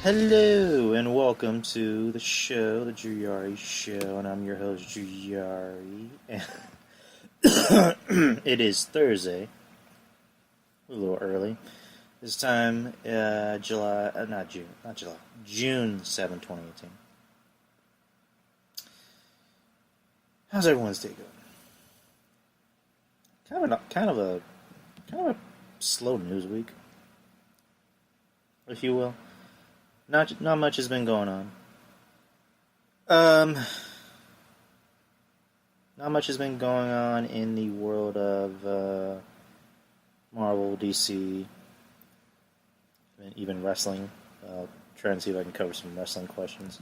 Hello and welcome to the show, the Juyari Show, and I'm your host Juyari. It is Thursday, a little early. This time, June 7, 2018. How's everyone's day going? Kind of a slow news week, if you will. Not much has been going on. Um, Not much has been going on in the world of Marvel, DC, and even wrestling. I'll try and see if I can cover some wrestling questions.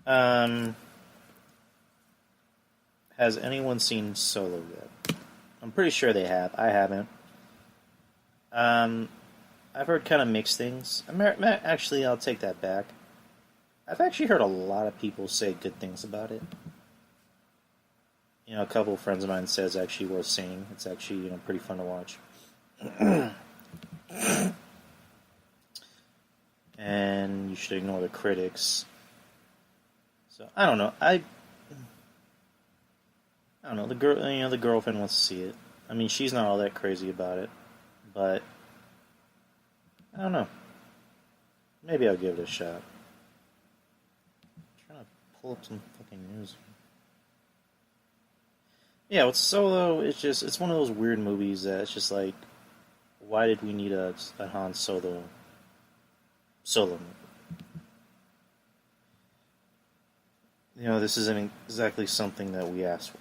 Has anyone seen Solo yet? I'm pretty sure they have. I haven't. I've heard kind of mixed things. Actually, I'll take that back. I've actually heard a lot of people say good things about it. A couple of friends of mine said it's actually worth seeing. It's actually, pretty fun to watch. And you should ignore the critics. So I don't know. I don't know. The girlfriend wants to see it. I mean, she's not all that crazy about it, but I don't know. Maybe I'll give it a shot. I'm trying to pull up some fucking news. Yeah, with Solo, it's one of those weird movies that it's just like, why did we need a Han Solo movie? This isn't exactly something that we asked for.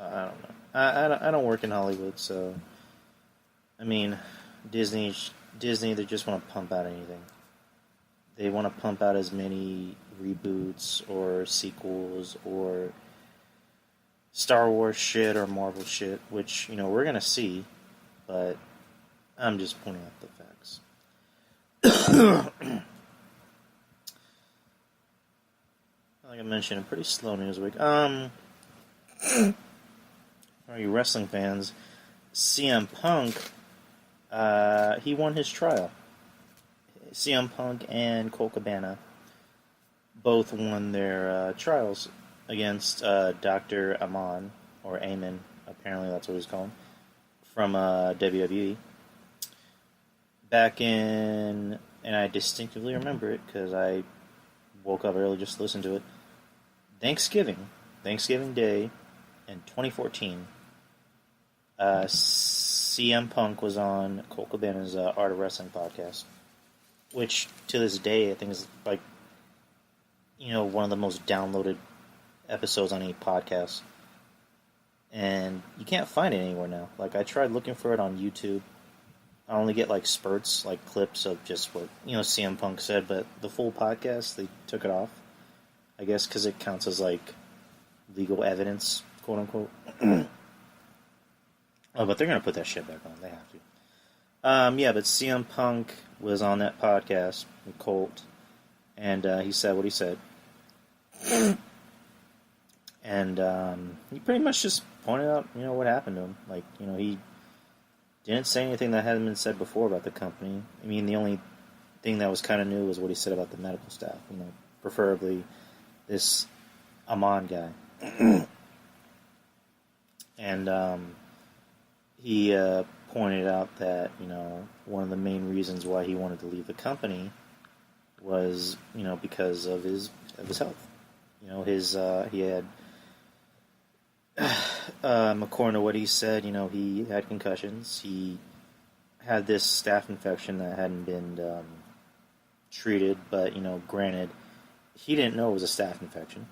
I don't know. I don't work in Hollywood, so I mean, Disney, they just want to pump out anything. They want to pump out as many reboots or sequels or Star Wars shit or Marvel shit, which, we're going to see, but I'm just pointing out the facts. Like I mentioned, a pretty slow news week. Are you wrestling fans? CM Punk, he won his trial. CM Punk and Colt Cabana both won their trials against Dr. Amann, or Amon, apparently that's what he's called, from WWE. Back in, and I distinctively remember it because I woke up early just to listen to it, Thanksgiving Day in 2014, CM Punk was on Colt Cabana's Art of Wrestling podcast, which to this day I think is like, one of the most downloaded episodes on any podcast. And you can't find it anywhere now. Like, I tried looking for it on YouTube. I only get like spurts, like clips of just what, CM Punk said, but the full podcast, they took it off. I guess because it counts as like legal evidence, quote unquote. Oh, but they're going to put that shit back on. They have to. Yeah, but CM Punk was on that podcast with Colt, and he said what he said. And he pretty much just pointed out, what happened to him. Like, he didn't say anything that hadn't been said before about the company. I mean, the only thing that was kind of new was what he said about the medical staff. Preferably this Amann guy. And he pointed out that, one of the main reasons why he wanted to leave the company was, because of his health. He had, according to what he said, he had concussions. He had this staph infection that hadn't been treated, but, granted, he didn't know it was a staph infection.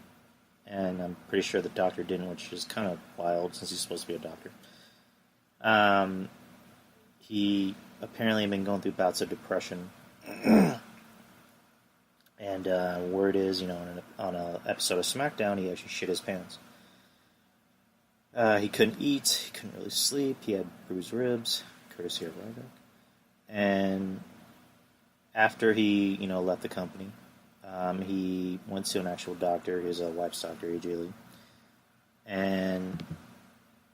And I'm pretty sure the doctor didn't, which is kind of wild since he's supposed to be a doctor. He apparently had been going through bouts of depression. And word is, on an episode of SmackDown, he actually shit his pants. He couldn't eat, he couldn't really sleep, he had bruised ribs, courtesy of Ryback. And after he, left the company, he went to an actual doctor, his wife's doctor, AJ Lee. And,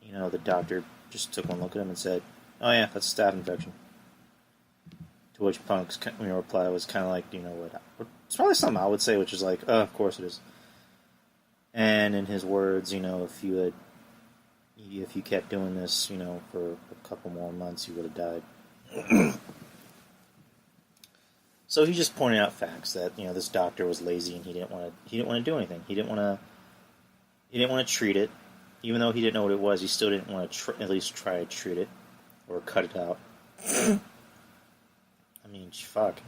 the doctor just took one look at him and said, "Oh yeah, that's a staph infection." To which Punk's reply was kind of like, what? It's probably something I would say, which is like, oh, of course it is. And in his words, if you kept doing this, for a couple more months, you would have died. So he just pointed out facts that this doctor was lazy and he didn't want to do anything. He didn't want to treat it, even though he didn't know what it was. He still didn't want to at least try to treat it or cut it out. I mean, fuck.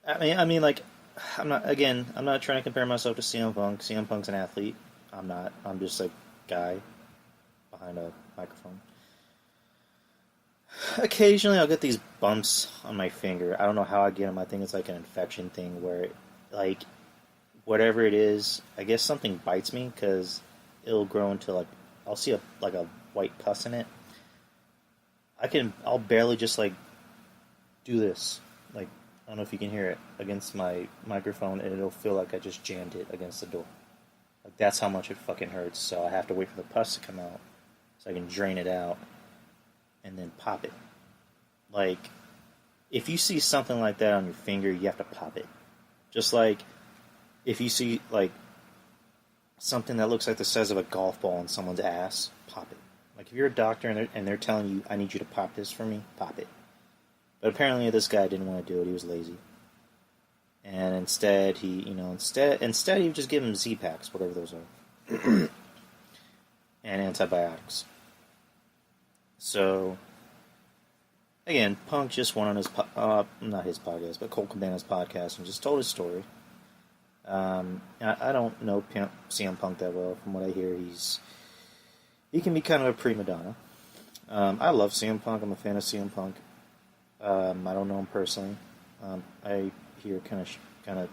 I mean, like, I'm not trying to compare myself to CM Punk. CM Punk's an athlete. I'm not. I'm just a guy behind a microphone. Occasionally, I'll get these bumps on my finger. I don't know how I get them. I think it's like an infection thing where, like, whatever it is, I guess something bites me because it'll grow into, like, I'll see a white pus in it. I'll barely just, like, do this. Like, I don't know if you can hear it against my microphone, and it'll feel like I just jammed it against the door. Like, that's how much it fucking hurts. So I have to wait for the pus to come out so I can drain it out and then pop it. Like, if you see something like that on your finger, you have to pop it. Just like if you see, like, something that looks like the size of a golf ball in someone's ass, pop it. Like, if you're a doctor and they're telling you, I need you to pop this for me, pop it. But apparently this guy didn't want to do it. He was lazy. And instead, he would just give him Z-Packs, whatever those are. And antibiotics. So, again, Punk just went on his, not his podcast, but Colt Cabana's podcast and just told his story. I don't know CM Punk that well. From what I hear, he can be kind of a prima donna. I love CM Punk. I'm a fan of CM Punk. I don't know him personally. I hear kind of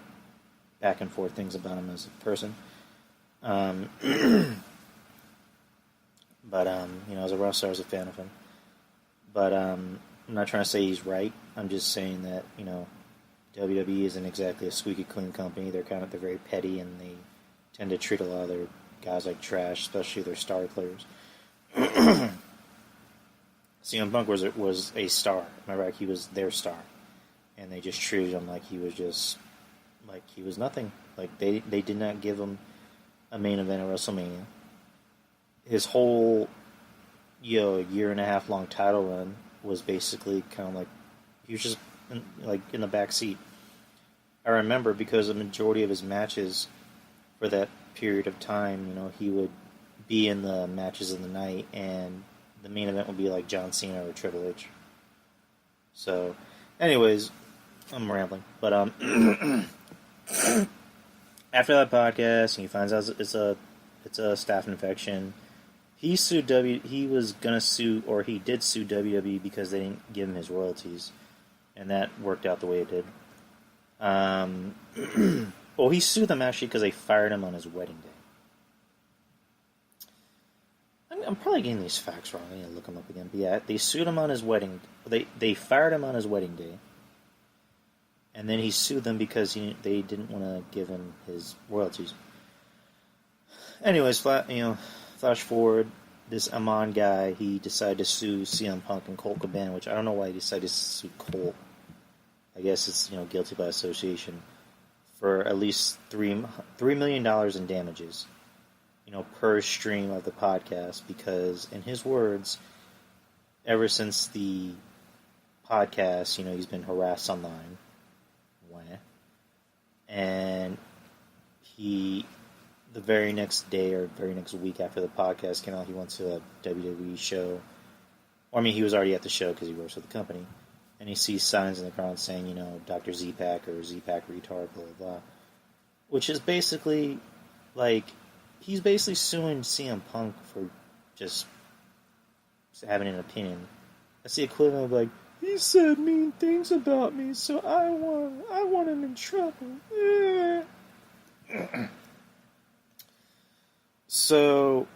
back and forth things about him as a person. But as a wrestler, I was a fan of him. But I'm not trying to say he's right. I'm just saying that WWE isn't exactly a squeaky clean company. They're very petty, and they tend to treat a lot of their guys like trash, especially their star players. CM Punk was a star. Remember, like, he was their star, and they just treated him like he was nothing. Like they did not give him a main event at WrestleMania. His whole year and a half long title run was basically kind of like he was just in the back seat. I remember because the majority of his matches for that period of time, he would be in the matches of the night, and the main event would be like John Cena or Triple H. So, anyways, I'm rambling, but after that podcast, and he finds out it's a staph infection. He sued He was gonna sue, or he did sue WWE because they didn't give him his royalties, and that worked out the way it did. Well, he sued them actually because they fired him on his wedding day. I'm probably getting these facts wrong. I need to look them up again. But yeah, they sued him on his wedding. They fired him on his wedding day, and then he sued them because they didn't want to give him his royalties. Anyways, flash forward, this Amon guy, he decided to sue CM Punk and Colt Cabana, which I don't know why he decided to sue Colt. I guess it's, guilty by association, for at least $3 million in damages, per stream of the podcast, because, in his words, ever since the podcast, he's been harassed online. And the very next day or very next week after the podcast came out, he went to a WWE show. He was already at the show because he works for the company. And he sees signs in the crowd saying, Dr. Z-Pack or Z-Pack retard, blah, blah, blah. Which is basically, he's basically suing CM Punk for just having an opinion. That's the equivalent of, he said mean things about me, so I want him in trouble. So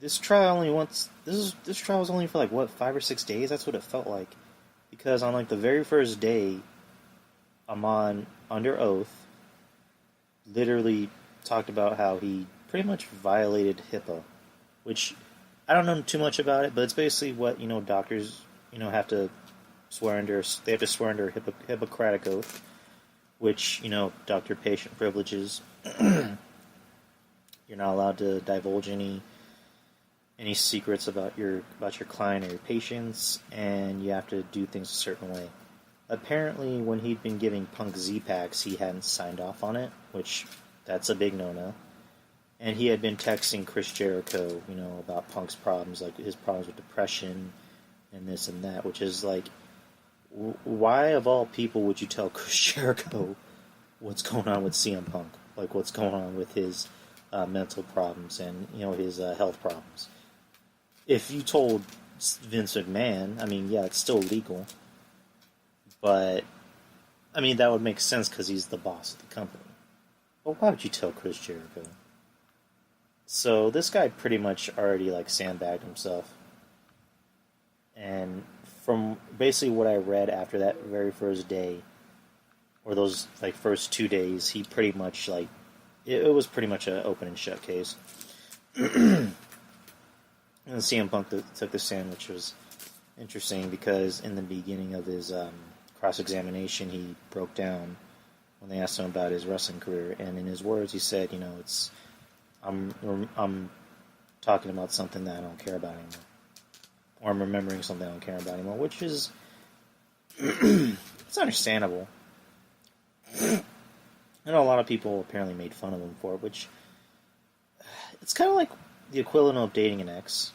this trial was only for 5 or 6 days. That's what it felt like, because on the very first day, Amon, under oath, literally talked about how he pretty much violated HIPAA, which I don't know too much about it, but it's basically what doctors have to they have to swear under Hippocratic oath, which doctor-patient privileges. You're not allowed to divulge any secrets about your client or your patients, and you have to do things a certain way. Apparently, when he'd been giving Punk Z-Packs, he hadn't signed off on it, which that's a big no-no. And he had been texting Chris Jericho, about Punk's problems, like his problems with depression and this and that, which is like, why of all people would you tell Chris Jericho what's going on with CM Punk? Like, what's going on with his mental problems and, his health problems? If you told Vince McMahon, I mean, yeah, it's still legal. But, I mean, that would make sense because he's the boss of the company. But why would you tell Chris Jericho? So this guy pretty much already, sandbagged himself. And from basically what I read after that very first day, or those, first 2 days, he pretty much, it was pretty much an open and shut case. And CM Punk took the stand, which was interesting because in the beginning of his cross-examination, he broke down when they asked him about his wrestling career, and in his words, he said, I'm talking about something that I don't care about anymore, or I'm remembering something I don't care about anymore, which is it's understandable. I know a lot of people apparently made fun of him for it, which it's kind of like the equivalent of dating an ex,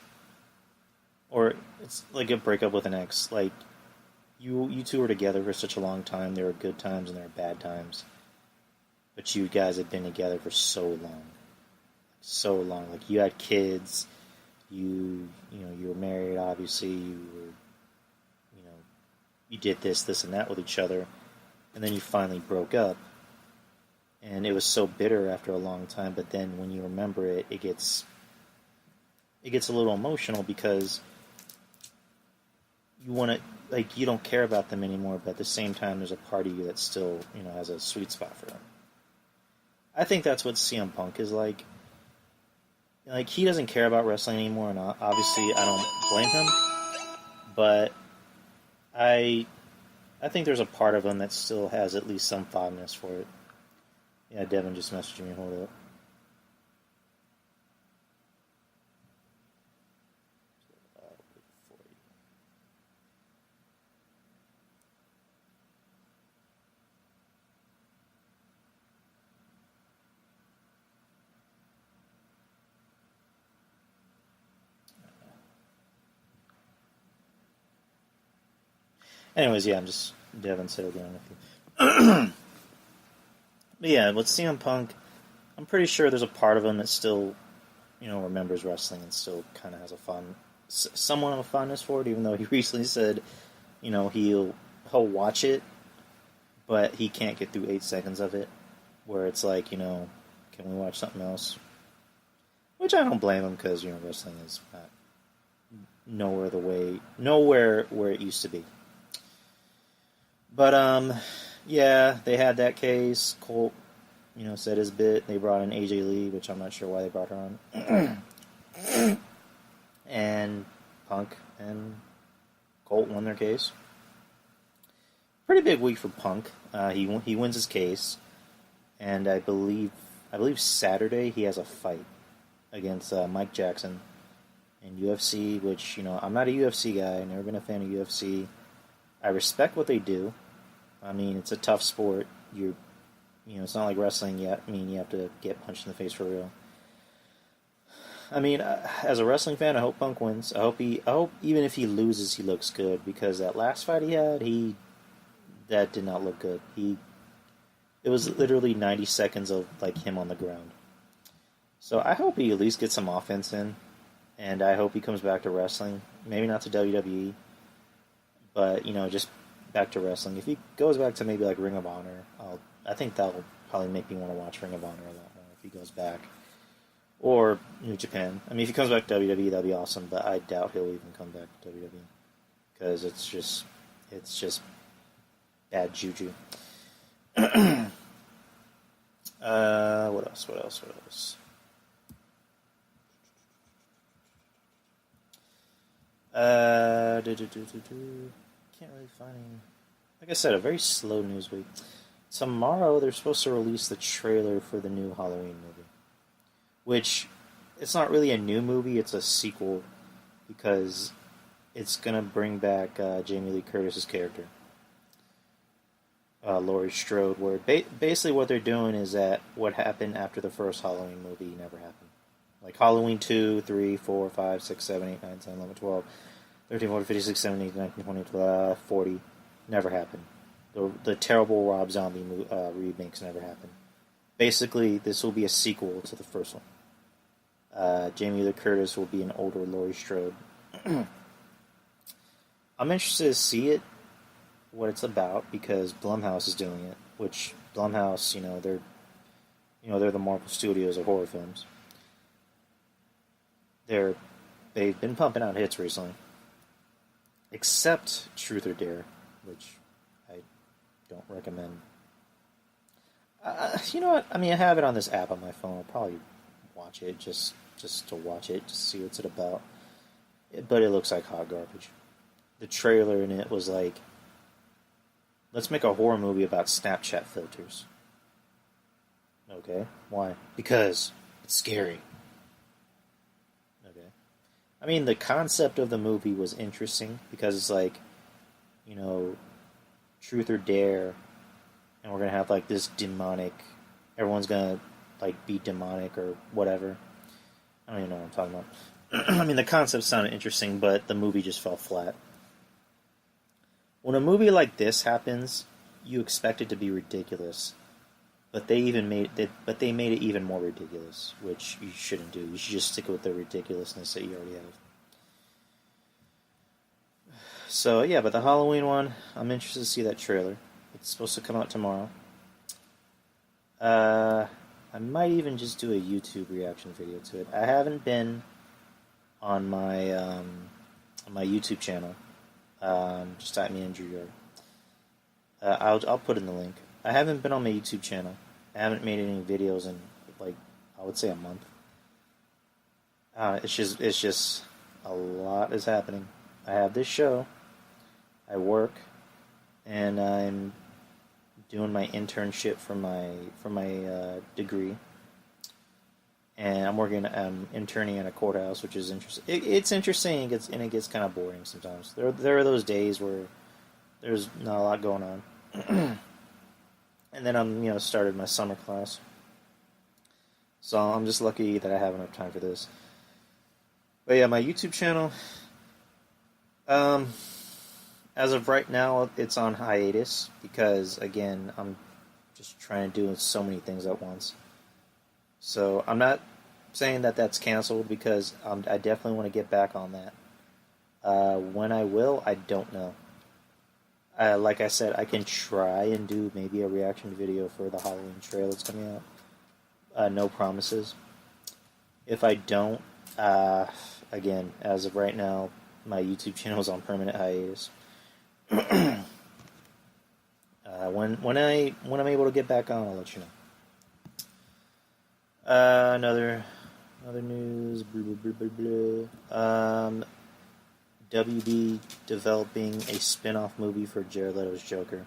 or it's like a breakup with an ex. Like you two were together for such a long time. There were good times and there were bad times, but you guys had been together for so long. Like you had kids, you were married. Obviously, you did this and that with each other, and then you finally broke up. And it was so bitter after a long time, but then when you remember it, it gets a little emotional because you want to, you don't care about them anymore, but at the same time, there's a part of you that still, has a sweet spot for them. I think that's what CM Punk is like. Like, he doesn't care about wrestling anymore, and obviously I don't blame him, but I think there's a part of him that still has at least some fondness for it. Yeah, Devin just messaged me. Hold up. Anyways, yeah, Devin settled down with you. But yeah, with CM Punk, I'm pretty sure there's a part of him that still, remembers wrestling and still kind of has somewhat of a fondness for it, even though he recently said, he'll watch it, but he can't get through 8 seconds of it, where it's like, can we watch something else? Which I don't blame him, because, wrestling is not nowhere where it used to be. But, yeah, they had that case. Colt, said his bit. They brought in AJ Lee, which I'm not sure why they brought her on. And Punk and Colt won their case. Pretty big week for Punk. He wins his case, and I believe Saturday he has a fight against Mike Jackson in UFC. Which I'm not a UFC guy. I've never been a fan of UFC. I respect what they do. I mean, it's a tough sport. It's not like wrestling yet. I mean, you have to get punched in the face for real. I mean, as a wrestling fan, I hope Punk wins. I hope even if he loses, he looks good, because that last fight he had, that did not look good. It was literally 90 seconds of him on the ground. So I hope he at least gets some offense in, and I hope he comes back to wrestling. Maybe not to WWE, but just back to wrestling. If he goes back to maybe Ring of Honor, I think that'll probably make me want to watch Ring of Honor a lot more if he goes back. Or New Japan. I mean, if he comes back to WWE, that'd be awesome, but I doubt he'll even come back to WWE. Because it's just bad juju. What else? can't really find any. Like I said, a very slow news week. Tomorrow they're supposed to release the trailer for the new Halloween movie, which it's not really a new movie; it's a sequel because it's gonna bring back Jamie Lee Curtis's character, Laurie Strode. Where basically what they're doing is that what happened after the first Halloween movie never happened. Like Halloween 2, 3, 4, 5, 6, 7, 8, 9, 10, 11, 12, 13, 14, 15, 16, 17, 18, 19, 20, 12, 40. Never happened. The terrible Rob Zombie remakes never happened. Basically, this will be a sequel to the first one. Jamie Lee Curtis will be an older Laurie Strode. I'm interested to see it, what it's about, because Blumhouse is doing it. Which Blumhouse, they're the Marvel Studios of horror films. They've been pumping out hits recently, except Truth or Dare, which I don't recommend. You know what? I mean, I have it on this app on my phone. I'll probably watch it just to watch it, just see what's it about. But it looks like hot garbage. The trailer in it was like, let's make a horror movie about Snapchat filters. Okay, why? Because it's scary. Okay. I mean, the concept of the movie was interesting because it's like, Truth or Dare, and we're gonna have like this demonic. Everyone's gonna like be demonic or whatever. I don't even know what I'm talking about. I mean, the concept sounded interesting, but the movie just fell flat. When a movie like this happens, you expect it to be ridiculous, but they made it even more ridiculous, which you shouldn't do. You should just stick with the ridiculousness that you already have. So yeah, but the Halloween one, I'm interested to see that trailer. It's supposed to come out tomorrow. I might even just do a YouTube reaction video to it. I haven't been on my YouTube channel. Just type me in Drew Yard. I'll put in the link. I haven't been on my YouTube channel. I haven't made any videos in I would say a month. It's just a lot is happening. I have this show. I work, and I'm doing my internship for my degree. And I'm interning at a courthouse, which is interesting. It's interesting, and it gets kind of boring sometimes. There are those days where there's not a lot going on. And then I'm started my summer class, so I'm just lucky that I have enough time for this. But yeah, my YouTube channel. As of right now, it's on hiatus because again, I'm just trying to do so many things at once. So I'm not saying that that's canceled because I definitely want to get back on that. When I will, I don't know. Like I said, I can try and do maybe a reaction video for the Halloween trailer that's coming out. No promises. If I don't, again, as of right now, my YouTube channel is on permanent hiatus. When I'm able to get back on, I'll let you know. Another news. Blah, blah, blah, blah, blah. WB developing a spin-off movie for Jared Leto's Joker.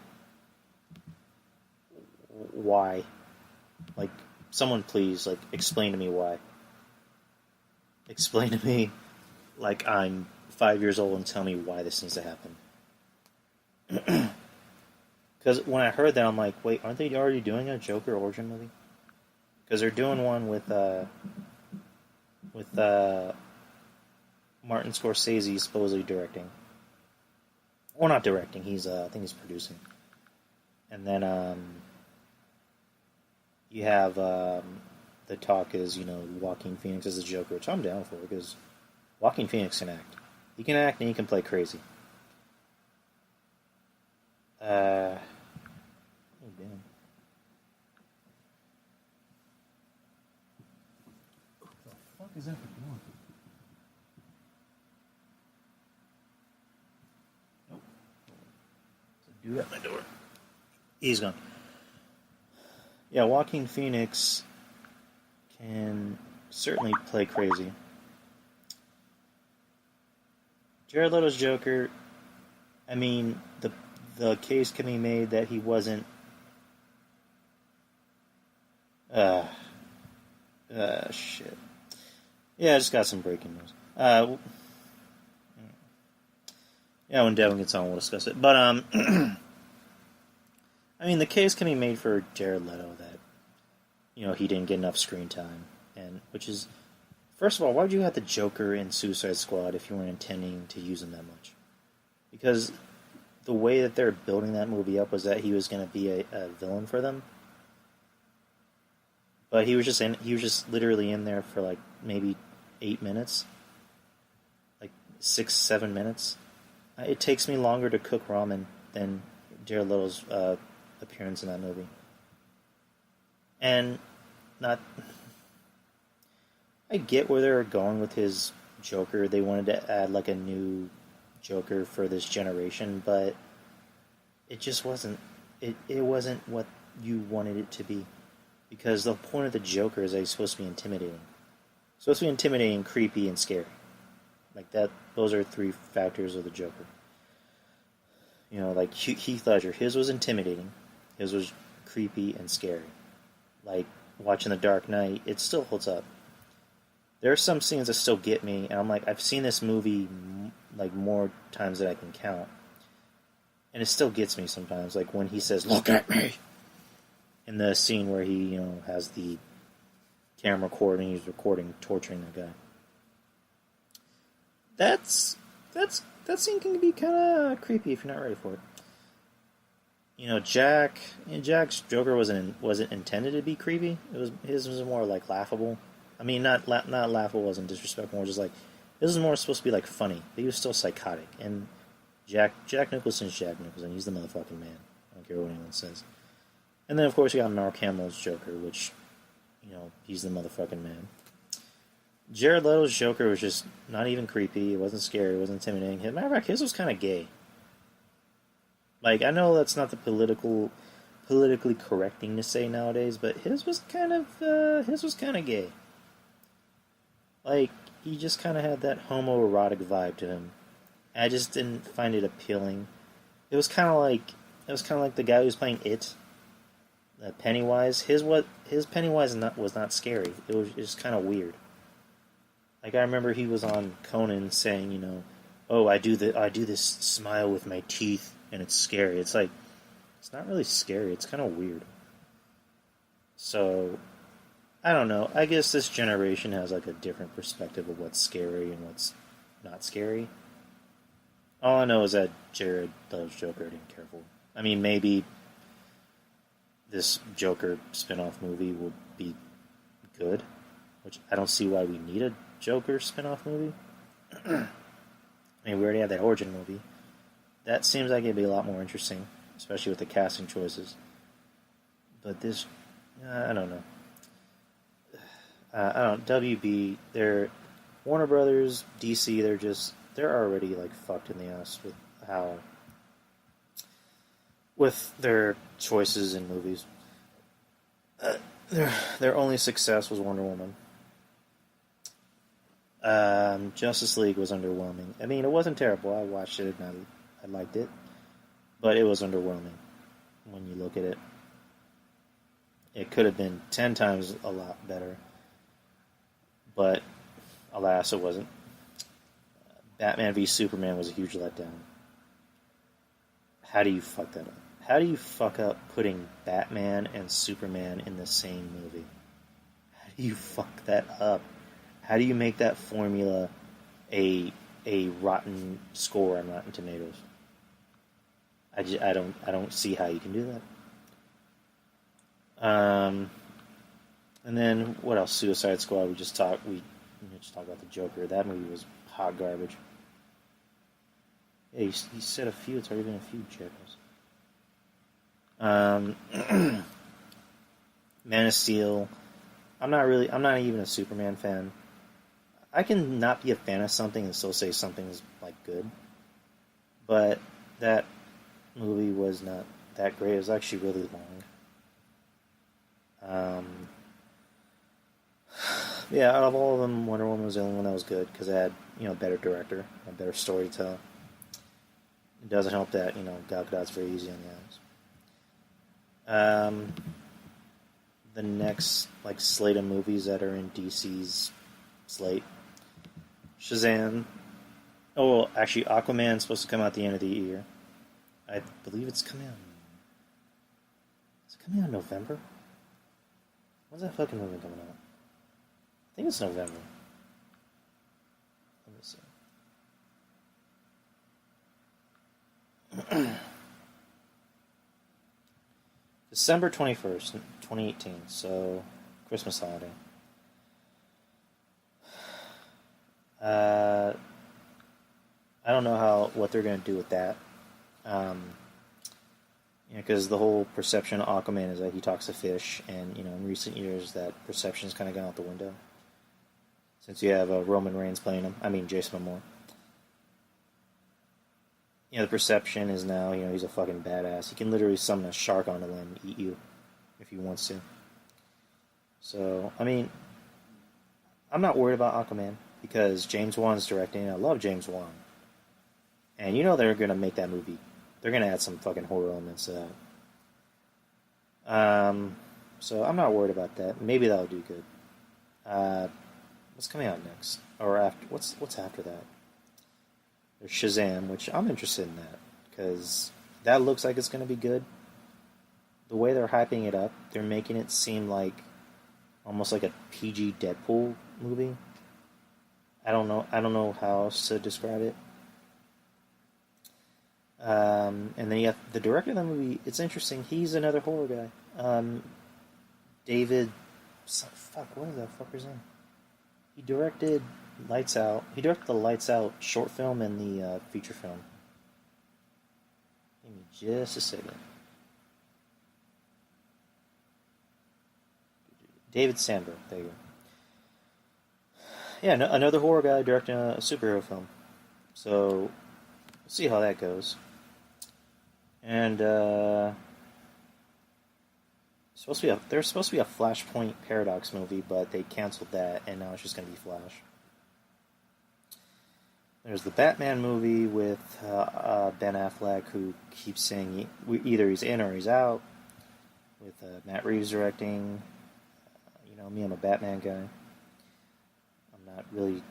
Why? Someone please, explain to me why. Explain to me, I'm 5 years old and tell me why this needs to happen. Because when I heard that, I'm like, wait, aren't they already doing a Joker origin movie? Because they're doing one with Martin Scorsese supposedly directing. Or not directing, I think he's producing. And then you have the talk is, Joaquin Phoenix as the Joker, which I'm down for because Joaquin Phoenix can act. He can act and he can play crazy. Oh, damn. What the fuck is that for doing? Nope. There's a dude at my door. He's gone. Yeah, Joaquin Phoenix can certainly play crazy. Jared Leto's Joker, I mean, the case can be made that he wasn't. Uh, shit. Yeah, I just got some breaking news. Yeah, when Devin gets on, we'll discuss it. But I mean, the case can be made for Jared Leto that he didn't get enough screen time, and which is, first of all, why would you have the Joker in Suicide Squad if you weren't intending to use him that much? Because the way that they're building that movie up was that he was going to be a villain for them, but he was just literally in there for like maybe 8 minutes, like 6-7 minutes. It takes me longer to cook ramen than Jared Leto's appearance in that movie. And not, I get where they were going with his Joker. They wanted to add like a new Joker for this generation, but it just wasn't. It wasn't what you wanted it to be, because the point of the Joker is that he's supposed to be intimidating. It's supposed to be intimidating, creepy, and scary. Like that. Those are three factors of the Joker. Like Heath Ledger, his was intimidating, his was creepy and scary. Like watching The Dark Knight, it still holds up. There are some scenes that still get me, and I'm like, I've seen this movie like more times than I can count, and it still gets me sometimes. Like when he says, "Look at me," in the scene where he has the camera recording, he's recording torturing the guy. That scene can be kind of creepy if you're not ready for it. Jack's Joker wasn't intended to be creepy. His was more like laughable. I mean, not laughable, wasn't disrespectful. More just like this is more supposed to be like funny, but he was still psychotic. And Jack Nicholson's Jack Nicholson. He's the motherfucking man. I don't care what anyone says. And then of course you got Mark Hamill's Joker, which he's the motherfucking man. Jared Leto's Joker was just not even creepy. It wasn't scary. It wasn't intimidating. As a matter of fact, his was kind of gay. Like, I know that's not the politically correct thing to say nowadays, but his was kind of gay. Like, he just kind of had that homoerotic vibe to him. I just didn't find it appealing. It was kind of like the guy who was playing It, Pennywise. His Pennywise was not scary. It was just kind of weird. Like I remember he was on Conan saying, "Oh, I do this smile with my teeth, and it's scary." It's like it's not really scary. It's kind of weird. So I don't know. I guess this generation has like a different perspective of what's scary and what's not scary. All I know is that Jared Leto's Joker I didn't care for. I mean, maybe this Joker spin-off movie will be good, which I don't see why we need a Joker spin-off movie. I mean, we already have that origin movie. That seems like it'd be a lot more interesting, especially with the casting choices. But this, I don't know. WB, they're Warner Brothers, DC. They're already like fucked in the ass with their choices in movies. Their only success was Wonder Woman. Justice League was underwhelming. I mean, it wasn't terrible. I watched it and I liked it, but it was underwhelming when you look at it. It could have been 10 times a lot better, but alas, it wasn't. Batman v Superman was a huge letdown. How do you fuck that up? How do you fuck up putting Batman and Superman in the same movie? How do you fuck that up? How do you make that formula a rotten score on Rotten Tomatoes? I don't see how you can do that. And then what else? Suicide Squad. We just talked about the Joker. That movie was hot garbage. Yeah, he said a few. It's already been a few Jokers. Man of Steel. I'm not even a Superman fan. I can not be a fan of something and still say something's like good. But that movie was not that great. It was actually really long. Yeah, out of all of them, Wonder Woman was the only one that was good because it had better director, a better story to tell. It doesn't help that Gal Gadot's very easy on the eyes. The next slate of movies that are in DC's slate: Shazam. Oh, well, actually, Aquaman's supposed to come out at the end of the year. I believe it's coming out. Is it coming out in November? When's that fucking movie coming out? I think it's November. Let me see. December 21st, 2018, so Christmas holiday. I don't know what they're going to do with that. Because the whole perception of Aquaman is that he talks to fish, and in recent years that perception's kind of gone out the window. Since you have Roman Reigns playing him, Jason Momoa. The perception is now, he's a fucking badass. He can literally summon a shark onto land and eat you if he wants to. So, I'm not worried about Aquaman because James Wan's directing. I love James Wan. And they're going to make that movie. They're going to add some fucking horror elements to that. So I'm not worried about that. Maybe that'll do good. What's coming out next? Or after? What's after that? There's Shazam, which I'm interested in that because that looks like it's going to be good. The way they're hyping it up, they're making it seem like almost like a PG Deadpool movie. I don't know how else to describe it. And then you have the director of the movie. It's interesting. He's another horror guy. David. What is that fucker's name? He directed Lights Out. He directed the Lights Out short film and the feature film. Give me just a second. David Sandberg. There you go. Yeah, another horror guy directing a superhero film. So, we'll see how that goes. And there's supposed to be a Flashpoint Paradox movie, but they canceled that, and now it's just going to be Flash. There's the Batman movie with Ben Affleck, who keeps saying either he's in or he's out, with Matt Reeves directing. Me, I'm a Batman guy. I'm not really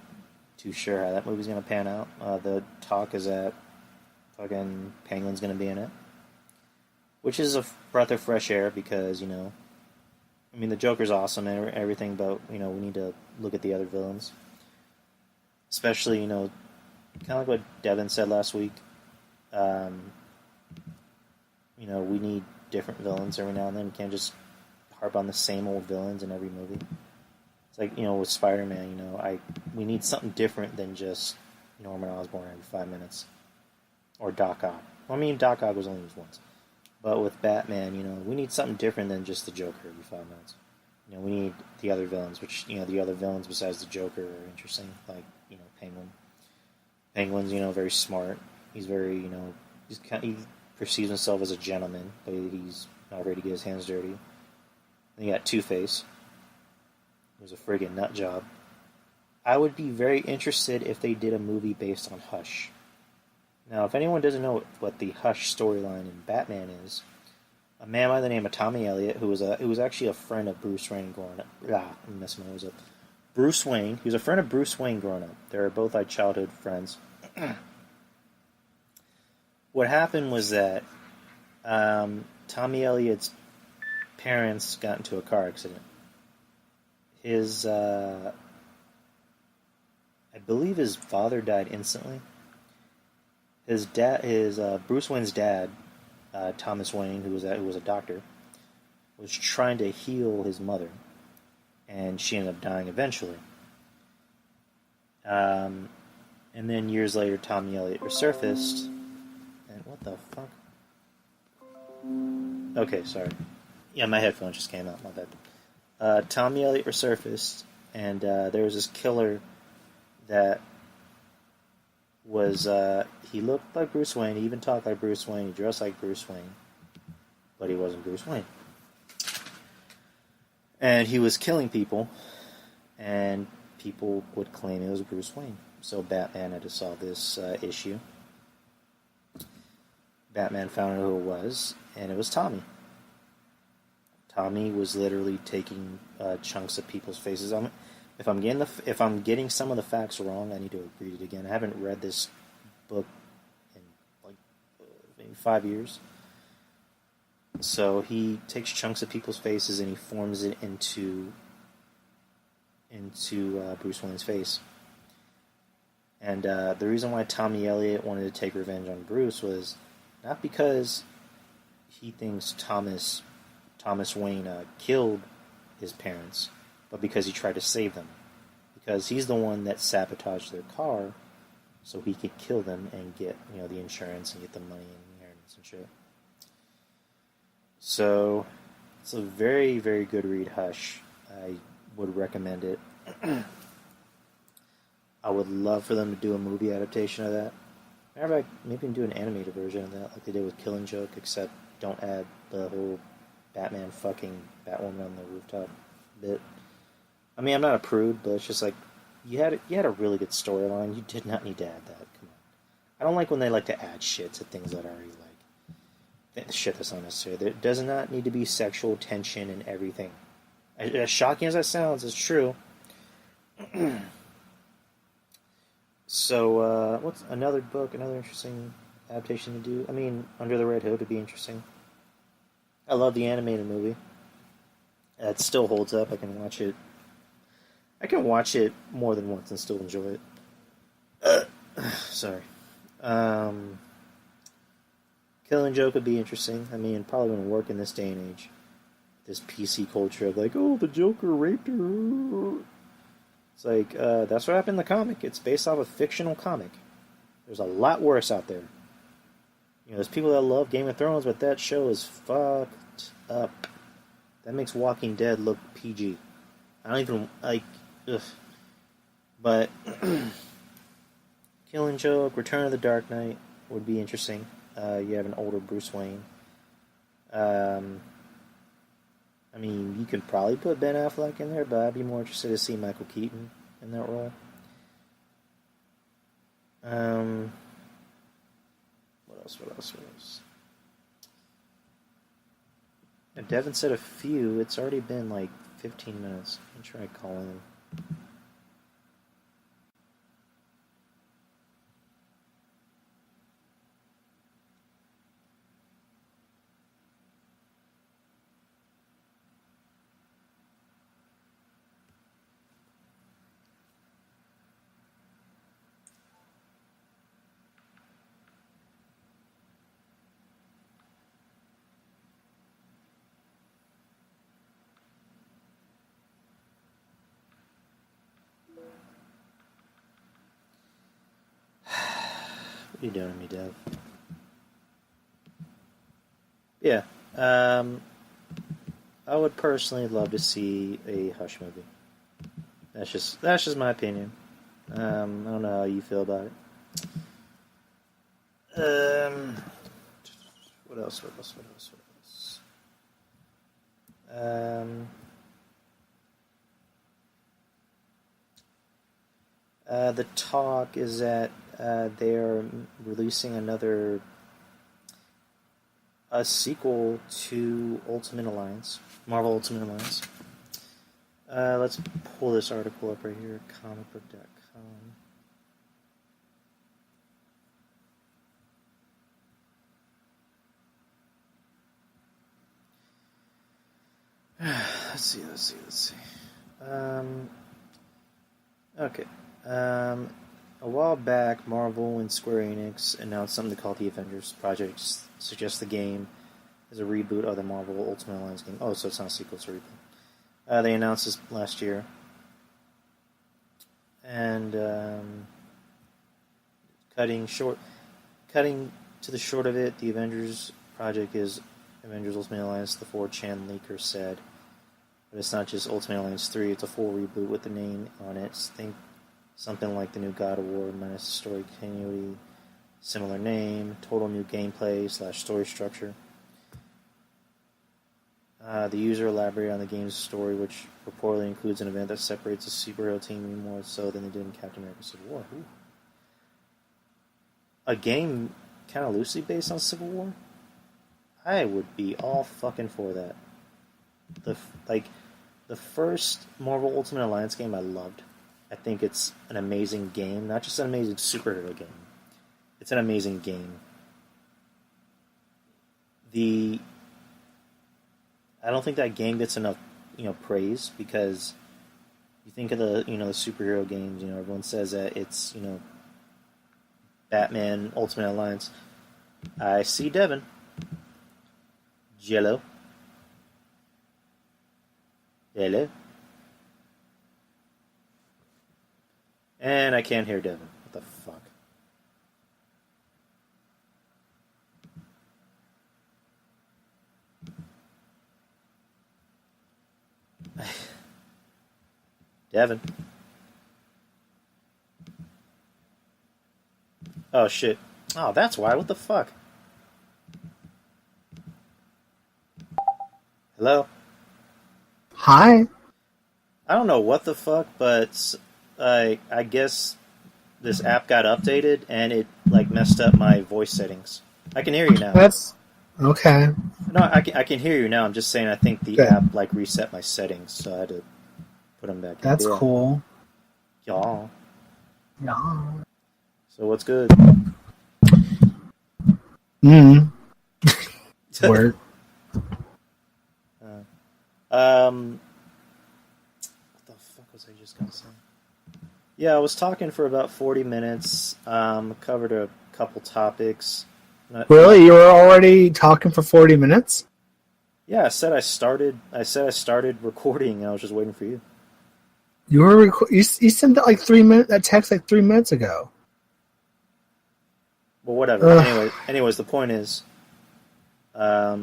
too sure how that movie's going to pan out. The talk is that fucking Penguin's going to be in it, which is a breath of fresh air because, the Joker's awesome and everything, but, we need to look at the other villains. Especially, kind of like what Devin said last week. We need different villains every now and then. We can't just harp on the same old villains in every movie. It's like, with Spider-Man, we need something different than just Norman Osborn every 5 minutes. Or Doc Ock. Doc Ock was only used once. But with Batman, we need something different than just the Joker every 5 minutes. We need the other villains, which, the other villains besides the Joker are interesting. Like, Penguin. Penguin's, very smart. He's very, he perceives himself as a gentleman, but he's not ready to get his hands dirty. Then you got Two-Face, who's a friggin' nut job. I would be very interested if they did a movie based on Hush. Now, if anyone doesn't know what the Hush storyline in Batman is, a man by the name of Tommy Elliott, who was actually a friend of Bruce Wayne growing up. I'm messing my nose up. Bruce Wayne. He was a friend of Bruce Wayne growing up. They were both childhood friends. What happened was that Tommy Elliott's parents got into a car accident. His, I believe his father died instantly. Bruce Wayne's dad, Thomas Wayne, who was a doctor, was trying to heal his mother, and she ended up dying eventually. And then years later, Tommy Elliott resurfaced, and what the fuck? Okay, sorry. Yeah, my headphones just came out, my bad. Tommy Elliott resurfaced, and there was this killer that was, he looked like Bruce Wayne, he even talked like Bruce Wayne, he dressed like Bruce Wayne, but he wasn't Bruce Wayne. And he was killing people, and people would claim it was Bruce Wayne. So Batman had to solve this issue. Batman found out who it was, and it was Tommy. Tommy was literally taking chunks of people's faces. If I'm getting some of the facts wrong, I need to read it again. I haven't read this book in like maybe 5 years. So he takes chunks of people's faces and he forms it into Bruce Wayne's face. And the reason why Tommy Elliott wanted to take revenge on Bruce was not because he thinks Thomas Wayne killed his parents, but because he tried to save them. Because he's the one that sabotaged their car, so he could kill them and get the insurance and get the money and inheritance and shit. So it's a very, very good read. Hush. I would recommend it. I would love for them to do a movie adaptation of that. Matter of fact, maybe do an animated version of that, like they did with Killing Joke, except don't add the whole Batman fucking Batwoman on the rooftop bit. I mean, I'm not a prude, but it's just like you had a really good storyline. You did not need to add that. Come on. I don't like when they like to add shit to things that are already like shit that's unnecessary. There does not need to be sexual tension and everything. As shocking as that sounds, it's true. So, what's another book, another interesting adaptation to do? I mean, Under the Red Hood would be interesting. I love the animated movie. It still holds up. I can watch it. I can watch it more than once and still enjoy it. Sorry. Killing Joke would be interesting. I mean, it probably wouldn't work in this day and age. This PC culture of like, oh, the Joker raped her. It's like, that's what happened in the comic. It's based off a fictional comic. There's a lot worse out there. There's people that love Game of Thrones, but that show is fucked up. That makes Walking Dead look PG. I don't even, like, ugh. But, Killing Joke, Return of the Dark Knight would be interesting. You have an older Bruce Wayne. I mean, you could probably put Ben Affleck in there, but I'd be more interested to see Michael Keaton in that role. What else? And Devin said a few. It's already been like 15 minutes. I'm try calling him. What are you doing to me, Dev? Yeah. I would personally love to see a Hush movie. That's just my opinion. I don't know how you feel about it. What else? The talk is that they're releasing a sequel to Ultimate Alliance, Marvel Ultimate Alliance. Let's pull this article up right here, comicbook.com. Let's see. Okay. A while back, Marvel and Square Enix announced something they call the Avengers Project. Suggests the game is a reboot of the Marvel Ultimate Alliance game. Oh, so it's not a sequel, it's a reboot. They announced this last year. And cutting to the short of it, the Avengers Project is Avengers Ultimate Alliance, the 4chan leaker said. But it's not just Ultimate Alliance 3, it's a full reboot with the name on it. Think something like the new God of War minus the story continuity, similar name, total new gameplay / story structure. The user elaborated on the game's story, which reportedly includes an event that separates the superhero team even more so than they did in Captain America Civil War. Ooh. A game kind of loosely based on Civil War, I would be all fucking for that. The like the first Marvel Ultimate Alliance game I loved. I think it's an amazing game, not just an amazing superhero game. It's an amazing game. The I don't think that game gets enough, praise because you think of the superhero games. Everyone says that it's, Batman Ultimate Alliance. I see Devin. Jello. Hello. And I can't hear Devin. What the fuck? Devin. Oh shit. Oh, that's why. What the fuck? Hello? Hi. I don't know what the fuck, but I guess this app got updated and it messed up my voice settings. I can hear you now. That's okay. No, I can hear you now. I'm just saying I think the Good. app reset my settings, so I had to put them back. That's cool. Yeah. Yeah. So what's good? Word. What the fuck was I just gonna say? Yeah, I was talking for about 40 minutes. Covered a couple topics. Really? You were already talking for 40 minutes? Yeah, I said I started recording, and I was just waiting for you. You were you sent that 3 minutes that text 3 minutes ago. Well, whatever. Anyways, the point is, a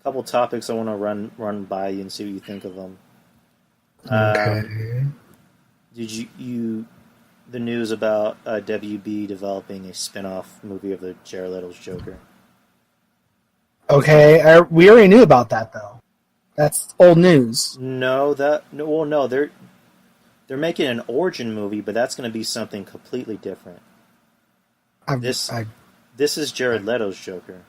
couple topics I want to run by you and see what you think of them. Okay. Did you the news about WB developing a spin-off movie of the Jared Leto's Joker? Okay, we already knew about that though. That's old news. No, they're making an origin movie, but that's going to be something completely different. This is Jared Leto's Joker.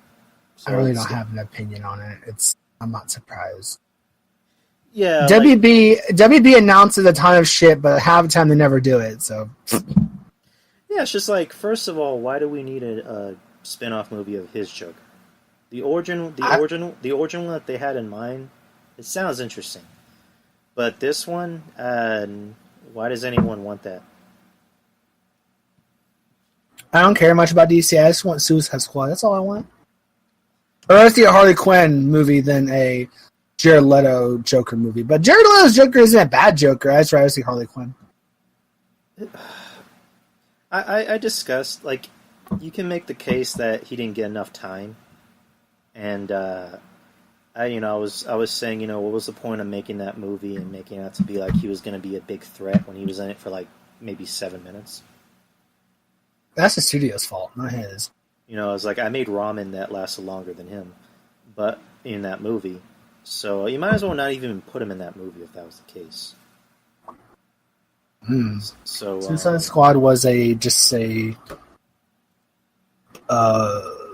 So I really don't have an opinion on it. I'm not surprised. Yeah, WB announces a ton of shit, but half the time they never do it. So yeah, it's just first of all, why do we need a spin-off movie of his Joker? The origin one that they had in mind, it sounds interesting, but this one, why does anyone want that? I don't care much about DC. I just want Suicide Squad. That's all I want. Or let's see a Harley Quinn movie than a Jared Leto Joker movie. But Jared Leto's Joker isn't a bad Joker. I'd rather see Harley Quinn. I discussed you can make the case that he didn't get enough time, and I was saying what was the point of making that movie and making it out to be he was going to be a big threat when he was in it for maybe 7 minutes. That's the studio's fault, not his. It's I made ramen that lasted longer than him, but in that movie. So you might as well not even put him in that movie if that was the case. So Suicide Squad was just a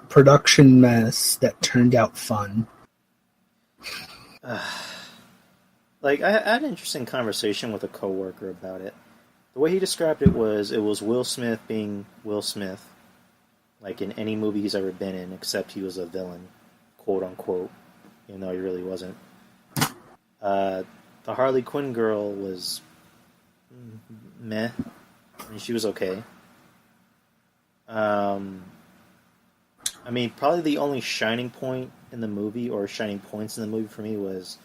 production mess that turned out fun. I had an interesting conversation with a coworker about it. The way he described it was Will Smith being Will Smith, in any movie he's ever been in, except he was a villain, quote unquote, even though he really wasn't. The Harley Quinn girl was meh. I mean, she was okay. Probably the only shining point in the movie, or shining points in the movie for me, was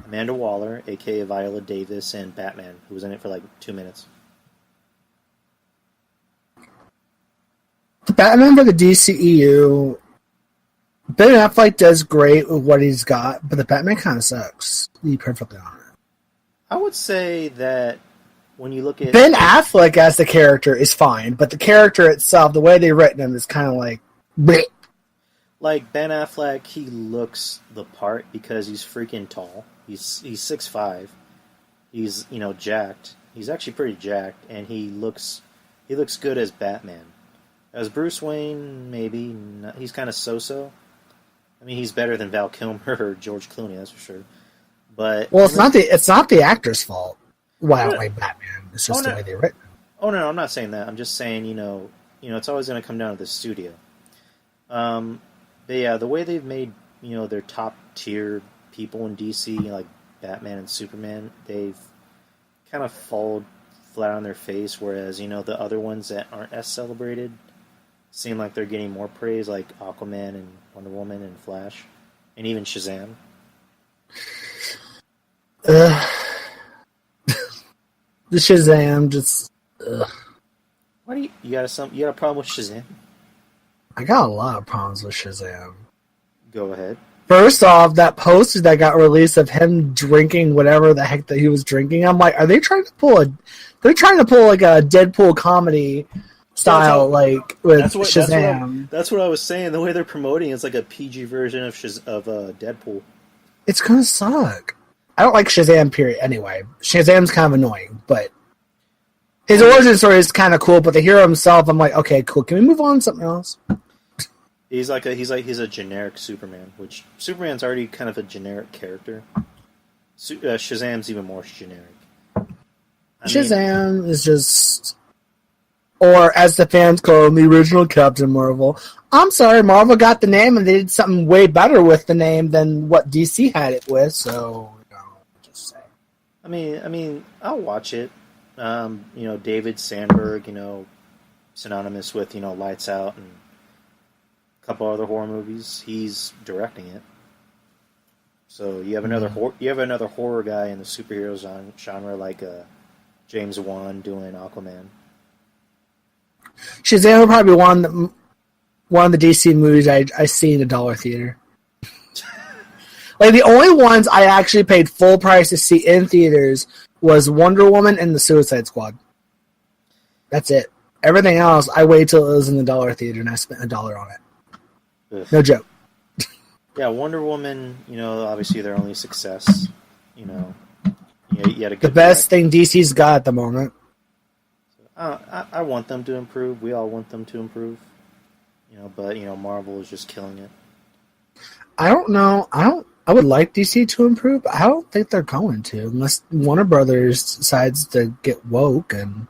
Amanda Waller, aka Viola Davis, and Batman, who was in it for 2 minutes. The Batman for the DCEU, Ben Affleck does great with what he's got, but the Batman kind of sucks, to be perfectly honest. I would say that when you look at... Ben Affleck as the character is fine, but the character itself, the way they've written him, is kind of bleh. Ben Affleck, he looks the part because he's freaking tall. He's 6'5". He's, jacked. He's actually pretty jacked, and he looks good as Batman. As Bruce Wayne, maybe not, he's kind of so-so. I mean, he's better than Val Kilmer or George Clooney, that's for sure. But Well, it's not the actor's fault. Why I don't like Batman? It's just the way they're written. Oh no, I'm not saying that. I'm just saying, it's always going to come down to the studio. But yeah, the way they've made, their top tier people in DC, like Batman and Superman, they've kind of fallen flat on their face. Whereas, the other ones that aren't as celebrated seem like they're getting more praise, like Aquaman and Wonder Woman and Flash, and even Shazam. The Shazam just. Why do you got a problem with Shazam? I got a lot of problems with Shazam. Go ahead. First off, that poster that got released of him drinking whatever the heck that he was drinking, I'm like, are they trying to pull They're trying to pull like a Deadpool comedy style, with Shazam. That's what I was saying. The way they're promoting it's like a PG version of Deadpool. It's gonna suck. I don't like Shazam, period. Anyway, Shazam's kind of annoying, but his origin story is kind of cool. But the hero himself, I'm like, okay, cool. Can we move on to something else? He's a generic Superman, which Superman's already kind of a generic character. Shazam's even more generic. Shazam is just, or as the fans call him, the original Captain Marvel. I'm sorry, Marvel got the name and they did something way better with the name than what DC had it with. So, just saying. I mean, I'll watch it. David Sandberg, synonymous with Lights Out and a couple other horror movies. He's directing it. So you have another horror guy in the superhero genre like James Wan doing Aquaman. Shazam would probably be one of the DC movies I see in a dollar theater. Like the only ones I actually paid full price to see in theaters was Wonder Woman and the Suicide Squad. That's it. Everything else, I waited till it was in the dollar theater and I spent $1 on it. Ugh. No joke. Yeah, Wonder Woman, obviously their only success. You had a good the best thing DC's got at the moment. I want them to improve. We all want them to improve. But Marvel is just killing it. I don't know. I would like DC to improve, but I don't think they're going to unless Warner Brothers decides to get woke and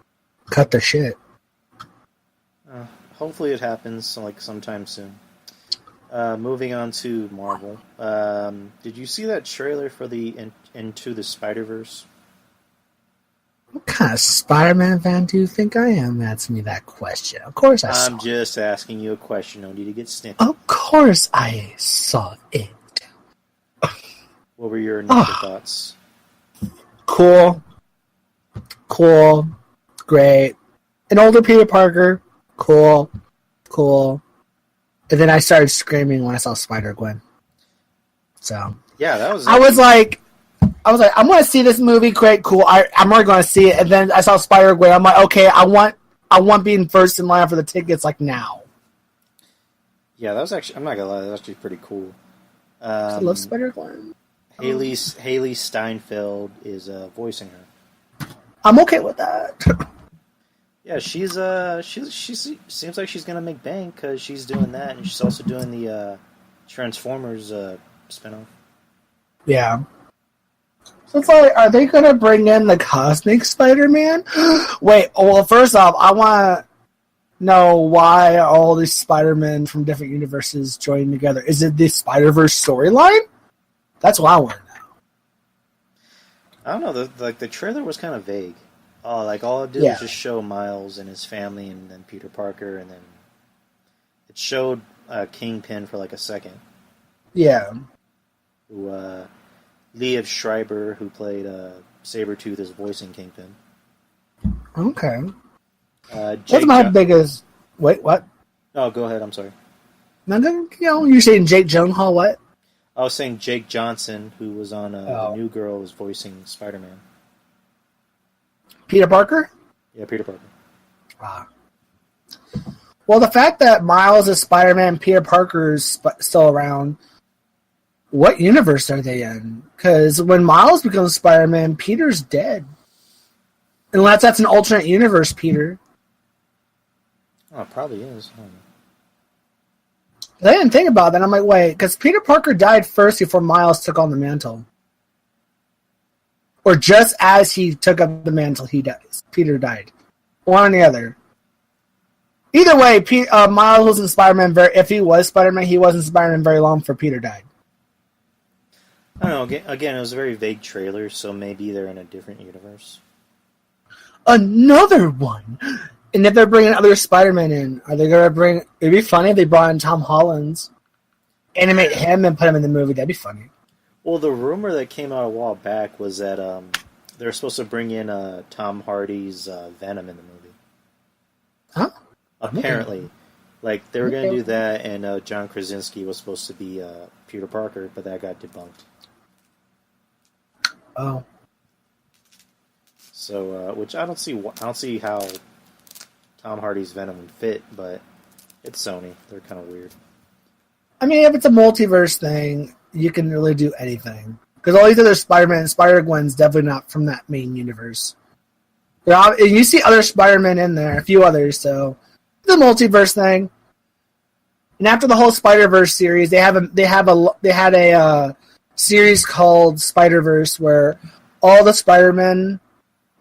cut the shit. Hopefully it happens sometime soon. Moving on to Marvel. Did you see that trailer for the Into the Spider-Verse? What kind of Spider-Man fan do you think I am? Asking me that question. Of course I saw it. I'm just asking you a question. No need to get snippy. Of course I saw it. What were your initial thoughts? Cool. Great. An older Peter Parker. Cool. And then I started screaming when I saw Spider-Gwen. So yeah, that was. I was like, I'm going to see this movie. Great, cool. I'm already going to see it. And then I saw Spider-Gwen. I'm like, okay, I want being first in line for the tickets now. Yeah, that was actually. I'm not gonna lie, that was actually pretty cool. I love Spider-Gwen. Haley Steinfeld is voicing her. I'm okay with that. Yeah, she seems like she's gonna make bank because she's doing that, and she's also doing the Transformers spinoff. Yeah. So it's like, are they gonna bring in the Cosmic Spider-Man? Wait. Well, first off, I want to know why all these Spider-Men from different universes joining together. Is it the Spider-Verse storyline? That's what I want to know. I don't know. The trailer was kind of vague. All it did was just show Miles and his family, and then Peter Parker, and then it showed Kingpin for a second. Yeah. Who Liev Schreiber, who played Sabretooth, is voicing Kingpin. Okay. What's my biggest? Wait, what? Oh, go ahead. I'm sorry. No, you're saying Jake Gyllenhaal. What? I was saying Jake Johnson, who was on The New Girl, was voicing Spider-Man. Peter Parker? Yeah, Peter Parker. Ah. Well, the fact that Miles is Spider-Man, Peter Parker's still around, what universe are they in? Because when Miles becomes Spider-Man, Peter's dead. Unless that's an alternate universe, Peter. Oh, it probably is. I didn't think about that. I'm like, wait, because Peter Parker died first before Miles took on the mantle. Or just as he took up the mantle, he dies. Peter died. One or the other. Either way, Miles wasn't Spider-Man. If he was Spider-Man, he wasn't Spider-Man very long before Peter died. I don't know. Again, it was a very vague trailer, so maybe they're in a different universe. Another one. And if they're bringing other Spider-Man in, are they going to bring... It'd be funny if they brought in Tom Holland's, animate him and put him in the movie. That'd be funny. Well, the rumor that came out a while back was that they were supposed to bring in Tom Hardy's Venom in the movie. Huh? Apparently. Okay. Like, they were going to do that, and John Krasinski was supposed to be Peter Parker, but that got debunked. Oh. So, which I don't see how Tom Hardy's Venom would fit, but it's Sony. They're kind of weird. I mean, if it's a multiverse thing, you can really do anything. Because all these other Spider-Man, Spider-Gwen's definitely not from that main universe. And you see other Spider-Man in there, a few others, so the multiverse thing. And after the whole Spider-Verse series, they had a series called Spider-Verse where all the Spider-Man,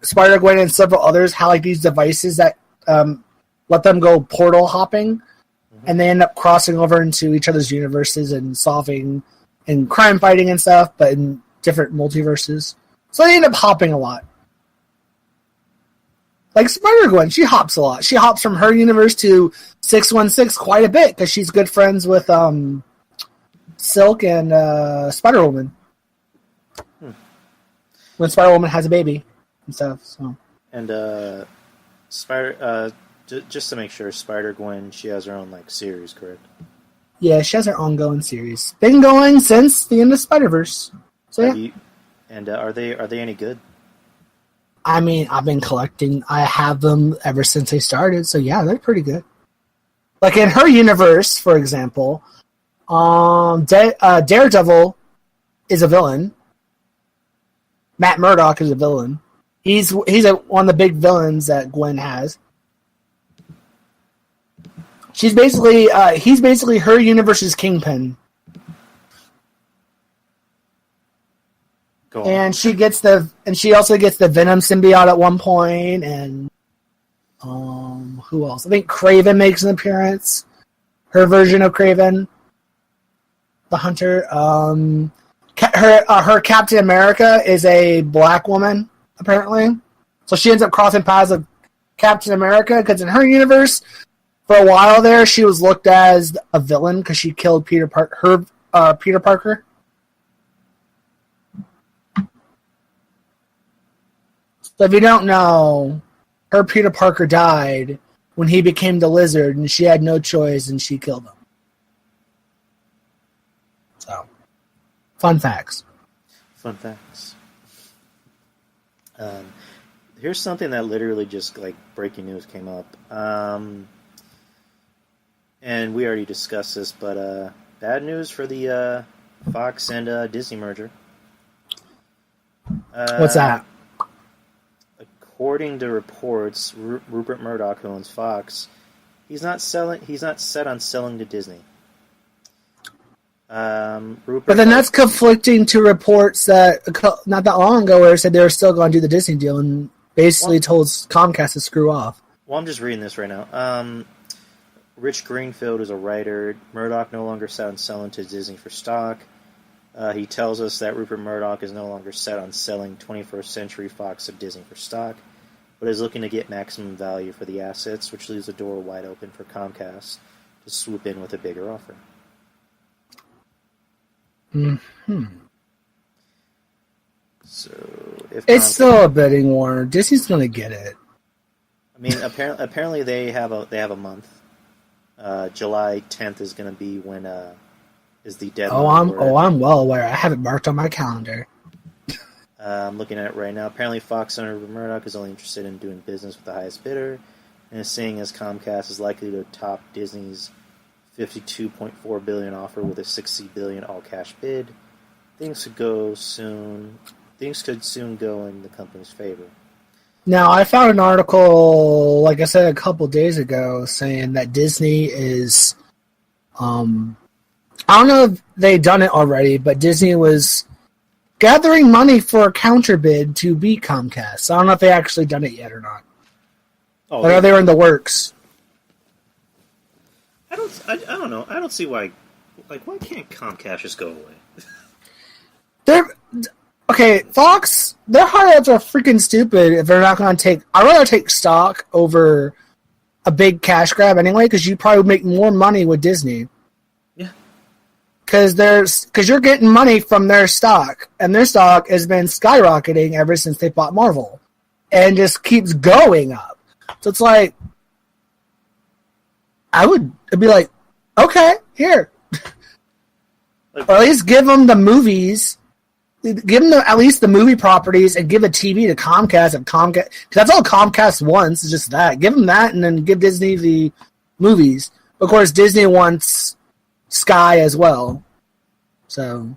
Spider-Gwen, and several others had like these devices that let them go portal hopping, and they end up crossing over into each other's universes and solving and crime fighting and stuff, but in different multiverses. So they end up hopping a lot. Like Spider-Gwen, she hops a lot. She hops from her universe to 616 quite a bit because she's good friends with Silk and Spider-Woman. When Spider-Woman has a baby and stuff. So. And just to make sure, Spider-Gwen, she has her own like series, correct? Yeah, she has her ongoing series. Been going since the end of Spider-Verse. So yeah. Are they any good? I mean, I've been collecting. I have them ever since they started. So yeah, they're pretty good. Like in her universe, for example, Daredevil is a villain. Matt Murdock is a villain. He's one of the big villains that Gwen has. He's basically her universe's Kingpin. Go on. And she also gets the Venom symbiote at one point, and who else? I think Kraven makes an appearance. Her version of Kraven, the Hunter. Her Captain America is a black woman, apparently. So she ends up crossing paths with Captain America because in her universe, for a while there, she was looked as a villain because she killed Peter Parker. So if you don't know, her Peter Parker died when he became the Lizard, and she had no choice, and she killed him. So, fun facts. Fun facts. Here's something that literally just like breaking news came up. And we already discussed this, but bad news for the Fox and Disney merger. What's that? According to reports, Rupert Murdoch, who owns Fox, he's not set on selling to Disney. Rupert, But then that's conflicting to reports that not that long ago where it said they were still going to do the Disney deal and basically told Comcast to screw off. Well, I'm just reading this right now. Rich Greenfield is a writer. Murdoch no longer set on selling to Disney for stock. He tells us that Rupert Murdoch is no longer set on selling 21st Century Fox to Disney for stock, but is looking to get maximum value for the assets, which leaves the door wide open for Comcast to swoop in with a bigger offer. Mm-hmm. So, if it's still a bidding war. Disney's going to get it. I mean, apparently they have a month. July 10th is going to be when is the deadline. I'm well aware. I have it marked on my calendar. I'm looking at it right now. Apparently, Fox owner Murdoch is only interested in doing business with the highest bidder, and is seeing as Comcast is likely to top Disney's $52.4 billion offer with a $60 billion all-cash bid. Things could soon go in the company's favor. Now, I found an article, like I said, a couple days ago, saying that Disney is, I don't know if they've done it already, but Disney was gathering money for a counter bid to beat Comcast. I don't know if they actually done it yet or not. Oh, I know they were in the works. I don't know. I don't see why. Like, why can't Comcast just go away? They're okay. Fox, their high-ups are freaking stupid if they're not going to take. I'd rather take stock over a big cash grab anyway, because you probably make more money with Disney. Yeah. Because you're getting money from their stock, and their stock has been skyrocketing ever since they bought Marvel, and just keeps going up. So it's like, it'd be like, okay, here. Like, or at least give them the movies, give them at least the movie properties, and give a TV to Comcast. And Comcast, cause that's all Comcast wants, is just that. Give them that, and then give Disney the movies. Of course, Disney wants Sky as well. So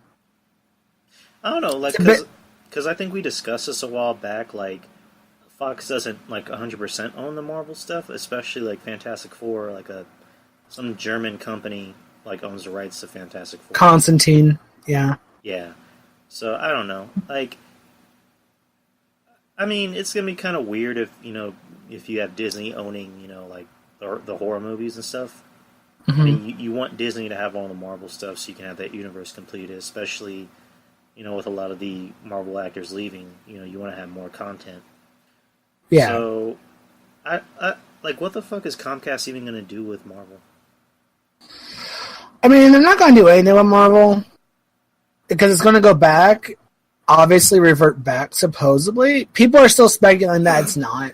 I don't know, like, because I think we discussed this a while back. Like, Fox doesn't like 100% own the Marvel stuff, especially like Fantastic Four. Like some German company like owns the rights to Fantastic Four. Constantine, yeah. Yeah. So I don't know. Like, I mean, it's gonna be kind of weird if you have Disney owning like the horror movies and stuff. Mm-hmm. I mean, you want Disney to have all the Marvel stuff so you can have that universe completed, especially with a lot of the Marvel actors leaving. You want to have more content. Yeah. So, I like, what the fuck is Comcast even gonna do with Marvel? I mean, they're not going to do anything with Marvel because it's going to go back, obviously revert back, supposedly. People are still speculating that it's not.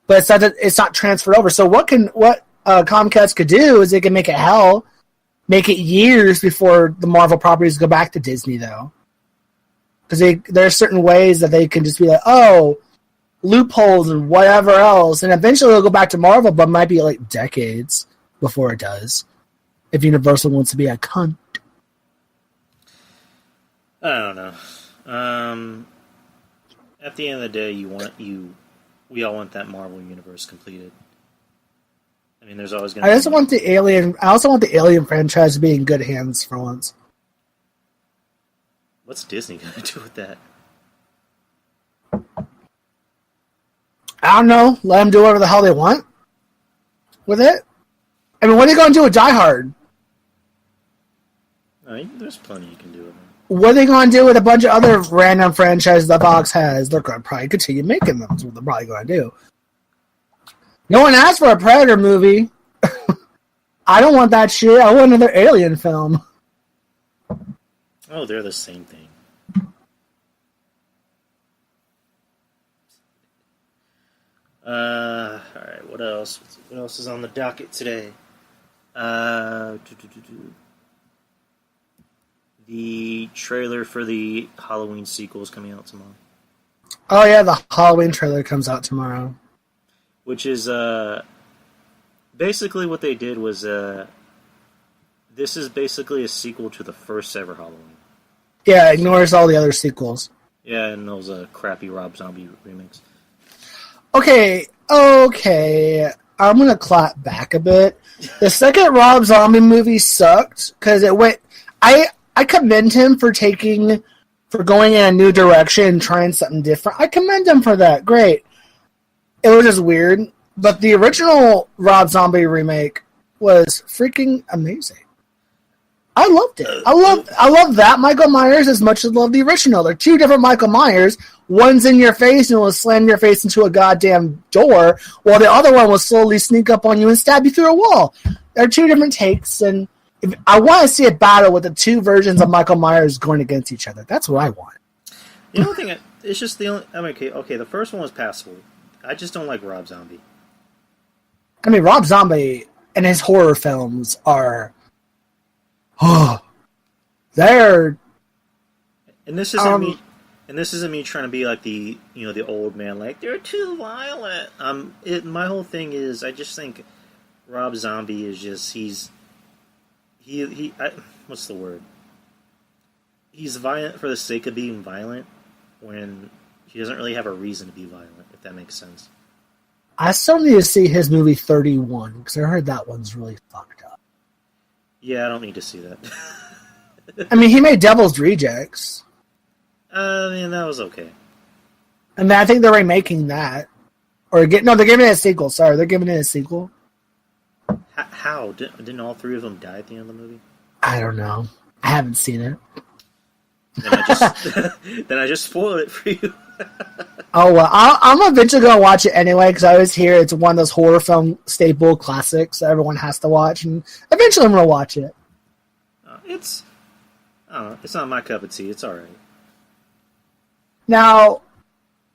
But it's not transferred over. So what Comcast could do is they can make it hell, make it years before the Marvel properties go back to Disney, though. Because there are certain ways that they can just be like, oh, loopholes and whatever else. And eventually it'll go back to Marvel, but it might be like decades before it does. If Universal wants to be a cunt. I don't know. At the end of the day, we all want that Marvel universe completed. I mean, there's always going to. I also want the Alien franchise to be in good hands for once. What's Disney going to do with that? I don't know. Let them do whatever the hell they want with it. I mean, what are they going to do with Die Hard? I mean, there's plenty you can do with them. What are they going to do with a bunch of other random franchises that Fox has? They're going to probably continue making them. That's what they're probably going to do. No one asked for a Predator movie. I don't want that shit. I want another Alien film. Oh, they're the same thing. Alright, what else? What else is on the docket today? The trailer for the Halloween sequel is coming out tomorrow. Oh yeah, the Halloween trailer comes out tomorrow. Which is, basically what they did was, this is basically a sequel to the first ever Halloween. Yeah, ignores all the other sequels. Yeah, and those crappy Rob Zombie remakes. Okay. I'm going to clap back a bit. The second Rob Zombie movie sucked because it went... I commend him for going in a new direction and trying something different. I commend him for that. Great. It was just weird. But the original Rob Zombie remake was freaking amazing. I loved it. I love that Michael Myers as much as I love the original. They're two different Michael Myers. One's in your face and will slam your face into a goddamn door, while the other one will slowly sneak up on you and stab you through a wall. They're two different takes, and I want to see a battle with the two versions of Michael Myers going against each other. That's what I want. The only thing, it's just the only... I mean, okay, the first one was passable. I just don't like Rob Zombie. I mean, Rob Zombie and his horror films are... they're... And this isn't me... And this isn't me trying to be like the old man, like, they're too violent. My whole thing is, I just think Rob Zombie is just, what's the word? He's violent for the sake of being violent, when he doesn't really have a reason to be violent, if that makes sense. I still need to see his movie 31 because I heard that one's really fucked up. Yeah, I don't need to see that. I mean, he made Devil's Rejects. I mean, that was okay. And I think they're remaking that. They're giving it a sequel. Sorry, they're giving it a sequel. How? Didn't all three of them die at the end of the movie? I don't know. I haven't seen it. Then I just spoiled it for you. Oh, well, I'm eventually going to watch it anyway because I always hear it's one of those horror film staple classics that everyone has to watch. And eventually I'm going to watch it. It's not my cup of tea. It's alright. Now,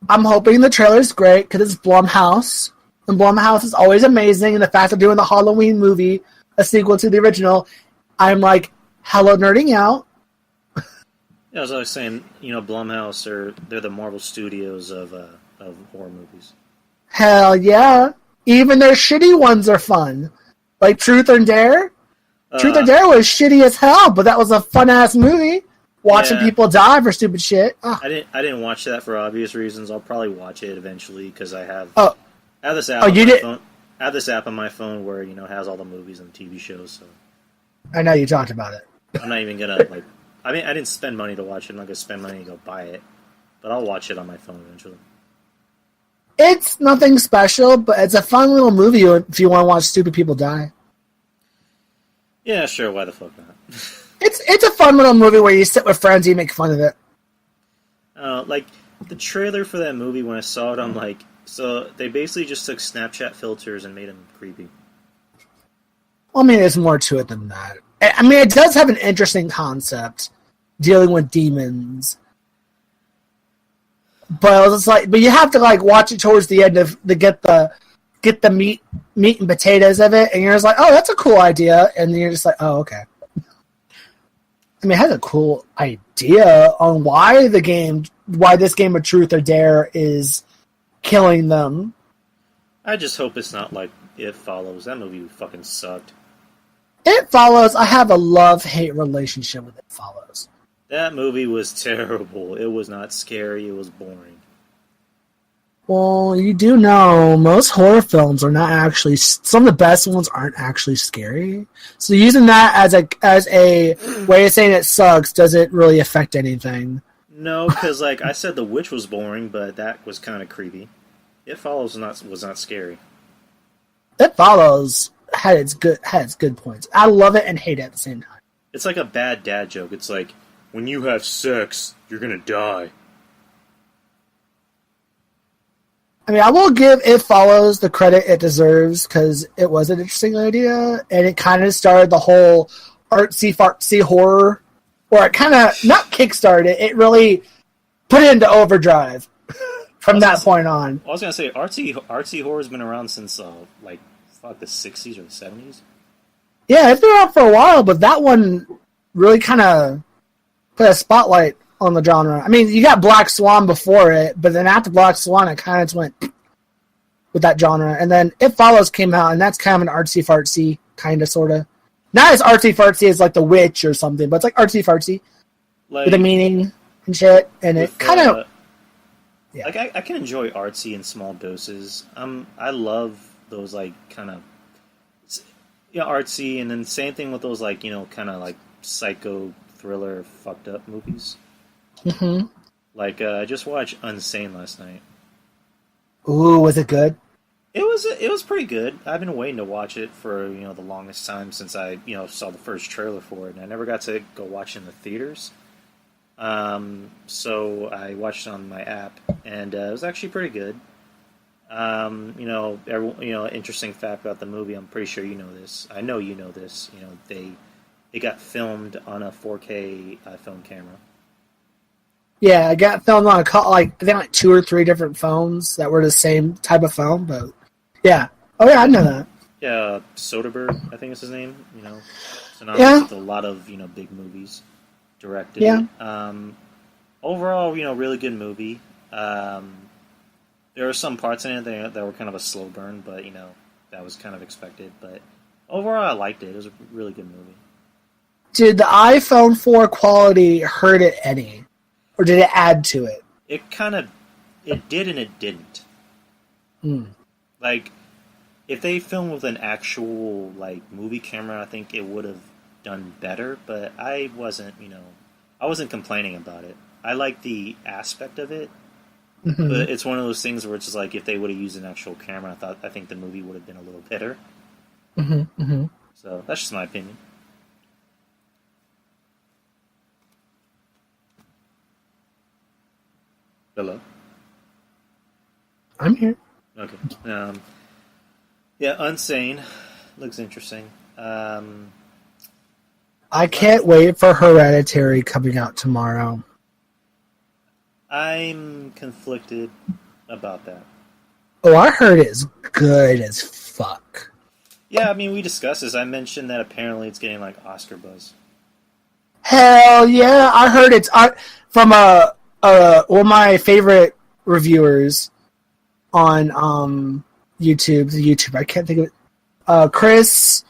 I'm hoping the trailer's great because it's Blumhouse. And Blumhouse is always amazing. And the fact they're doing the Halloween movie, a sequel to the original, I'm like, hella nerding out. Yeah, as I was saying, Blumhouse they're the Marvel Studios of horror movies. Hell yeah. Even their shitty ones are fun. Like Truth or Dare. Truth or Dare was shitty as hell, but that was a fun-ass movie. Watching people die for stupid shit. Oh. I didn't watch that for obvious reasons. I'll probably watch it eventually because I have this app. I have this app on my phone where has all the movies and TV shows. So I know you talked about it. I'm not even gonna like. I mean, I didn't spend money to watch it. I'm not gonna spend money to go buy it, but I'll watch it on my phone eventually. It's nothing special, but it's a fun little movie if you want to watch stupid people die. Yeah, sure. Why the fuck not? It's a fun little movie where you sit with friends and you make fun of it. Like the trailer for that movie, when I saw it, I'm like, so they basically just took Snapchat filters and made them creepy. Well, I mean, there's more to it than that. I mean, it does have an interesting concept dealing with demons, but it's like, but you have to like watch it towards the end to get the meat and potatoes of it, and you're just like, oh, that's a cool idea, and then you're just like, oh, okay. I mean, it has a cool idea on why this game of Truth or Dare is killing them. I just hope it's not like It Follows. That movie fucking sucked. It Follows, I have a love-hate relationship with It Follows. That movie was terrible. It was not scary. It was boring. Well, you do know most horror films are not actually. Some of the best ones aren't actually scary. So using that as a way of saying it sucks doesn't really affect anything. No, because like I said, The Witch was boring, but that was kind of creepy. It Follows was not scary. It Follows had its good points. I love it and hate it at the same time. It's like a bad dad joke. It's like, when you have sex, you're gonna die. I mean, I will give It Follows the credit it deserves because it was an interesting idea, and it kind of started the whole artsy-fartsy horror, or it kind of, not kickstarted, it really put it into overdrive from that point on. I was going to say, artsy horror has been around since, the 60s or the 70s? Yeah, it's been around for a while, but that one really kind of put a spotlight on the genre. I mean, you got Black Swan before it, but then after Black Swan, it kind of just went with that genre. And then It Follows came out, and that's kind of an artsy-fartsy, kind of, sort of. Not as artsy-fartsy as, like, The Witch or something, but it's, like, artsy-fartsy. Like, with a meaning and shit. And it kind of... Yeah. Like, I can enjoy artsy in small doses. I love those, like, kind of... artsy, and then same thing with those, like, kind of, like, psycho, thriller, fucked up movies. Mm-hmm. Like, I just watched Unsane last night. Ooh, was it good? It was pretty good. I've been waiting to watch it for the longest time since I saw the first trailer for it, and I never got to go watch it in the theaters. So I watched it on my app, and it was actually pretty good. Interesting fact about the movie. I'm pretty sure you know this. I know you know this. They got filmed on a 4K film camera. Yeah, I got filmed on I think 2 or 3 different phones that were the same type of phone, but yeah. Oh yeah, I know that. Yeah, Soderbergh, I think is his name. Synonymous with a lot of big movies. Directed. Yeah. Overall, really good movie. There were some parts in it that were kind of a slow burn, but that was kind of expected. But overall, I liked it. It was a really good movie. Did the iPhone 4 quality hurt it any? Or did it add to it? It kind of it did and it didn't. Hmm. Like, if they filmed with an actual like movie camera, I think it would have done better. But I wasn't, I wasn't complaining about it. I like the aspect of it, Mhm. but it's one of those things where it's just like if they would have used an actual camera, I think the movie would have been a little better. Mhm. Mhm. So that's just my opinion. Hello. I'm here. Okay. Yeah, Unsane looks interesting. I can't wait for Hereditary coming out tomorrow. I'm conflicted about that. Oh, I heard it's good as fuck. Yeah, I mean, we discussed this. I mentioned that apparently it's getting like Oscar buzz. Hell yeah! I heard it's from one of my favorite reviewers on YouTube. The YouTube, I can't think of it. Chris.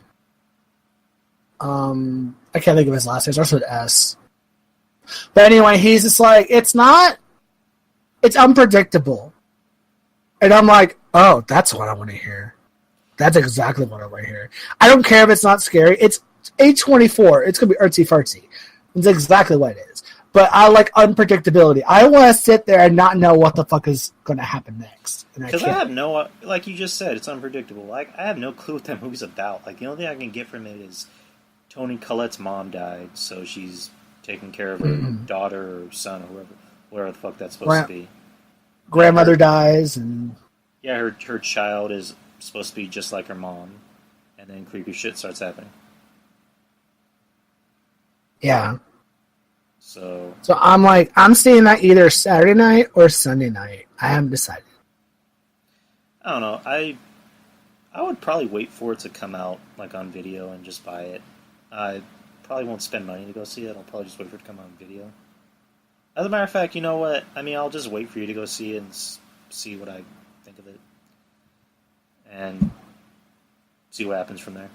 I can't think of his last name. It starts with S. But anyway, he's just like, it's not. It's unpredictable, and I'm like, oh, that's what I want to hear. That's exactly what I want to hear. I don't care if it's not scary. It's A24. It's gonna be artsy fartsy. It's exactly what it is. But I like unpredictability. I want to sit there and not know what the fuck is going to happen next. Because I have no, like you just said, it's unpredictable. Like I have no clue what that movie's about. Like the only thing I can get from it is Toni Collette's mom died, so she's taking care of her daughter or son or whatever the fuck that's supposed to be. Grandmother dies, and yeah, her child is supposed to be just like her mom, and then creepy shit starts happening. yeah. So I'm like, I'm seeing that either Saturday night or Sunday night. I haven't decided. I don't know. I would probably wait for it to come out like on video and just buy it. I probably won't spend money to go see it. I'll probably just wait for it to come out on video. As a matter of fact, you know what? I mean, I'll just wait for you to go see it and see what I think of it, and see what happens from there.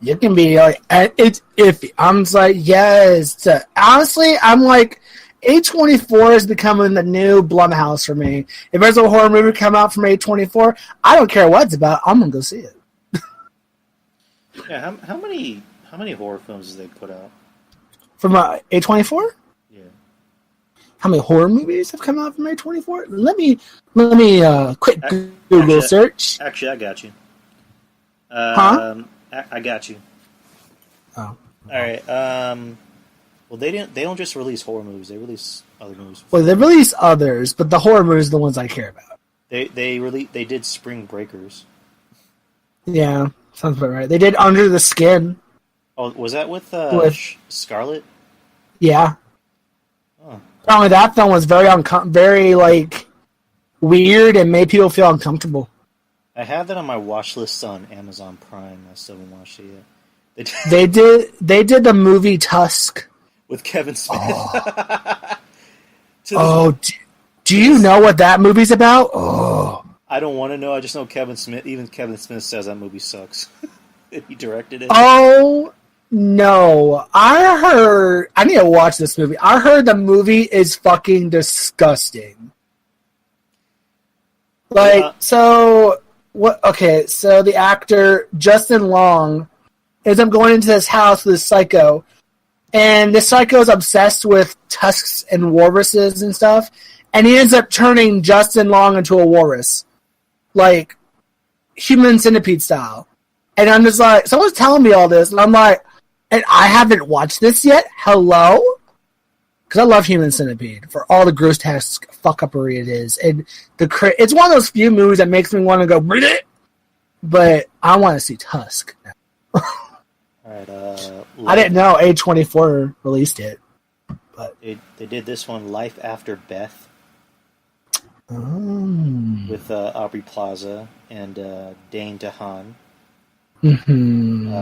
You can be like, it's iffy. I'm just like, yes. Honestly, I'm like, A24 is becoming the new Blumhouse for me. If there's a horror movie come out from A24, I don't care what it's about. I'm gonna go see it. Yeah, how many horror films does they put out? From A24? Yeah. How many horror movies have come out from A24? Let me quick Google search. Actually, I got you. Huh? I got you. Oh. All right. Well, they don't just release horror movies; they release other movies. Well, they release others, but the horror movies are the ones I care about. They did Spring Breakers. Yeah, sounds about right. They did Under the Skin. Oh, was that with Scarlett? Yeah. Oh. Apparently, that film was very like weird and made people feel uncomfortable. I have that on my watch list on Amazon Prime. I still haven't watched it yet. They did the movie Tusk with Kevin Smith. Oh, do you know what that movie's about? Oh, I don't want to know. I just know Kevin Smith. Even Kevin Smith says that movie sucks. He directed it. Oh no! I need to watch this movie. I heard the movie is fucking disgusting. Like so. What? Okay, so the actor Justin Long ends up going into this house with this psycho, and this psycho is obsessed with tusks and walruses and stuff, and he ends up turning Justin Long into a walrus, like human centipede style. And I'm just like, someone's telling me all this, and I'm like, and I haven't watched this yet. Hello. Because I love Human Centipede for all the grotesque fuck-uppery it is. And it's one of those few movies that makes me want to go, Bleh! But I want to see Tusk now. Alright, I didn't know A24 released it. But they did this one, Life After Beth, with Aubrey Plaza and Dane DeHaan. Mm-hmm.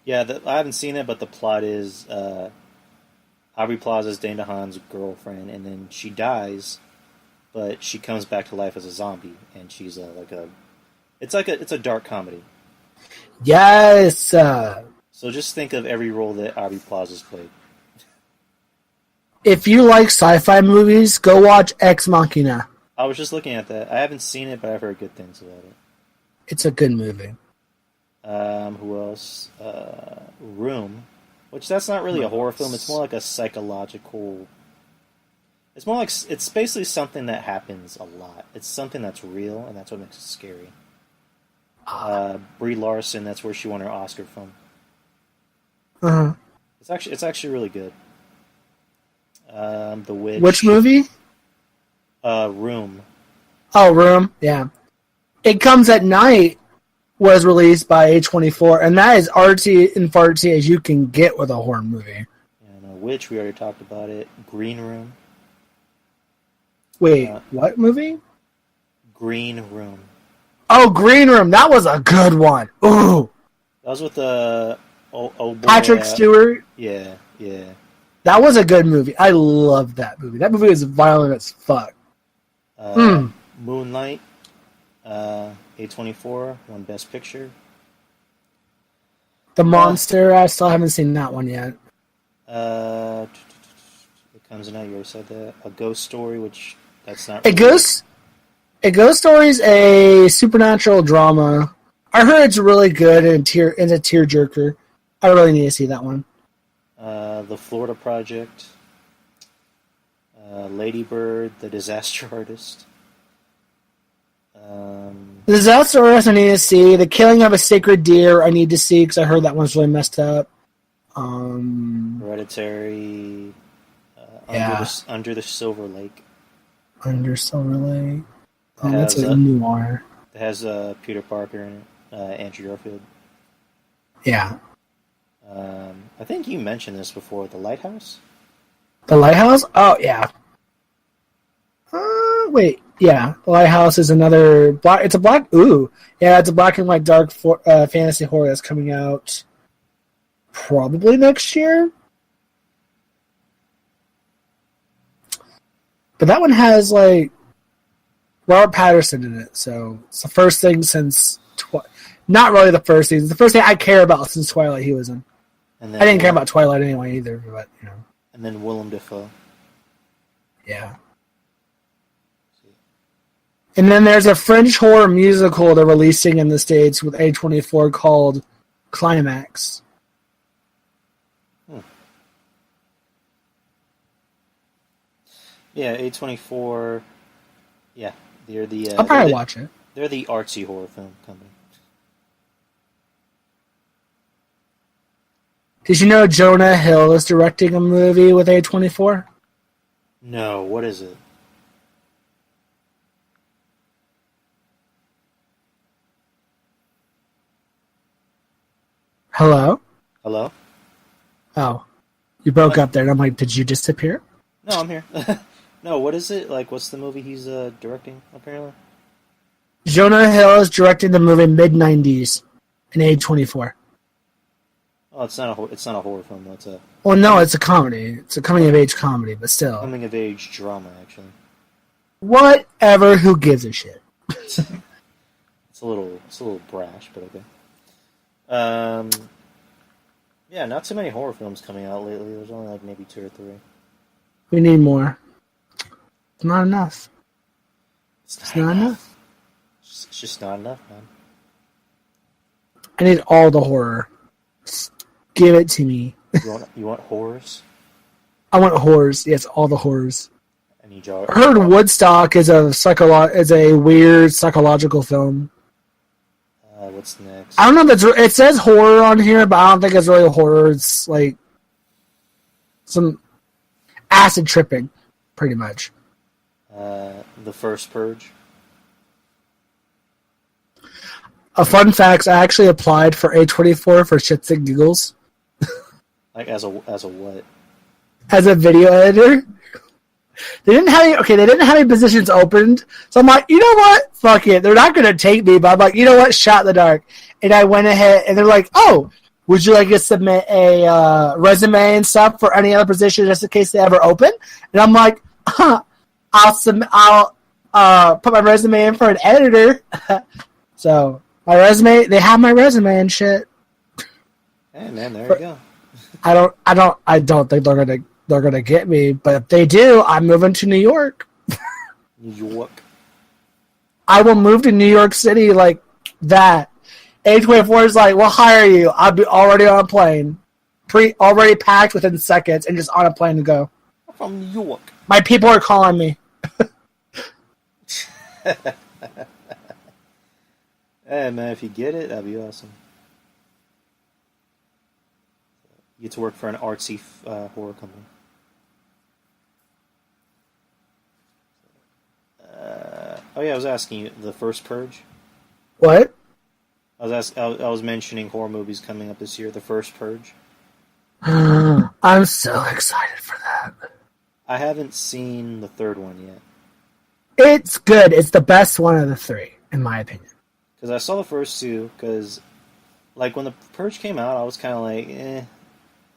I haven't seen it, but the plot is... Aubrey Plaza's Dane DeHaan's girlfriend, and then she dies, but she comes back to life as a zombie, and she's it's a dark comedy. Yes. So just think of every role that Aubrey Plaza's played. If you like sci-fi movies, go watch Ex Machina. I was just looking at that. I haven't seen it, but I've heard good things about it. It's a good movie. Who else? Room, which that's not really a horror film. It's more like a psychological. It's more like it's basically something that happens a lot. It's something that's real, and that's what makes it scary. Brie Larson, that's where she won her Oscar from. Uh-huh. It's actually really good. The Witch. Which movie? Room. Oh, Room. Yeah. It Comes at Night was released by A24, and that is artsy and fartsy as you can get with a horror movie. And Witch, we already talked about it. Green Room. Wait, what movie? Green Room. Oh, Green Room. That was a good one. Ooh. That was with boy, Patrick Stewart. Yeah. That was a good movie. I loved that movie. That movie was violent as fuck. Moonlight. A24 won Best Picture. The Monster. I still haven't seen that one yet. It Comes at Night. You already said that. A Ghost Story, which that's not. A Ghost Story is a supernatural drama. I heard it's really good and it's a tearjerker. I really need to see that one. The Florida Project. Lady Bird, The Disaster Artist. The Disaster Artist I need to see. The Killing of a Sacred Deer I need to see because I heard that one's really messed up. Hereditary. Under the Silver Lake. Under Silver Lake. That's a noir. It has Peter Parker in it. Andrew Garfield. Yeah. I think you mentioned this before. The Lighthouse? The Lighthouse? Oh, yeah. Wait. Yeah. The Lighthouse is another black. It's a black. Ooh. Yeah, it's a black and white dark fantasy horror that's coming out probably next year. But that one has, like, Robert Pattinson in it. So it's the first thing since. Not really the first thing. It's the first thing I care about since Twilight he was in. And then, I didn't care about Twilight anyway either, but, you know. And then Willem Dafoe. Yeah. And then there's a French horror musical they're releasing in the States with A24 called Climax. Yeah, A24. Yeah, they're the. I'll probably watch it. They're the artsy horror film company. Did you know Jonah Hill is directing a movie with A24? No, what is it? Hello? Hello? Oh. You broke up there, and I'm like, did you disappear? No, I'm here. No, what is it? Like, what's the movie he's directing, apparently? Jonah Hill is directing the movie Mid-90s in A24. Oh, it's not a horror film. It's a Well, no, it's a comedy. It's a coming-of-age comedy, but still. coming-of-age drama, actually. Whatever, who gives a shit? It's a little brash, but okay. Yeah, not too many horror films coming out lately. There's only like maybe 2 or 3. We need more. It's not enough. It's not enough. It's just not enough, man. I need all the horror. Just give it to me. You want horrors? I want horrors. Yes, all the horrors. I need y'all. I heard Woodstock is a weird psychological film. What's next? I don't know if it says horror on here, but I don't think it's really horror. It's like some acid tripping, pretty much. The First Purge. A fun fact: I actually applied for A24 for shits and giggles. Like as a what? As a video editor. They didn't have any positions opened. So I'm like, you know what? Fuck it. They're not going to take me. But I'm like, you know what? Shot in the dark. And I went ahead and they're like, oh, would you like to submit a resume and stuff for any other position just in case they ever open? And I'm like, I'll put my resume in for an editor. So my resume, they have my resume and shit. Hey man, there you go. I don't think they're going to they're gonna get me. But if they do, I'm moving to New York. New York. I will move to New York City like that. A24 is like, we'll hire you. I'll be already on a plane, already packed within seconds, and just on a plane to go. I'm from New York. My people are calling me. Hey man, if you get it, that'd be awesome. You get to work for an artsy horror company. Oh yeah, I was asking you the first Purge. What? I was mentioning horror movies coming up this year. The first Purge. I'm so excited for that. I haven't seen the third one yet. It's good. It's the best one of the three, in my opinion. Because I saw the first two. Because, like, when the Purge came out, I was kind of like,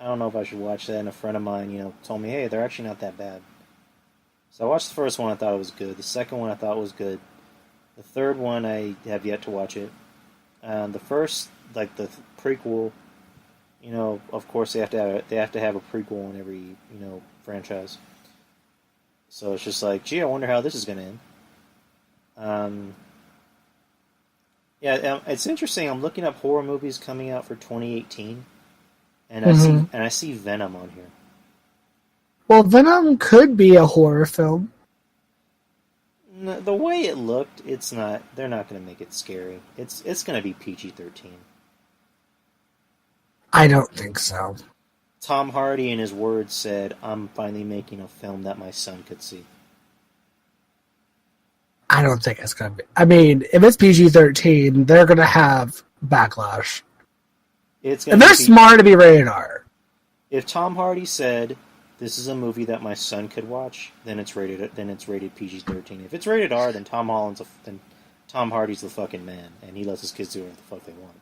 I don't know if I should watch that. And a friend of mine, told me, hey, they're actually not that bad. So I watched the first one. I thought it was good. The second one I thought was good. The third one I have yet to watch it. The first, like the prequel, of course they have to have a prequel in every franchise. So it's just like, gee, I wonder how this is going to end. Yeah, it's interesting. I'm looking up horror movies coming out for 2018, and I see Venom on here. Well, Venom could be a horror film. No, the way it looked, it's not. They're not going to make it scary. It's going to be PG-13. I don't think so. Tom Hardy, in his words, said, "I'm finally making a film that my son could see." I don't think it's going to be. I mean, if it's PG-13, they're going to have backlash. And they're smart to be rated R. If Tom Hardy said, "This is a movie that my son could watch," then it's rated PG-13. If it's rated R, then Tom Hardy's the fucking man, and he lets his kids do whatever the fuck they want.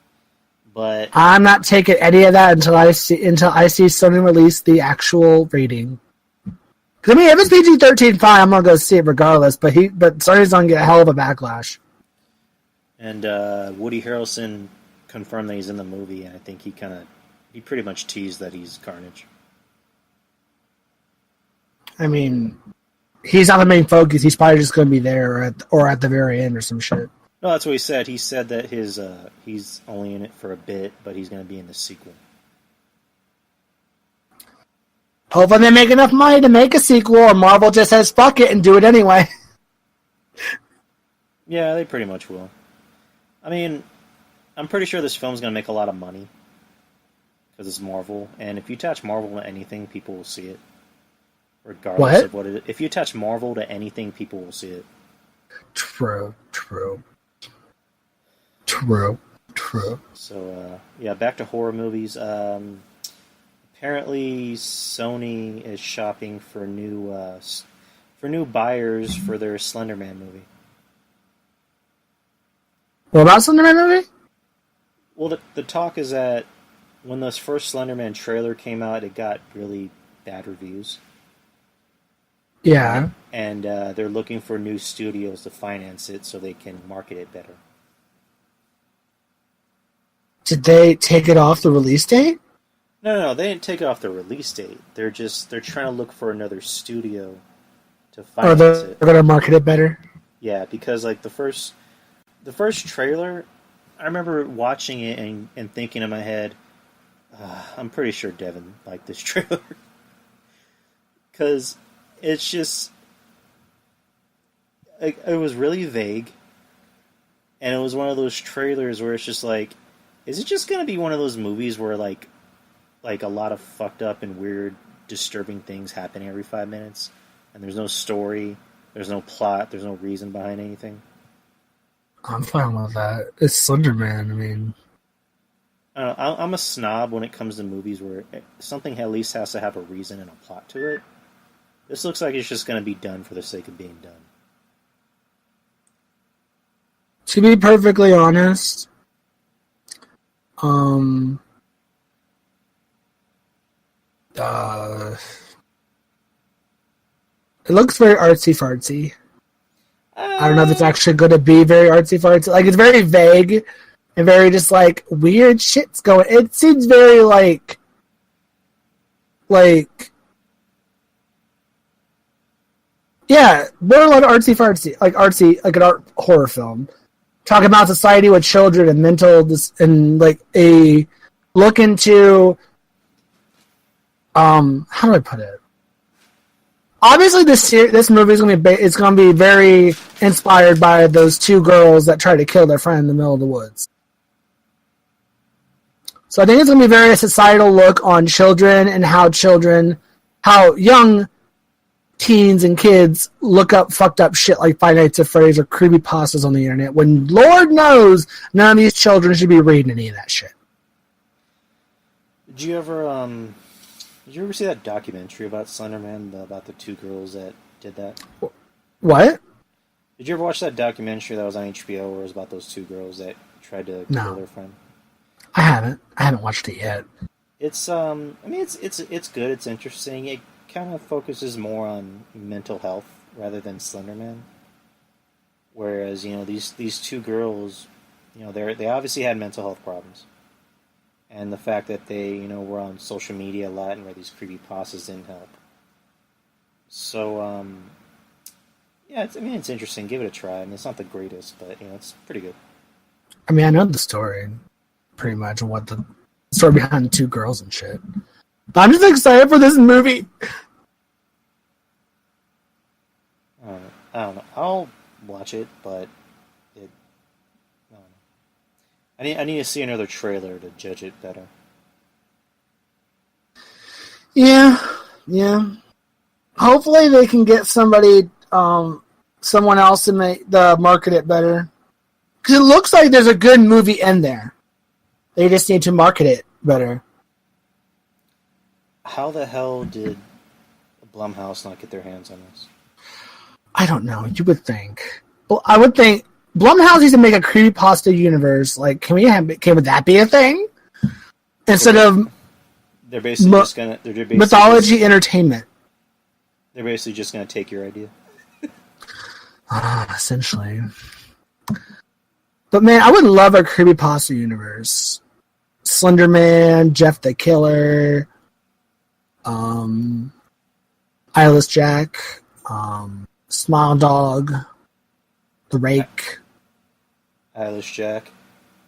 But I'm not taking any of that until I see Sony release the actual rating. Because I mean, if it's PG-13, fine, I'm gonna go see it regardless. But Sony's gonna get a hell of a backlash. And Woody Harrelson confirmed that he's in the movie, and I think he pretty much teased that he's Carnage. I mean, he's not the main focus. He's probably just going to be there or at the very end or some shit. No, that's what he said. He said that he's only in it for a bit, but he's going to be in the sequel. Hopefully they make enough money to make a sequel, or Marvel just says fuck it and do it anyway. Yeah, they pretty much will. I mean, I'm pretty sure this film's going to make a lot of money because it's Marvel, and if you attach Marvel to anything, people will see it. Regardless of what it is. If you attach Marvel to anything, people will see it. True. So, yeah, back to horror movies. Apparently, Sony is shopping for new buyers for their Slender Man movie. What about Slender Man movie? Well, the talk is that when this first Slender Man trailer came out, it got really bad reviews. Yeah. And they're looking for new studios to finance it so they can market it better. Did they take it off the release date? No, they didn't take it off the release date. They're trying to look for another studio to finance it. They're going to market it better? Yeah, because like the first trailer, I remember watching it and thinking in my head, I'm pretty sure Devin liked this trailer. Because it's just, it was really vague, and it was one of those trailers where it's just like, is it just going to be one of those movies where like a lot of fucked up and weird, disturbing things happen every 5 minutes, and there's no story, there's no plot, there's no reason behind anything? I'm fine with that. It's Slender Man, I mean... I'm a snob when it comes to movies where something at least has to have a reason and a plot to it. This looks like it's just going to be done for the sake of being done. To be perfectly honest, it looks very artsy-fartsy. I don't know if it's actually going to be very artsy-fartsy. Like, it's very vague and very just, like, weird shit's going... It seems very, like Yeah, borderline artsy fartsy, like artsy, like an art horror film. Talking about society with children and and like a look into, how do I put it? Obviously, this movie is going to be very inspired by those two girls that tried to kill their friend in the middle of the woods. So I think it's going to be a very societal look on children and how young teens and kids look up fucked up shit like Five Nights at Freddy's or creepypastas on the internet when Lord knows none of these children should be reading any of that shit. Did you ever see that documentary about Slenderman, about the two girls that did that? What? Did you ever watch that documentary that was on HBO where it was about those two girls that tried to kill their friend? I haven't watched it yet. It's I mean it's good, it's interesting. It kind of focuses more on mental health rather than Slenderman. Whereas, these two girls, they obviously had mental health problems. And the fact that they, were on social media a lot and where these creepypastas didn't help. So, yeah, it's interesting. Give it a try. I mean, it's not the greatest, but, it's pretty good. I mean, I know the story, pretty much, and what the story behind the two girls and shit. But I'm just excited for this movie. I don't know. I'll watch it, but I don't know. I need to see another trailer to judge it better. Yeah. Hopefully they can get someone else to market it better. Because it looks like there's a good movie in there. They just need to market it better. How the hell did Blumhouse not get their hands on this? I don't know. You would think. Well, I would think Blumhouse needs to make a creepypasta universe. Like, can that be a thing? Instead of they're basically just gonna mythology entertainment. They're basically just gonna take your idea. Essentially. But man, I would love a creepypasta universe. Slenderman, Jeff the Killer, Eyeless Jack, Smile Dog, The Rake. Eyeless Jack.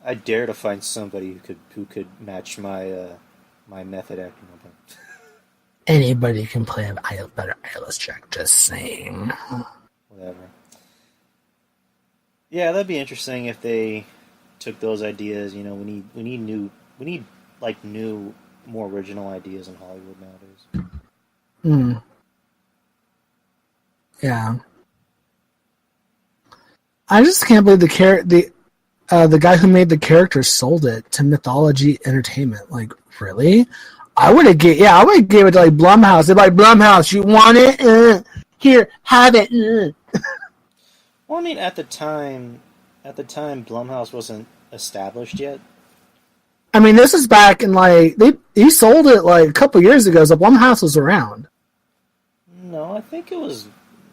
I dare to find somebody who could match my my method acting. Anybody can play a better Eyeless Jack. Just saying. Whatever. Yeah, that'd be interesting if they took those ideas. We need new, more original ideas in Hollywood nowadays. Yeah. I just can't believe the guy who made the character sold it to Mythology Entertainment. Like, really? I would have gave it to like Blumhouse. They're like, Blumhouse, you want it? Here, have it. Well, I mean, at the time, Blumhouse wasn't established yet. I mean, this is back in he sold it like a couple years ago, so Blumhouse was around. No, I think it was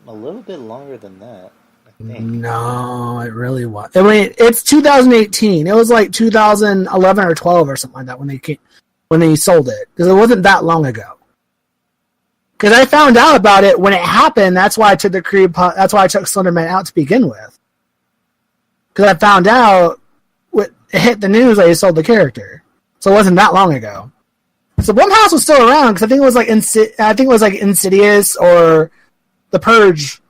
a little bit longer than that. I think. No, it really was. I mean, it's 2018. It was like 2011 or 12 or something like that when they sold it, because it wasn't that long ago. Because I found out about it when it happened. That's why I took That's why I took Slenderman out to begin with. Because I found out it hit the news that he sold the character, so it wasn't that long ago. So Blumhouse was still around because I think it was like Insidious or The Purge.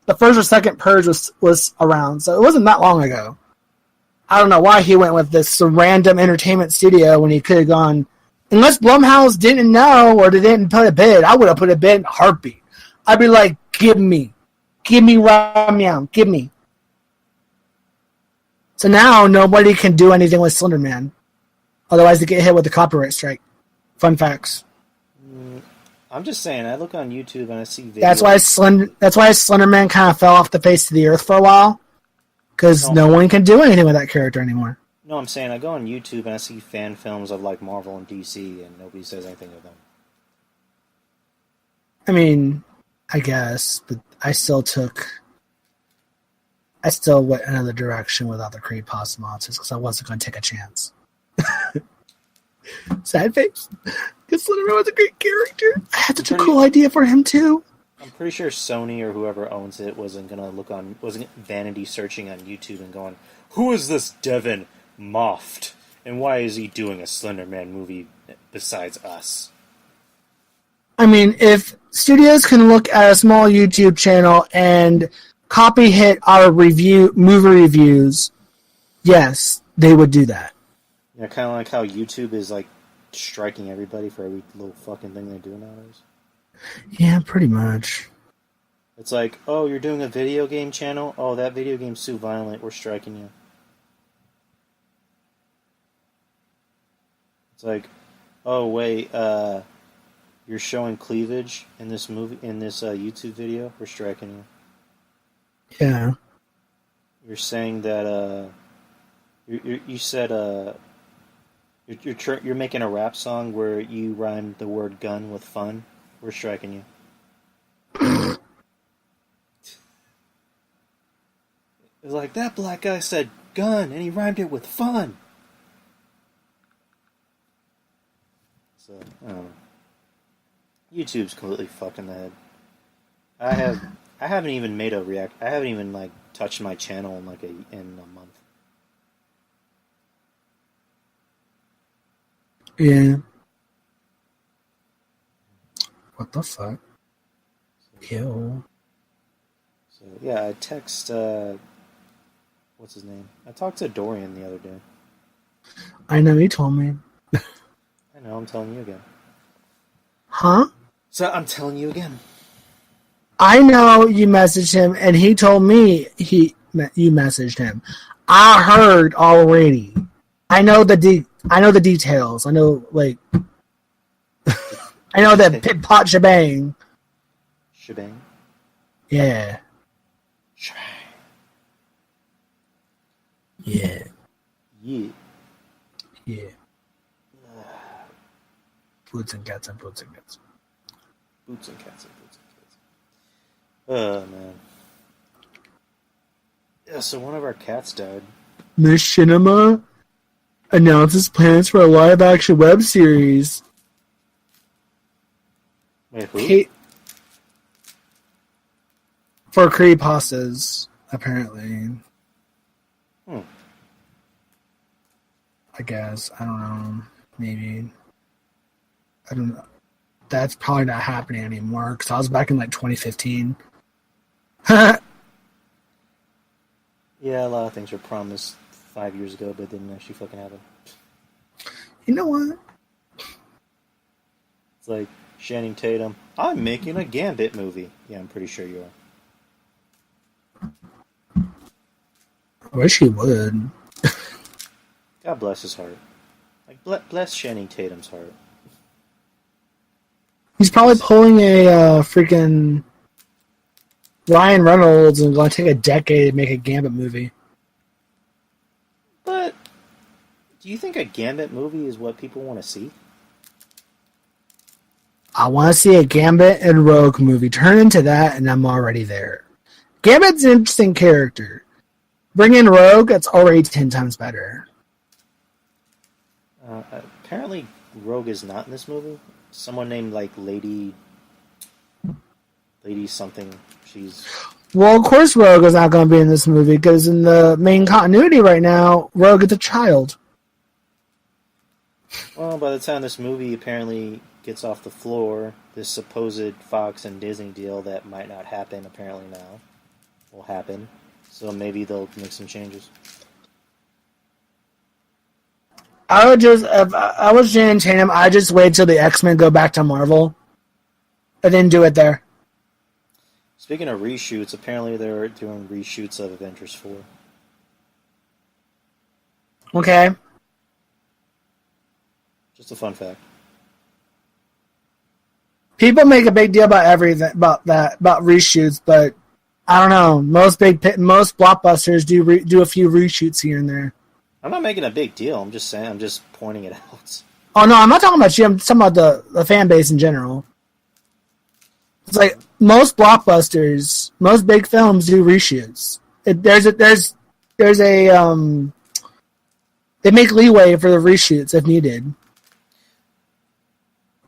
The first or second Purge was around, so it wasn't that long ago. I don't know why he went with this random entertainment studio when he could have gone. Unless Blumhouse didn't know or they didn't put a bid, I would have put a bid in a heartbeat. I'd be like, give me Ramyam, give me. So now nobody can do anything with Slenderman. Otherwise they get hit with a copyright strike. Fun facts. I'm just saying, I look on YouTube and I see videos. That's why Slenderman kind of fell off the face of the earth for a while. Because no one can do anything with that character anymore. No, I'm saying I go on YouTube and I see fan films of like Marvel and DC and nobody says anything of them. I mean, I guess, but I still went another direction without the creepypasta monsters because I wasn't going to take a chance. Sad face. Because Slenderman was a great character. I had such a cool idea for him too. I'm pretty sure Sony or whoever owns it wasn't vanity searching on YouTube and going, "Who is this Devin Moft, and why is he doing a Slender Man movie besides us?" I mean, if studios can look at a small YouTube channel and copy hit our movie reviews, yes, they would do that. Yeah, kind of like how YouTube is like striking everybody for every little fucking thing they do nowadays. Yeah, pretty much. It's like, oh, you're doing a video game channel? Oh, that video game's too violent. We're striking you. It's like, oh, wait, you're showing cleavage in this YouTube video? We're striking you. Yeah. You're saying that, you said, you're making a rap song where you rhymed the word gun with fun? We're striking you. It's like, that black guy said gun, and he rhymed it with fun. So, I don't know. YouTube's completely fucking the head. I haven't even made a react. I haven't even like touched my channel in in a month. Yeah. What the fuck? Ew. So yeah, I text. What's his name? I talked to Dorian the other day. I know, he told me. I know. I'm telling you again. Huh? So I'm telling you again. I know you messaged him, and he told me you messaged him. I heard already. I know the details. I know, like, I know that pit pot shebang. Shebang. Yeah. Shebang. Yeah. Yeah. Yeah. Boots and cats and boots and cats. Boots and cats and boots and cats. Oh man. Yeah, so one of our cats died. Miss Shinema announces plans for a live-action web series. Wait, who? For creepypastas, apparently. I guess. I don't know. Maybe. I don't know. That's probably not happening anymore, because I was back in, like, 2015. Yeah, a lot of things were promised 5 years ago, but didn't actually fucking happen. You know what? It's like Channing Tatum. I'm making a Gambit movie. Yeah, I'm pretty sure you are. I wish he would. God bless his heart. Like, bless Channing Tatum's heart. He's probably pulling a freaking Ryan Reynolds and going to take a decade to make a Gambit movie. But do you think a Gambit movie is what people want to see? I want to see a Gambit and Rogue movie. Turn into that, and I'm already there. Gambit's an interesting character. Bring in Rogue, that's already 10 times better. Apparently, Rogue is not in this movie. Someone named, like, Lady something. She's... Well, of course Rogue is not going to be in this movie, because in the main continuity right now, Rogue is a child. Well, by the time this movie apparently gets off the floor, this supposed Fox and Disney deal that might not happen apparently now will happen. So maybe they'll make some changes. I would just, if I was Channing Tatum, I'd just wait till the X-Men go back to Marvel, and then do it there. Speaking of reshoots, apparently they're doing reshoots of Avengers 4. Okay. Just a fun fact. People make a big deal about everything, about reshoots, but I don't know. Most blockbusters do a few reshoots here and there. I'm not making a big deal. I'm just saying. I'm just pointing it out. Oh no, I'm not talking about you. I'm talking about the fan base in general. It's like most blockbusters, most big films do reshoots. There's a they make leeway for the reshoots if needed.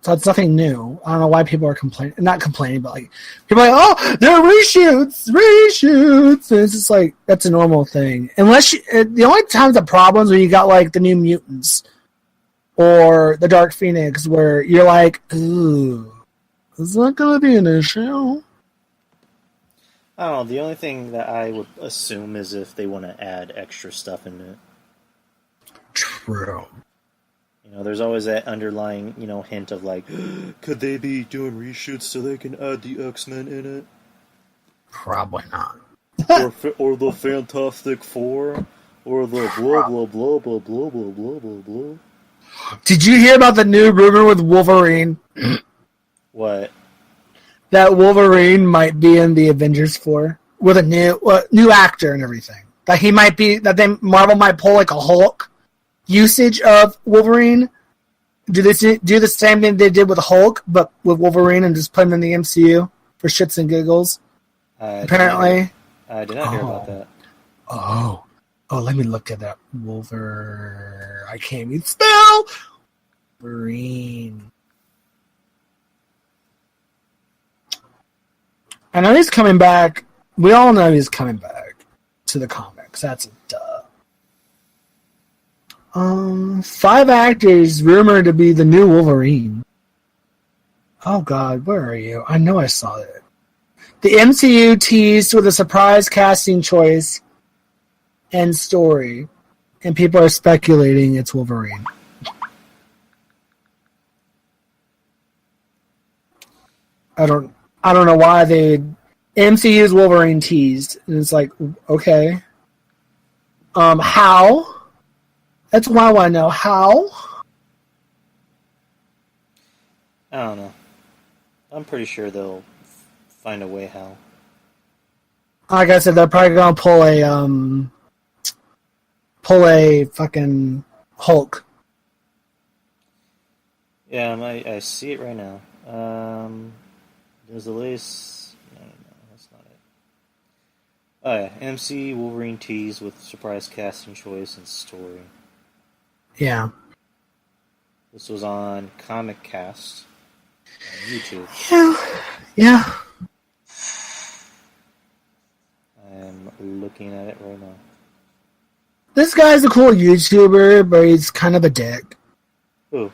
So it's nothing new. I don't know why people are complaining. Not complaining, but like people are like, oh, they're reshoots. And it's just like that's a normal thing. Unless the only times the problems when you got like the New Mutants or the Dark Phoenix, where you're like, ooh, is that gonna be an issue? I don't know. The only thing that I would assume is if they want to add extra stuff in it. True. There's always that underlying, hint of like, could they be doing reshoots so they can add the X-Men in it? Probably not. or the Fantastic Four? Or the blah, blah, blah, blah, blah, blah, blah, blah, blah. Did you hear about the new rumor with Wolverine? What? That Wolverine might be in the Avengers 4 with a new actor and everything. That Marvel might pull like a Hulk usage of Wolverine. Do the same thing they did with Hulk, but with Wolverine, and just put him in the MCU for shits and giggles. Apparently, I did not hear about that. Oh, let me look at that. I can't even spell Wolverine. I know he's coming back. We all know he's coming back to the comics. That's a duh. 5 actors rumored to be the new Wolverine. Oh God, where are you? I know I saw it. The MCU teased with a surprise casting choice and story, and people are speculating it's Wolverine. I don't know why MCU's Wolverine teased, and it's like, okay. How? That's why I want to know how. I don't know. I'm pretty sure they'll find a way how. Like I said, they're probably gonna pull a fucking Hulk. Yeah, I see it right now. There's the latest. No, that's not it. Oh yeah, MC Wolverine tease with surprise casting choice and story. Yeah. This was on Comic Cast on YouTube. Yeah. I'm looking at it right now. This guy's a cool YouTuber, but he's kind of a dick. Who?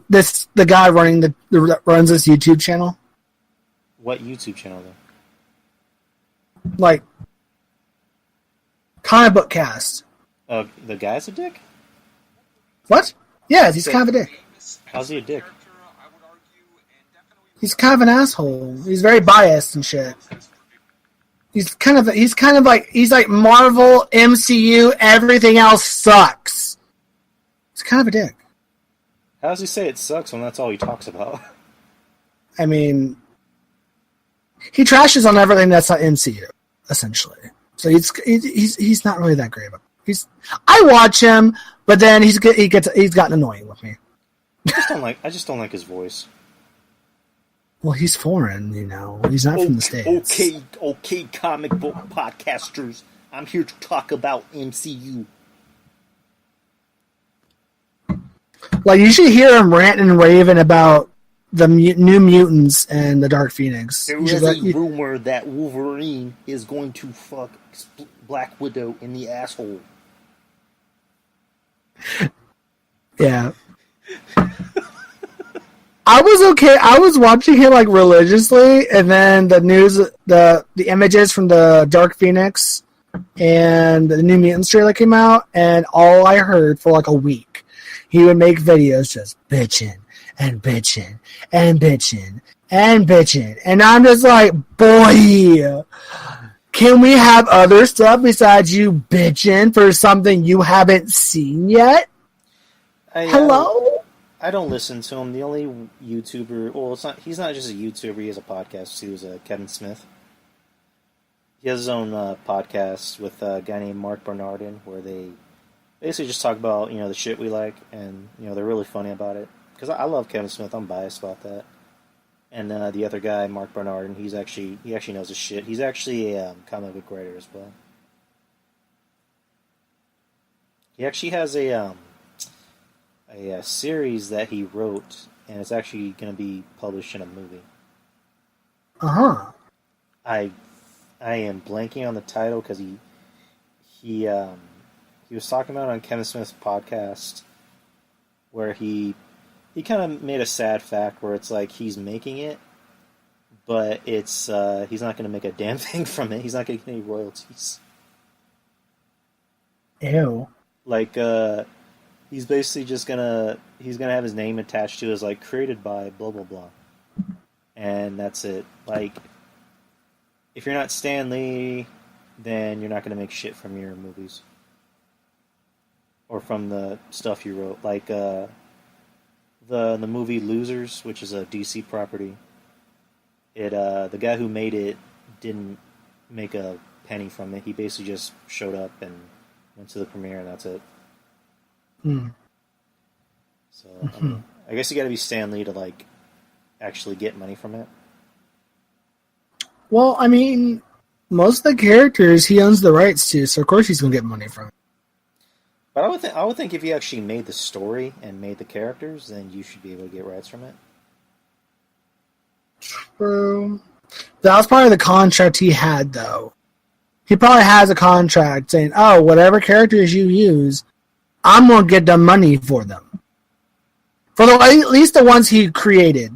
The guy running that runs this YouTube channel. What YouTube channel though? Like Comic Book Cast. The guy's a dick? What? Yeah, he's kind of a dick. How's he a dick? He's kind of an asshole. He's very biased and shit. He's like Marvel, MCU, everything else sucks. He's kind of a dick. How does he say it sucks when that's all he talks about? I mean, he trashes on everything that's not MCU, essentially. So he's not really that great. I watch him, but then he's gotten annoying with me. I just don't like his voice. Well, he's foreign, He's not from the States. Okay, comic book podcasters. I'm here to talk about MCU. Like, you should hear him ranting and raving about the New Mutants and the Dark Phoenix. There is a rumor that Wolverine is going to fuck Black Widow in the asshole. Yeah. I was okay. I was watching him like religiously, and then the images from the Dark Phoenix and the New Mutants trailer came out, and all I heard for like a week, he would make videos just bitching and bitching and bitching and bitching, and I'm just like, boy, can we have other stuff besides you bitching for something you haven't seen yet? Hello? I don't listen to him. The only YouTuber, he's not just a YouTuber, he has a podcast too, Kevin Smith. He has his own podcast with a guy named Mark Bernardin, where they basically just talk about, the shit we like, and, they're really funny about it. Because I love Kevin Smith, I'm biased about that. And the other guy, Mark Bernardin, he actually knows his shit. He's actually a comic book writer as well. He actually has a series that he wrote and it's actually going to be published in a movie. Uh-huh. I I am blanking on the title because he he was talking about it on Kevin Smith's podcast where he kind of made a sad fact where it's like he's making it, but it's he's not going to make a damn thing from it. He's not going to get any royalties. Ew. Like he's basically just he's gonna have his name attached to it as like created by blah blah blah, and that's it. Like if you're not Stan Lee, then you're not gonna make shit from your movies or from the stuff you wrote. Like the movie Losers, which is a DC property. The guy who made it didn't make a penny from it. He basically just showed up and went to the premiere, and that's it. Hmm. So I mean, I guess you got to be Stan Lee to like actually get money from it. Well, I mean, most of the characters he owns the rights to, so of course he's gonna get money from it. But I would think if you actually made the story and made the characters, then you should be able to get rights from it. True. That was probably the contract he had, though. He probably has a contract saying, "Oh, whatever characters you use, I'm gonna get the money for them." For at least the ones he created.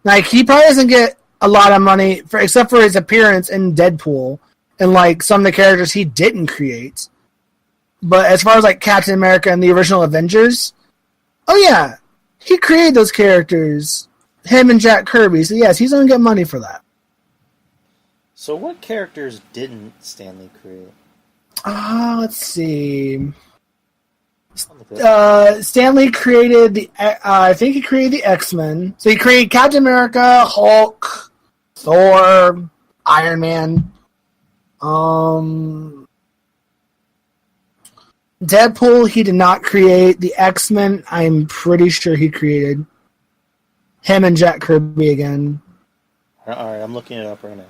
Like he probably doesn't get a lot of money except for his appearance in Deadpool and like some of the characters he didn't create. But as far as like Captain America and the original Avengers, oh yeah, he created those characters. Him and Jack Kirby. So yes, he's gonna get money for that. So what characters didn't Stan Lee create? Let's see. Stan Lee created I think he created the X-Men. So he created Captain America, Hulk, Thor, Iron Man. Deadpool, he did not create. The X-Men, I'm pretty sure he created. Him and Jack Kirby again. Alright, I'm looking it up right now.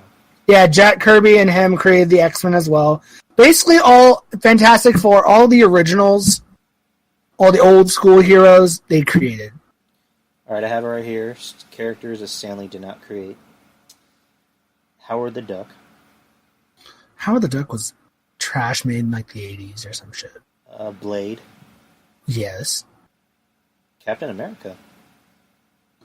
Yeah, Jack Kirby and him created the X-Men as well. Basically all Fantastic Four, all the originals, all the old school heroes, they created. Alright, I have it right here. Characters that Stan Lee did not create. Howard the Duck. Howard the Duck was trash made in like the 80s or some shit. Blade. Yes. Captain America.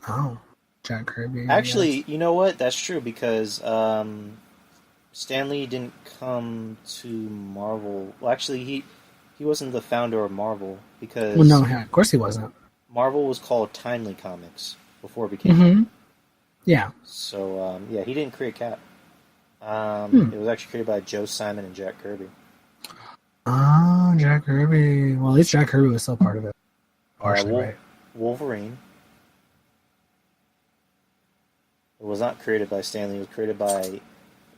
Oh. Jack Kirby. Actually, yes. you know what? That's true because Stan Lee didn't come to Marvel. Well, actually, he wasn't the founder of Marvel because Well, no, of course he wasn't. Marvel was called Timely Comics before it became. Yeah. So yeah, he didn't create Cap. It was actually created by Joe Simon and Jack Kirby. Oh, Jack Kirby. Well, at least Jack Kirby was still part of it. Partially, right. Wolverine. It was not created by Stan Lee. It was created by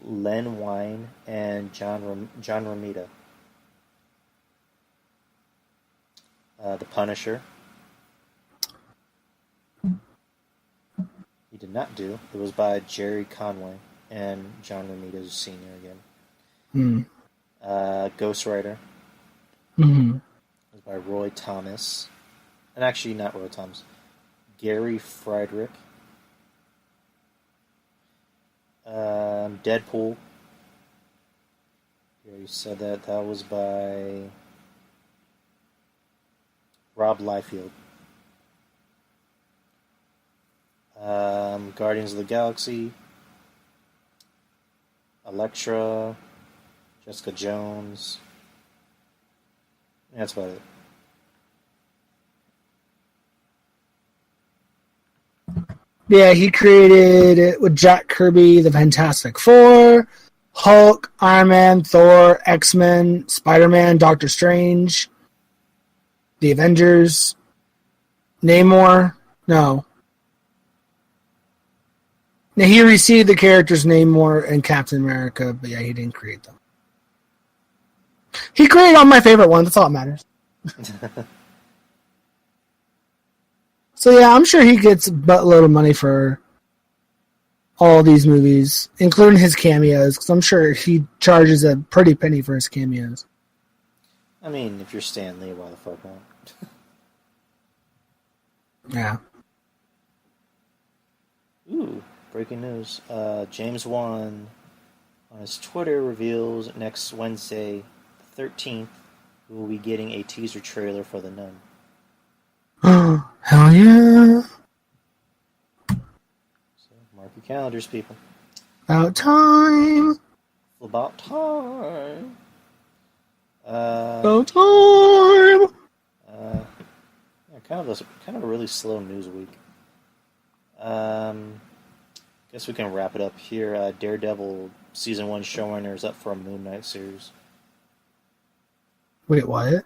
Len Wein and John Romita. The Punisher. He did not do. It was by Jerry Conway and John Romita Sr. again. Ghost Rider. It was by Roy Thomas. And actually, not Roy Thomas. Gary Friedrich. Deadpool. You already said that. That was by Rob Liefeld. Guardians of the Galaxy. Elektra. Jessica Jones. That's about it. Yeah, he created with Jack Kirby the Fantastic Four, Hulk, Iron Man, Thor, X-Men, Spider-Man, Doctor Strange, the Avengers, Namor. No. Now, he received the characters Namor and Captain America, but yeah, he didn't create them. He created all my favorite ones. That's all that matters. So yeah, I'm sure he gets a buttload of money for all these movies, including his cameos, because I'm sure he charges a pretty penny for his cameos. I mean, if you're Stan Lee, why the fuck not? Yeah. Ooh, breaking news. James Wan on his Twitter reveals next Wednesday, the 13th, we will be getting a teaser trailer for The Nun. Hell yeah. So mark your calendars, people. About time. About time. About time. Yeah, kind of a really slow news week. Guess we can wrap it up here. Daredevil season 1 showrunner is up for a Moon Knight series. Wait, what?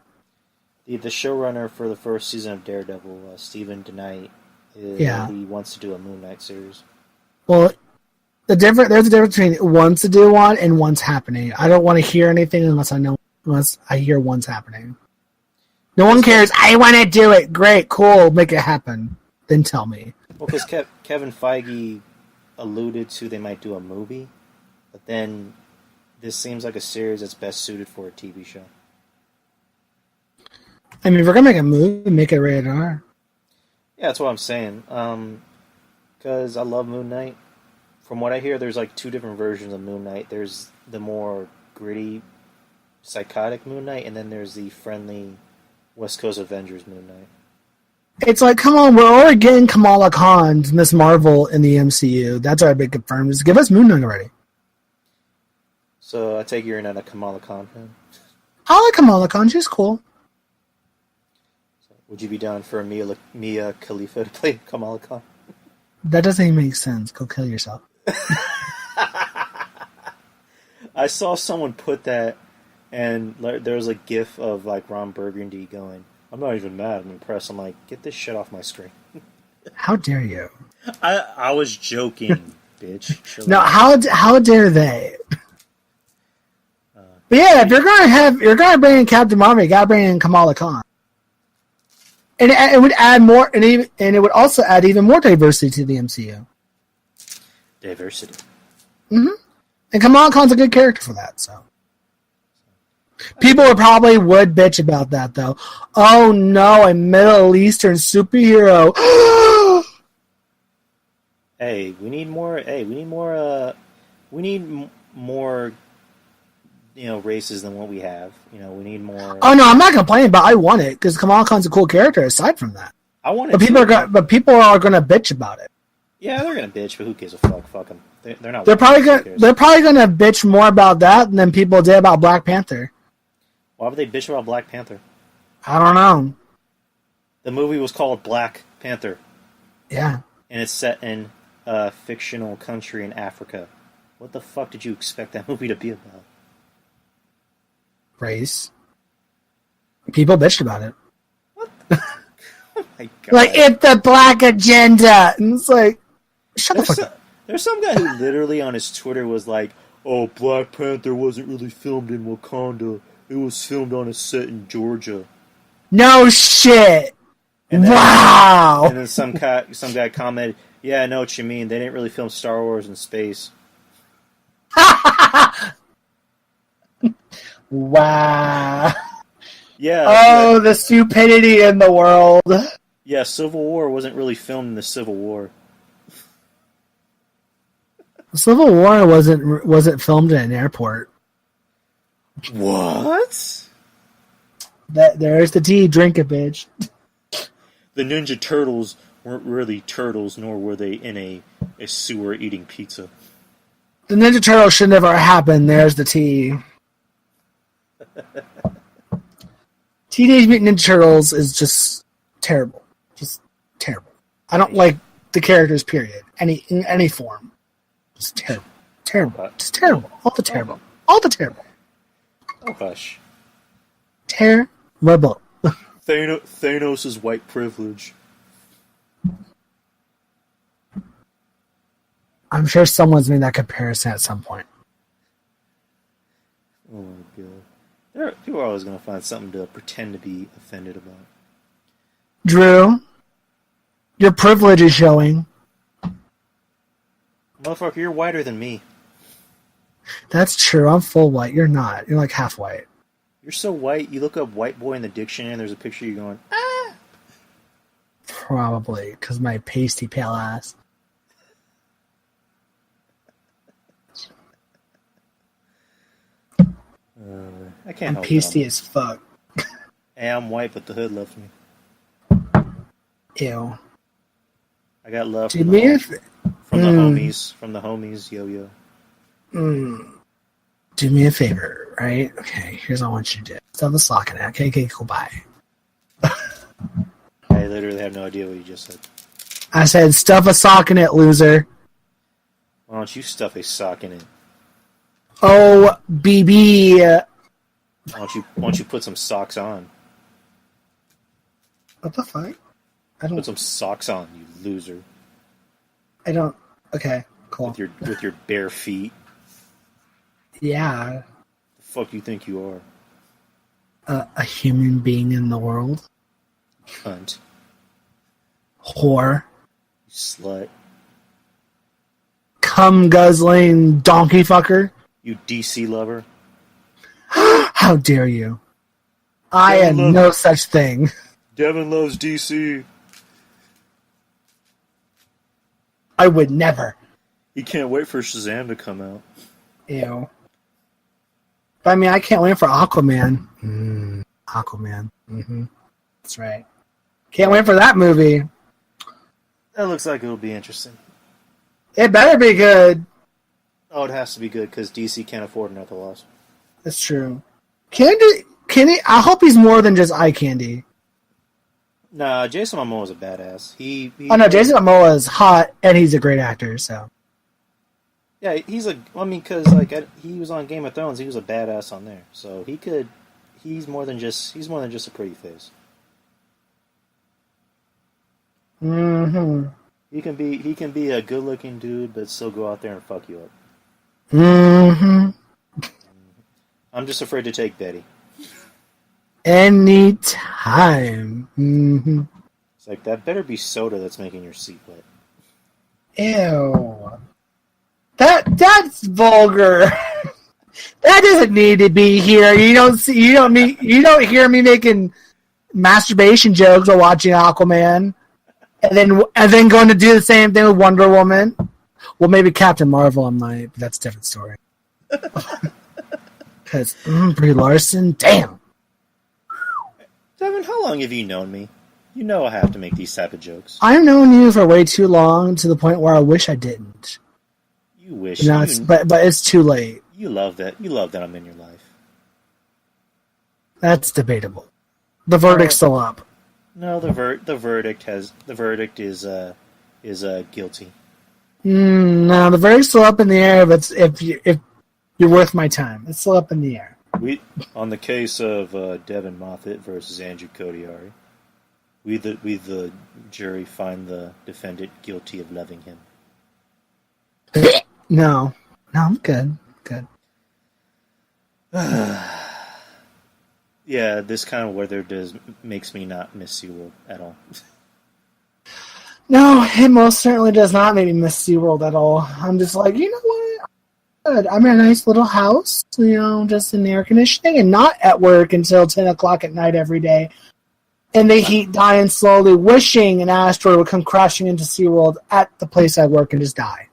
The showrunner for the first season of Daredevil, Stephen DeKnight, he wants to do a Moon Knight series. Well, there's a difference between wants to do one and what's happening. I don't want to hear anything unless I hear what's happening. No one cares. I want to do it. Great, cool, make it happen. Then tell me. Well, because Kevin Feige alluded to they might do a movie, but then this seems like a series that's best suited for a TV show. I mean, if we're gonna make a movie, make it rated R. Yeah, that's what I'm saying. Because I love Moon Knight. From what I hear, there's like 2 different versions of Moon Knight. There's the more gritty, psychotic Moon Knight, and then there's the friendly West Coast Avengers Moon Knight. It's like, come on, we're already getting Kamala Khan, Miss Marvel in the MCU. That's our big confirmed. Just give us Moon Knight already. So I take you're not a Kamala Khan fan. I like Kamala Khan. She's cool. So would you be down for Mia Khalifa to play Kamala Khan? That doesn't even make sense. Go kill yourself. I saw someone put that, and there was a GIF of like Ron Burgundy going, "I'm not even mad. I'm impressed." I'm like, get this shit off my screen. How dare you? I was joking, bitch. Chill No, out. how dare they? But yeah, if you're gonna bring in Captain Marvel, you gotta bring in Kamala Khan, and it would add more, and it would also add even more diversity to the MCU. Diversity. Mm-hmm. And Kamala Khan's a good character for that. So people would bitch about that though. Oh no, a Middle Eastern superhero. Hey, we need more. We need more. Races than what we have. We need more. Oh no, I'm not complaining, but I want it because Kamala Khan's a cool character. Aside from that, I want it. But people are gonna bitch about it. Yeah, they're gonna bitch, but who gives a fuck? Fuck them. They're not. They're probably gonna bitch more about that than people did about Black Panther. Why would they bitch about Black Panther? I don't know. The movie was called Black Panther. Yeah. And it's set in a fictional country in Africa. What the fuck did you expect that movie to be about? Race. People bitched about it. What? Oh my god! Like it's the black agenda, and it's like, shut the fuck up. There's some guy who literally on his Twitter was like, "Oh, Black Panther wasn't really filmed in Wakanda. It was filmed on a set in Georgia." No shit. And then, wow. And then some guy commented, "Yeah, I know what you mean. They didn't really film Star Wars in space." Wow. Yeah. Oh, the stupidity in the world. Yeah, Civil War wasn't really filmed in the Civil War. Civil War wasn't filmed in an airport. What? There's the tea. Drink it, bitch. The Ninja Turtles weren't really turtles, nor were they in a sewer eating pizza. The Ninja Turtles should never happen. There's the tea. Teenage Mutant Ninja Turtles is just terrible. Just terrible. I don't like the characters, period. In any form. Just terrible. Terrible. Just terrible. All the terrible. All the terrible. Oh, hush. Terrible. Thanos' white privilege. I'm sure someone's made that comparison at some point. Oh my god. People are always going to find something to pretend to be offended about. Drew, your privilege is showing. Motherfucker, you're whiter than me. That's true. I'm full white. You're not. You're like half white. You're so white, you look up white boy in the dictionary and there's a picture of you going, ah! Probably, because my pasty pale ass. I can't I'm help pasty it. as fuck. Hey, I'm white, but the hood loves me. Ew. I got love Do from the me a from the homies, yo yo. do me a favor, right? Okay, here's what I want you to do. Stuff a sock in it. Okay, cool, bye. I literally have no idea what you just said. I said stuff a sock in it, loser. Why don't you stuff a sock in it? Oh, BB. Why don't you put some socks on? What the fuck? Put some socks on, you loser. I don't. Okay, cool. With your bare feet. Yeah, The fuck you think you are? a human being in the world. Cunt. Whore. You slut. Cum guzzling donkey fucker. You DC lover. How dare you? I am no such thing. Devin loves DC. I would never. He can't wait for Shazam to come out. Ew. But I mean, I can't wait for Aquaman. Aquaman. That's right. Can't wait for that movie. That looks like it'll be interesting. It better be good. Oh, it has to be good because DC can't afford another loss. That's true. Can he? I hope he's more than just eye candy. Nah, Jason Momoa is a badass. Oh no, Jason Momoa is hot and he's a great actor. So yeah, because like he was on Game of Thrones, he was a badass on there. So he's more than just a pretty face. He can be a good looking dude, but still go out there and fuck you up. I'm just afraid to take Betty. Anytime. It's like that better be soda that's making your seat wet. Ew. That's vulgar. That doesn't need to be here. You don't hear me making masturbation jokes while watching Aquaman. And then going to do the same thing with Wonder Woman. Well, maybe Captain Marvel I might, but that's a different story. Because Brie Larson, damn. Devin, how long have you known me? You know I have to make these type of jokes. I've known you for way too long to the point where I wish I didn't. You wish. But it's too late. You love that. You love that I'm in your life. That's debatable. The verdict's still up. No, the verdict is guilty. No, the verdict's still up in the air. If you're worth my time, it's still up in the air. On the case of Devin Moffat versus Andrew Kodiari, we the jury find the defendant guilty of loving him. No, I'm good. Good. Yeah, this kind of weather makes me not miss SeaWorld at all. No, it most certainly does not make me miss SeaWorld at all. I'm just like, you know what? Good. I'm in a nice little house, just in air conditioning and not at work until 10 o'clock at night every day. And the heat dying slowly, wishing an asteroid would come crashing into SeaWorld at the place I work and just die.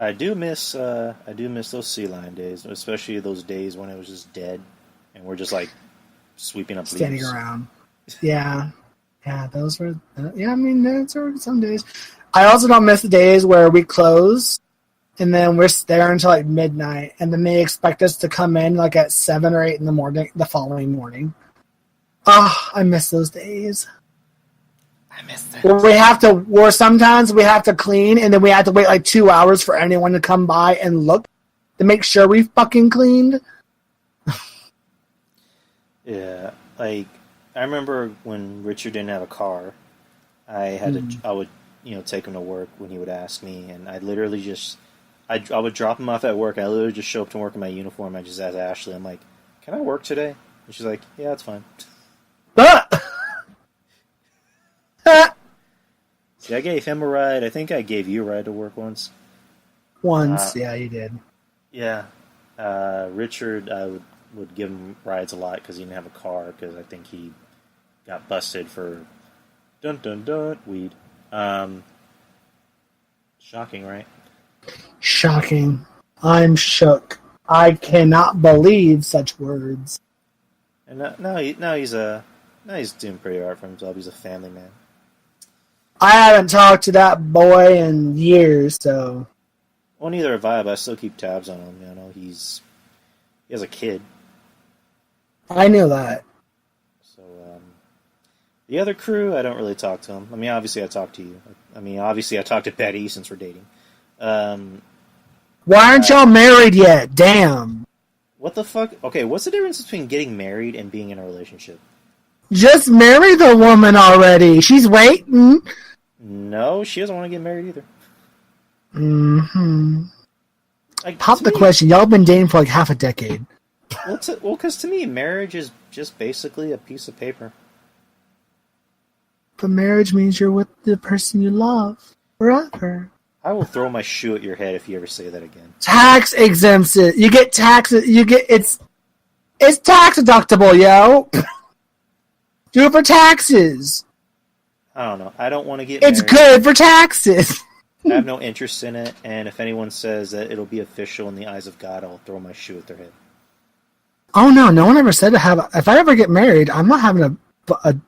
I do miss those sea lion days, especially those days when it was just dead and we're just like sweeping up standing leaves. Around. Yeah, those were. Those were some days. I also don't miss the days where we close and then we're there until like midnight, and then they expect us to come in like at 7 or 8 in the morning, the following morning. I miss those days. I miss that. Or sometimes we have to clean, and then we have to wait like 2 hours for anyone to come by and look to make sure we fucking cleaned. Yeah, like I remember when Richard didn't have a car, I would take him to work when he would ask me, and I'd literally just I would drop him off at work. I literally just show up to work in my uniform. I just ask Ashley, I'm like, "Can I work today?" And she's like, "Yeah, that's fine." See, I gave him a ride. I think I gave you a ride to work once. Once, yeah, you did. Yeah, Richard, I would give him rides a lot because he didn't have a car because I think he got busted for weed. Shocking, right? Shocking. I'm shook. I cannot believe such words. And now he's doing pretty hard for himself. He's a family man. I haven't talked to that boy in years, so Well, neither have I, but I still keep tabs on him. You know, he has a kid. I knew that. So the other crew, I don't really talk to them. I mean, obviously I talk to you. I mean, obviously I talk to Betty since we're dating. Why aren't y'all married yet? Damn. What the fuck? Okay, what's the difference between getting married and being in a relationship? Just marry the woman already. She's waiting. No, she doesn't want to get married either. Mm-hmm. Like, Pop to the me- question. Y'all been dating for like half a decade. Well, because to me, marriage is just basically a piece of paper. But marriage means you're with the person you love forever. I will throw my shoe at your head if you ever say that again. Tax exempts it. You get tax. You get it's tax deductible, yo. Do it for taxes. I don't know. I don't want to get It's married. good for taxes. I have no interest in it, and if anyone says that it'll be official in the eyes of God, I'll throw my shoe at their head. Oh no, no one ever said to have. If I ever get married, I'm not having a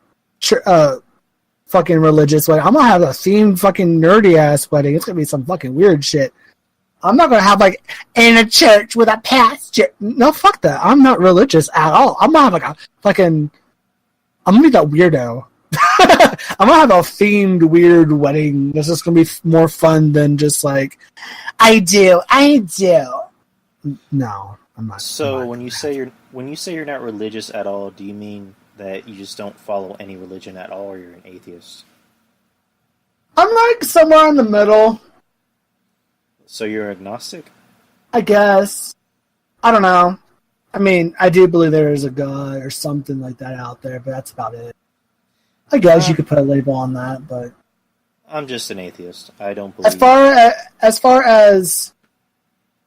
fucking religious wedding. I'm gonna have a themed fucking nerdy ass wedding. It's gonna be some fucking weird shit. I'm not gonna have like in a church with a pastor. No, fuck that. I'm not religious at all. I'm gonna have like a fucking. I'm gonna be that weirdo. I'm gonna have a themed weird wedding. This is gonna be more fun than just like I do. No, I'm not. So I'm not when you say you're not religious at all, do you mean that you just don't follow any religion at all, or you're an atheist? I'm like somewhere in the middle, So you're agnostic? I guess. I don't know. I mean, I do believe there is a God or something like that out there, but that's about it. I guess you could put a label on that, but I'm just an atheist. I don't believe. as far as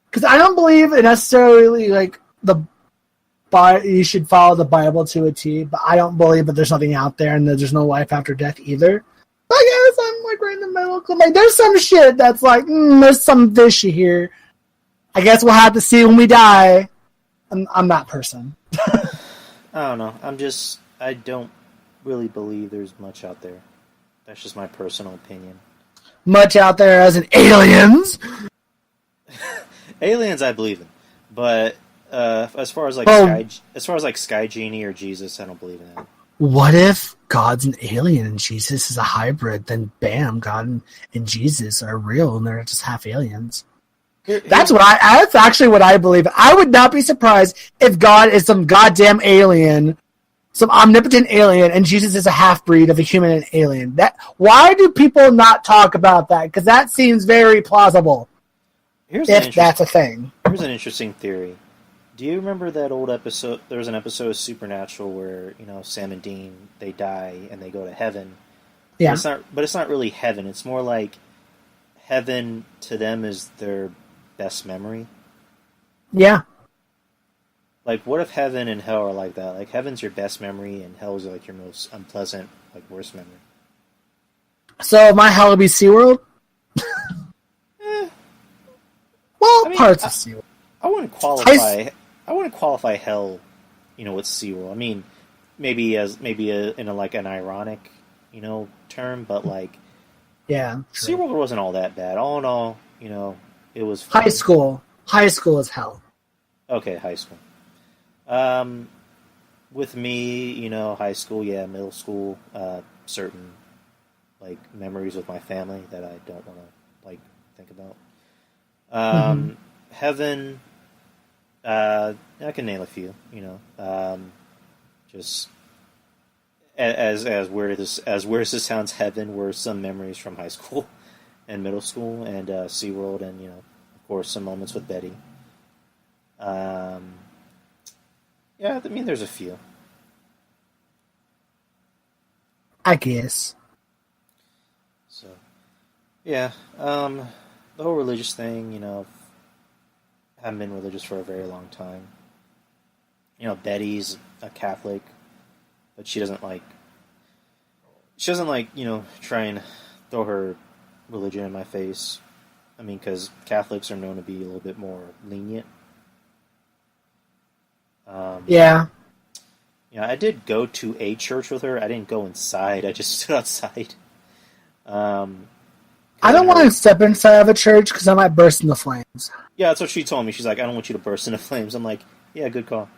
because I don't believe it necessarily like you should follow the Bible to a T, but I don't believe that there's nothing out there and that there's no life after death either. I guess I'm like right in the middle. Like there's some shit that's like there's some fishy here. I guess we'll have to see when we die. I'm that person. I don't know. I don't really believe there's much out there. That's just my personal opinion. Much out there as in aliens. Aliens, I believe in, but as far as like Sky Genie or Jesus, I don't believe in that. What if God's an alien and Jesus is a hybrid? Then bam, God and Jesus are real and they're just half aliens. That's actually what I believe. I would not be surprised if God is some goddamn alien, some omnipotent alien, and Jesus is a half breed of a human and alien. Why do people not talk about that? Because that seems very plausible. If that's a thing. Here's an interesting theory. Do you remember that old episode? There was an episode of Supernatural where Sam and Dean, they die and they go to heaven. Yeah. But it's not really heaven. It's more like heaven to them is their best memory. Yeah. Like, what if heaven and hell are like that? Like, heaven's your best memory and hell is like your most unpleasant, like worst memory. So my hell would be SeaWorld? Well, I mean, parts of SeaWorld. I wouldn't qualify. I wouldn't qualify hell, with SeaWorld. I mean, maybe in an ironic, term, but like, Yeah. True. SeaWorld wasn't all that bad. All in all, it was fun. High school. High school is hell. Okay, high school. With me, high school, yeah, middle school, certain like memories with my family that I don't want to like think about. Heaven, I can name a few. Just as weird as this sounds, heaven were some memories from high school and middle school and SeaWorld and of course some moments with Betty. Yeah, I mean there's a few. I guess. So, yeah, the whole religious thing, haven't been religious for a very long time. Betty's a Catholic, but she doesn't like, try and throw her religion in my face. I mean, because Catholics are known to be a little bit more lenient Yeah. I did go to a church with her. I didn't go inside. I just stood outside. Um, I don't want to step inside of a church because I might burst into flames. Yeah, that's what she told me. She's like, I don't want you to burst into flames. I'm like, yeah, good call.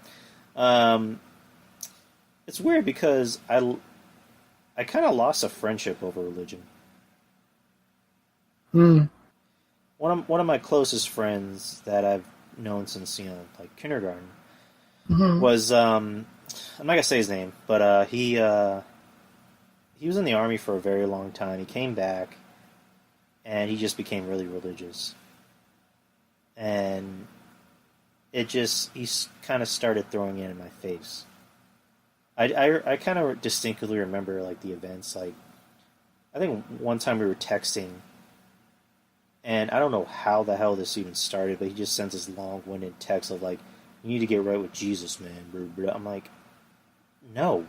Um, it's weird because I kind of lost a friendship over religion. Hmm. One of my closest friends that I've known since like kindergarten Hmm. was I'm not gonna say his name, but he was in the army for a very long time. He came back, and he just became really religious, and he kind of started throwing it in my face. I kind of distinctly remember like the events. Like I think one time we were texting, and I don't know how the hell this even started, but he just sends this long-winded text of like, "You need to get right with Jesus, man." Blah, blah. I'm like, no,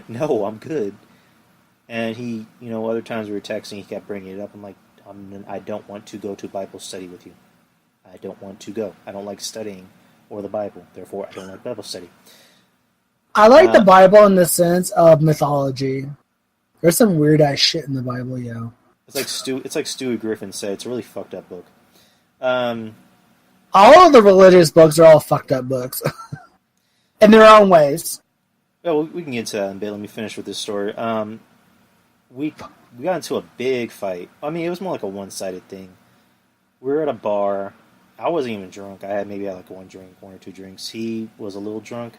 no, I'm good. And he, other times we were texting, he kept bringing it up. I'm like, I don't want to go to Bible study with you. I don't want to go. I don't like studying or the Bible. Therefore, I don't like Bible study. I like the Bible in the sense of mythology. There's some weird ass shit in the Bible, yo. It's like Stewie Griffin said. It's a really fucked up book. Um, All of the religious books are all fucked up books. In their own ways. well, we can get into that in a bit. Let me finish with this story. We got into a big fight. I mean, it was more like a one-sided thing. We were at a bar. I wasn't even drunk. I had maybe like one or two drinks. He was a little drunk.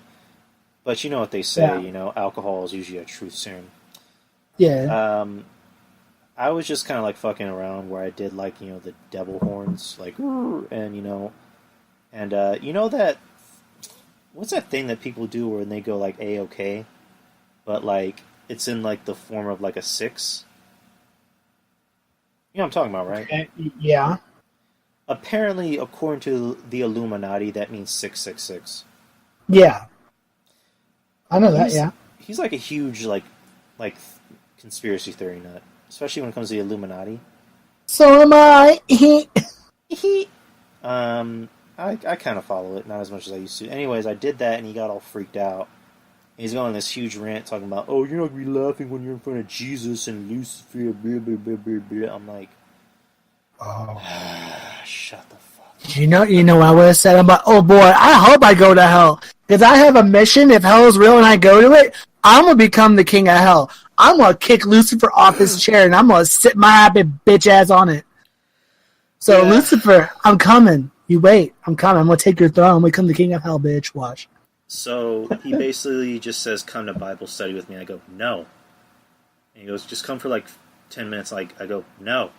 But you know what they say, Yeah. Alcohol is usually a truth serum. Yeah. I was just kind of like fucking around where I did like, the devil horns, like, and, that, what's that thing that people do when they go like A-OK, but like, it's in like the form of like a six? You know what I'm talking about, right? Okay. Yeah. Apparently, according to the Illuminati, that means 666. Yeah. I know that, He's yeah. he's like a huge like conspiracy theory nut, especially when it comes to the Illuminati. So am I. I kind of follow it, not as much as I used to. Anyways, I did that, and he got all freaked out. And he's going on this huge rant talking about, oh, you're not gonna be laughing when you're in front of Jesus and Lucifer. Blah blah blah blah blah. I'm like, Oh. shut the fuck up. You know what I would have said? I'm like, oh boy, I hope I go to hell. Because I have a mission. If hell is real and I go to it, I'm going to become the king of hell. I'm going to kick Lucifer off his chair and I'm going to sit my happy bitch ass on it. So, Yeah. Lucifer, I'm coming. You wait. I'm coming. I'm going to take your throne. I'm going to become the king of hell, bitch. Watch. So he basically just says, come to Bible study with me. I go, no. And he goes, just come for like 10 minutes. Like, I go, no.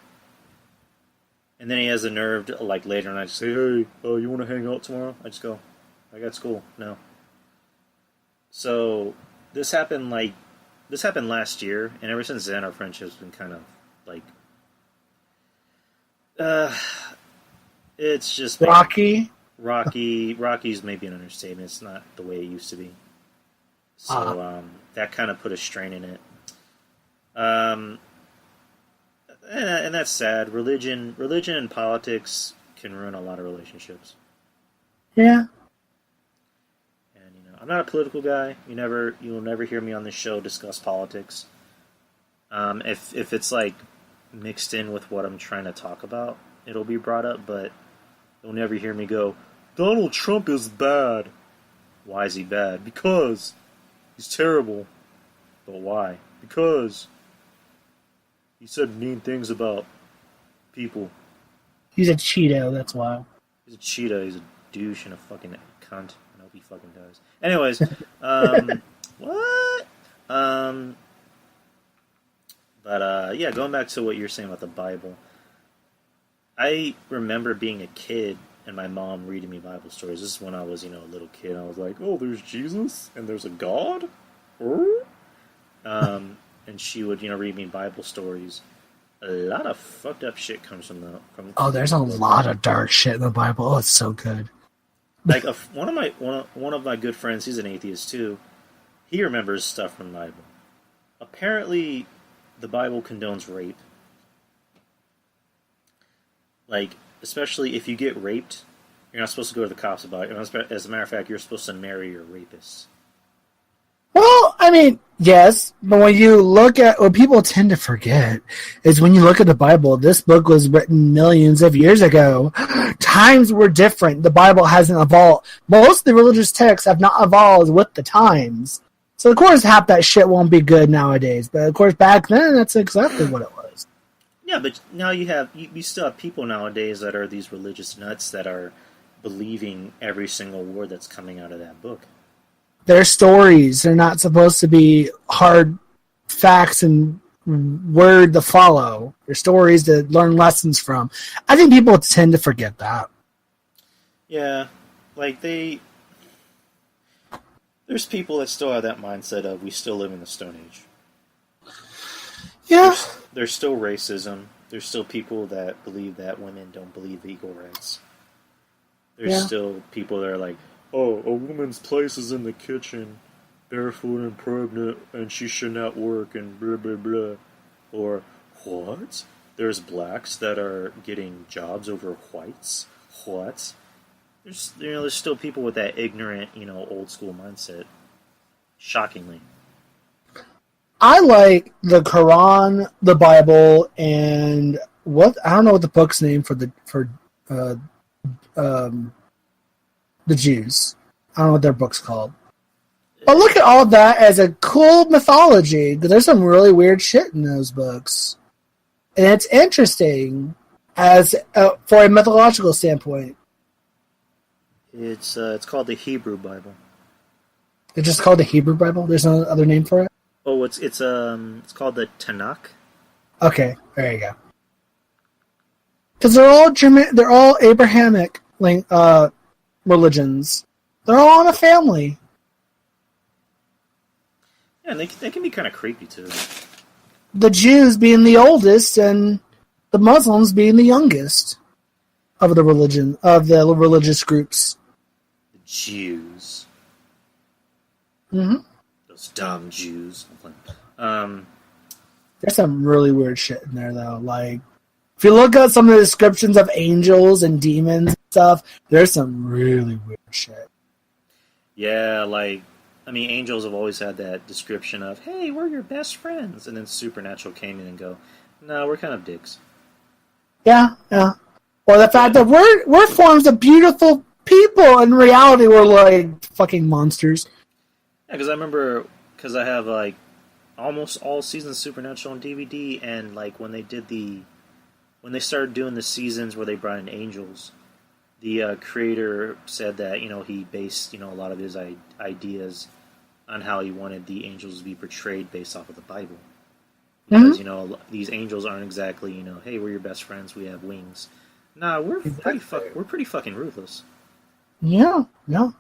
And then he has the nerve to, like, later, and I just say, hey, you want to hang out tomorrow? I just go, I got school. No. So this happened last year, and ever since then, our friendship's been kind of like, it's just Rocky. Rocky's maybe an understatement. It's not the way it used to be. So that kind of put a strain in it. And that's sad. Religion and politics can ruin a lot of relationships. Yeah. And I'm not a political guy. You'll never hear me on this show discuss politics. If it's like mixed in with what I'm trying to talk about, it'll be brought up. But you'll never hear me go, Donald Trump is bad. Why is he bad? Because he's terrible. But why? Because he said mean things about people. He's a Cheeto, that's why. He's a cheetah. He's a douche and a fucking cunt. I hope he fucking does. Anyways, what? But yeah, going back to what you're saying about the Bible, I remember being a kid and my mom reading me Bible stories. This is when I was, a little kid. I was like, oh, there's Jesus and there's a God? And she would, read me Bible stories. A lot of fucked up shit comes from. Oh, there's a lot of dark shit in the Bible. Oh, it's so good. Like one of my good friends, he's an atheist too. He remembers stuff from the Bible. Apparently, the Bible condones rape. Like, especially if you get raped, You're not supposed to go to the cops about it. As a matter of fact, you're supposed to marry your rapist. Well, I mean, yes, but what people tend to forget is when you look at the Bible, this book was written millions of years ago. Times were different. The Bible hasn't evolved. Most of the religious texts have not evolved with the times. So, of course, half that shit won't be good nowadays. But, of course, back then, that's exactly what it was. Yeah, but now you still have people nowadays that are these religious nuts that are believing every single word that's coming out of that book. They're stories. They're not supposed to be hard facts and word to follow. They're stories to learn lessons from. I think people tend to forget that. Yeah, like there's people that still have that mindset of we still live in the Stone Age. Yeah. There's still racism. There's still people that believe that women don't believe equal rights. There's still people that are like, oh, a woman's place is in the kitchen, barefoot and pregnant, and she should not work, and blah, blah, blah. Or, what? There's blacks that are getting jobs over whites? What? There's still people with that ignorant, old school mindset. Shockingly. I like the Quran, the Bible, and I don't know what the book's name for the Jews. I don't know what their book's called. But look at all that as a cool mythology. There's some really weird shit in those books. And it's interesting as for a mythological standpoint. It's called the Hebrew Bible. It's just called the Hebrew Bible? There's no other name for it? Oh, it's called the Tanakh. Okay, there you go. Because they're all Abrahamic religions. They're all in a family. Yeah, and they can be kind of creepy too. The Jews being the oldest and the Muslims being the youngest of the religious groups. The Jews. Mm-hmm. Those dumb Jews. There's some really weird shit in there though. Like, if you look at some of the descriptions of angels and demons and stuff, there's some really weird shit. Yeah, angels have always had that description of, hey, we're your best friends. And then Supernatural came in and go, no, we're kind of dicks. Yeah. Or the fact that we're forms of beautiful people. In reality, we're like fucking monsters. Yeah, because I have almost all seasons of Supernatural on DVD, and when they started doing the seasons where they brought in angels, the creator said that he based a lot of his ideas on how he wanted the angels to be portrayed based off of the Bible. Because these angels aren't exactly hey, we're your best friends, we have wings. Nah, we're pretty fucking ruthless. Yeah, no.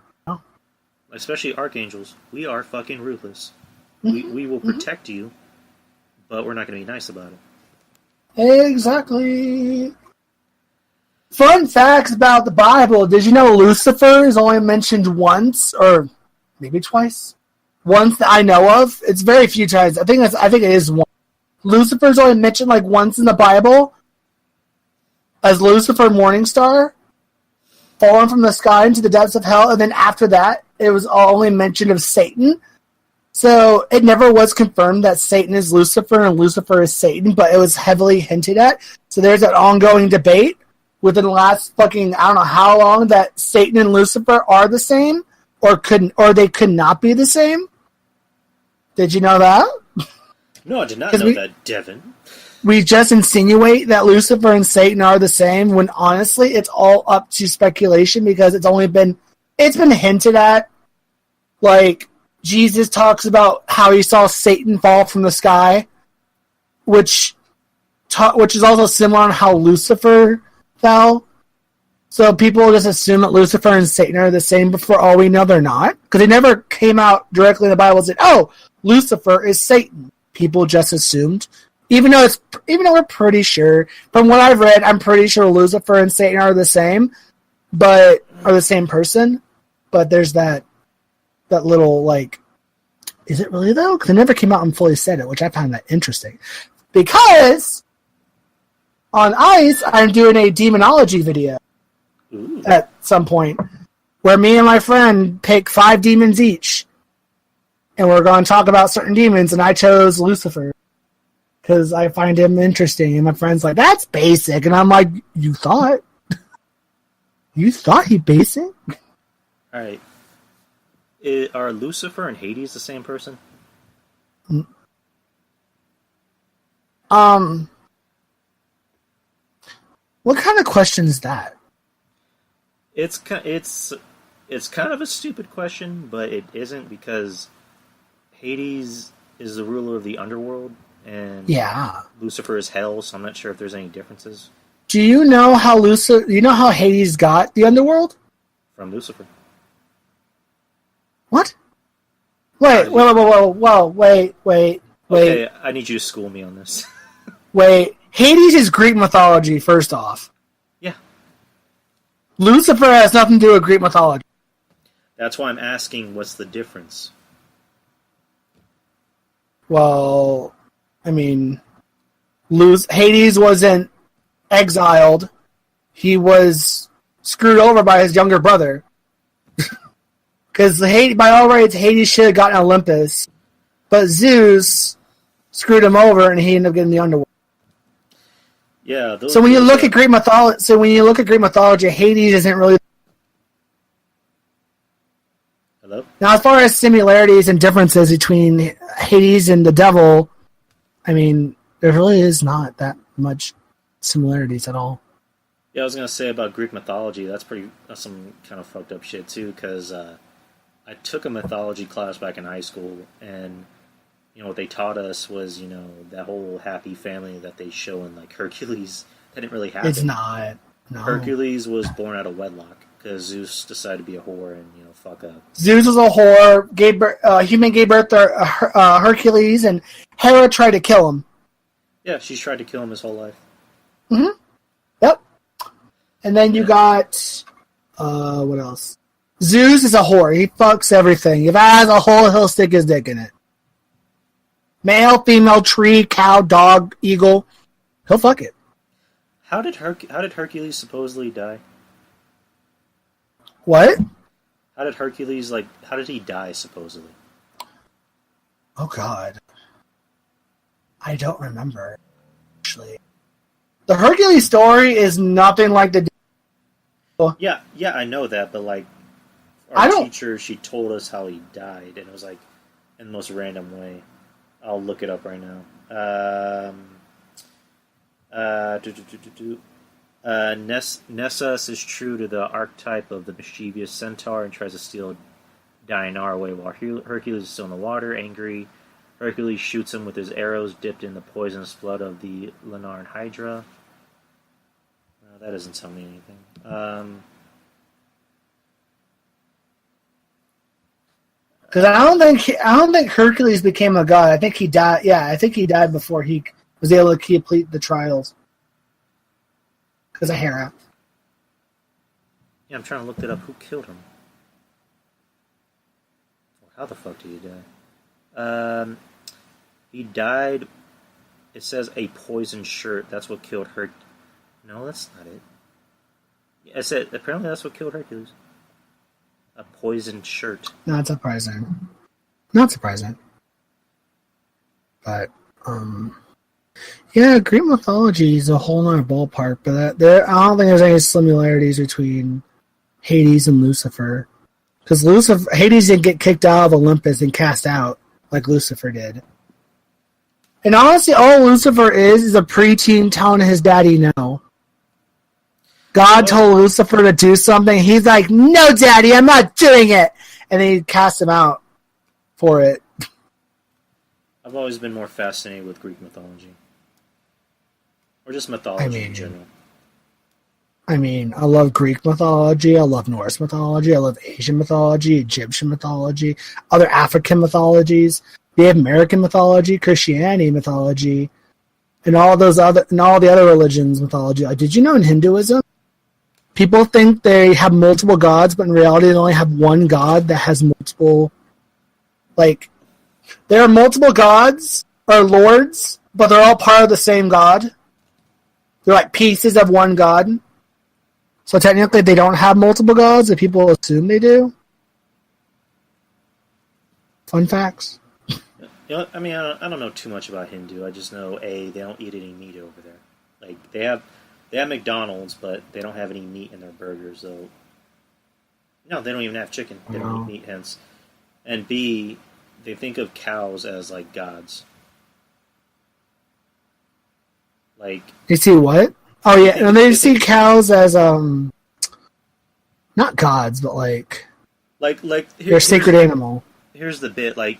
Especially archangels, we are fucking ruthless. Mm-hmm. We will protect you, but we're not going to be nice about it. Exactly. Fun facts about the Bible. Did you know Lucifer is only mentioned once, or maybe twice? Once that I know of. It's very few times. I think it is one. Lucifer is only mentioned once in the Bible as Lucifer Morningstar, fallen from the sky into the depths of hell, and then after that, it was only mentioned of Satan. So it never was confirmed that Satan is Lucifer and Lucifer is Satan, but it was heavily hinted at. So there's an ongoing debate within the last I don't know how long, that Satan and Lucifer are the same or they could not be the same. Did you know that? No, I did not know that, Devin. We just insinuate that Lucifer and Satan are the same when honestly it's all up to speculation because it's been hinted at. Jesus talks about how he saw Satan fall from the sky, which is also similar on how Lucifer fell. So people just assume that Lucifer and Satan are the same, but for all we know, they're not. Because they never came out directly in the Bible and said, oh, Lucifer is Satan. People just assumed. Even though we're pretty sure, from what I've read, I'm pretty sure Lucifer and Satan are the same, but are the same person. But there's that little, is it really though? Because it never came out and fully said it, which I found that interesting. Because on ICE, I'm doing a demonology video. Ooh. at some point, where me and my friend pick 5 demons each, and we're going to talk about certain demons, and I chose Lucifer because I find him interesting, and my friend's like, "That's basic," and I'm like, "You thought? You thought he basic?" All right. Are Lucifer and Hades the same person? What kind of question is that? It's kind of a stupid question, but it isn't, because Hades is the ruler of the underworld, and Yeah. Lucifer is hell. So I'm not sure if there's any differences Do you know how You know how Hades got the underworld? from Lucifer. What? Wait. Okay, I need you to school me on this. Wait. Hades is Greek mythology, first off. Yeah, Lucifer has nothing to do with Greek mythology. that's why I'm asking. What's the difference? Well, I mean, Hades wasn't exiled. He was screwed over by his younger brother. Because by all rights, Hades should have gotten Olympus. But Zeus screwed him over, and he ended up getting the underworld. Yeah. So when you look at Greek mythology, Hades isn't really. Hello. Now, as far as similarities and differences between Hades and the devil, I mean, there really is not that much similarities at all. Yeah, I was gonna say about Greek mythology. That's some kind of fucked up shit too. Because I took a mythology class back in high school, and what they taught us was that whole happy family that they show in like Hercules. That didn't really happen. It's not. No. Hercules was born out of wedlock because Zeus decided to be a whore and fuck up. Zeus was a whore. Human gave birth to Hercules, and Hera tried to kill him. Yeah, she's tried to kill him his whole life. Mm-hmm. Yep. And then you got what else? Zeus is a whore. He fucks everything. If it has a hole, he'll stick his dick in it. Male, female, tree, cow, dog, eagle. He'll fuck it. How did Hercules supposedly die? What? How did Hercules how did he die supposedly? Oh God. I don't remember. Actually. The Hercules story is nothing like the Yeah, I know that, but teacher, she told us how he died, and it was in the most random way. I'll look it up right now. Nessus is true to the archetype of the mischievous centaur and tries to steal Diana away while Hercules is still in the water. Angry, Hercules shoots him with his arrows dipped in the poisonous blood of the Leonarn Hydra. That doesn't tell me anything. Because I don't think Hercules became a god. I think he died. Yeah, I think he died before he was able to complete the trials. Because of Hera. Yeah, I'm trying to look that up. Who killed him? How the fuck did he die? He died. It says a poison shirt. That's what killed No, that's not it. I said apparently that's what killed Hercules. A poisoned shirt. Not surprising. Not surprising. But yeah, Greek mythology is a whole nother ballpark. But I don't think there's any similarities between Hades and Lucifer. Because Hades didn't get kicked out of Olympus and cast out like Lucifer did. And honestly, all Lucifer is a preteen telling his daddy no. God told Lucifer to do something. He's like, "No, Daddy, I'm not doing it," and then he cast him out for it. I've always been more fascinated with Greek mythology, or just mythology in general. I mean, I love Greek mythology. I love Norse mythology. I love Asian mythology, Egyptian mythology, other African mythologies, Native American mythology, Christianity mythology, and all the other religions mythology. Did you know in Hinduism, people think they have multiple gods, but in reality, they only have one god that has multiple. There are multiple gods or lords, but they're all part of the same god. They're like pieces of one god. So technically, they don't have multiple gods, and people assume they do. Fun facts. You know, I mean, I don't know too much about Hindu. I just know they don't eat any meat over there. Like they have McDonald's, but they don't have any meat in their burgers. So no, they don't even have chicken. They don't eat meat, hence. And B, they think of cows as like gods. Like They see what? Oh yeah, and they see cows as not gods, but like they're a sacred animal. Here's the bit: like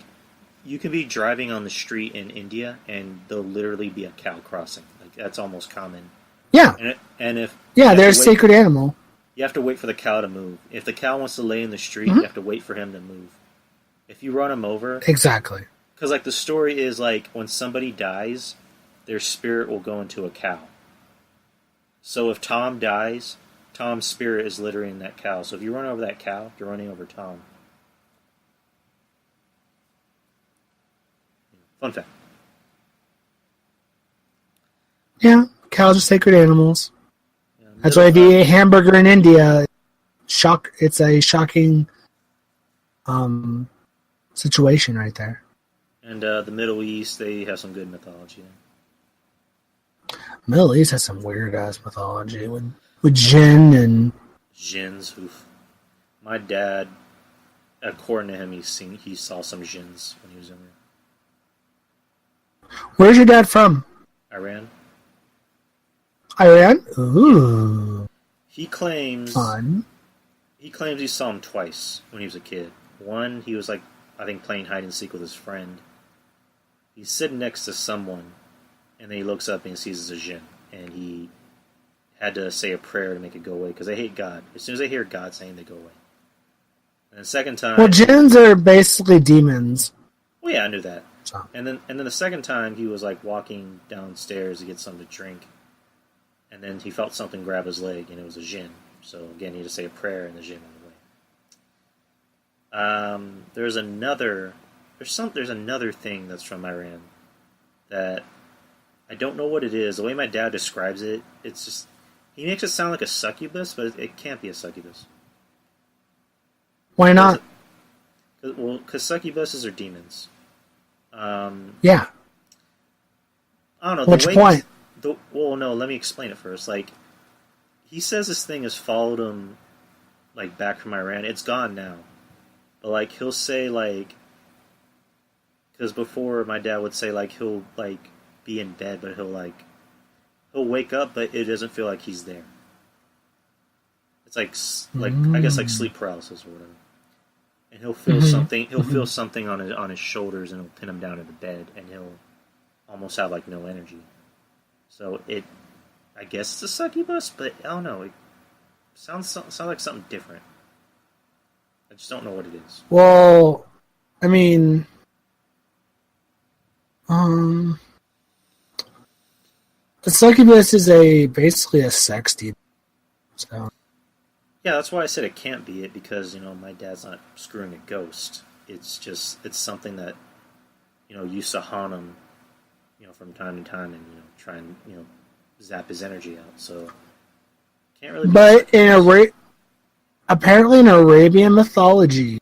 you can be driving on the street in India, and there'll literally be a cow crossing. Like that's almost common. Yeah, and if they're a sacred animal. You have to wait for the cow to move. If the cow wants to lay in the street, you have to wait for him to move. If you run him over, exactly. Because like the story is like when somebody dies, their spirit will go into a cow. So if Tom dies, Tom's spirit is literally in that cow. So if you run over that cow, you're running over Tom. Fun fact. Yeah, cows are sacred animals. Yeah, That's why if you eat a hamburger in India, it's a shocking situation right there. And the Middle East, they have some good mythology. Middle East has some weird ass mythology with jinn and Jinns. Oof. My dad, according to him, he saw some jinns when he was younger. Where's your dad from? Iran. Iran? Ooh. He claims Fun. He claims he saw him twice when he was a kid. One, he was like, I think, playing hide and seek with his friend. He's sitting next to someone, and then he looks up and he sees it's a jinn, and he had to say a prayer to make it go away because they hate God. As soon as they hear God saying, they go away. And the second time, Well, jinns are basically demons. well, yeah, I knew that. So. And then the second time, he was like walking downstairs to get something to drink, and then he felt something grab his leg, and it was a jinn. So again, he had to say a prayer, and the jinn went away. There's another thing that's from Iran that I don't know what it is. The way my dad describes it, it's just he makes it sound like a succubus, but it can't be a succubus. Why not? Well, because succubuses are demons. Yeah. I don't know. Which point? Well, no. Let me explain it first. Like, he says this thing has followed him, like back from Iran. It's gone now, but like he'll say like, because before my dad would say like he'll like be in bed, but he'll wake up, but it doesn't feel like he's there. It's like I guess like sleep paralysis or whatever. And he'll feel something. He'll feel something on his shoulders, and it'll pin him down in the bed, and he'll almost have like no energy. So I guess it's a succubus, but I don't know. It sounds like something different. I just don't know what it is. Well, I mean, the succubus is basically a sex demon. So. Yeah, that's why I said it can't be it, because my dad's not screwing a ghost. It's something that used to haunt him, from time to time, and try and zap his energy out. So can't really. But apparently in Arabian mythology,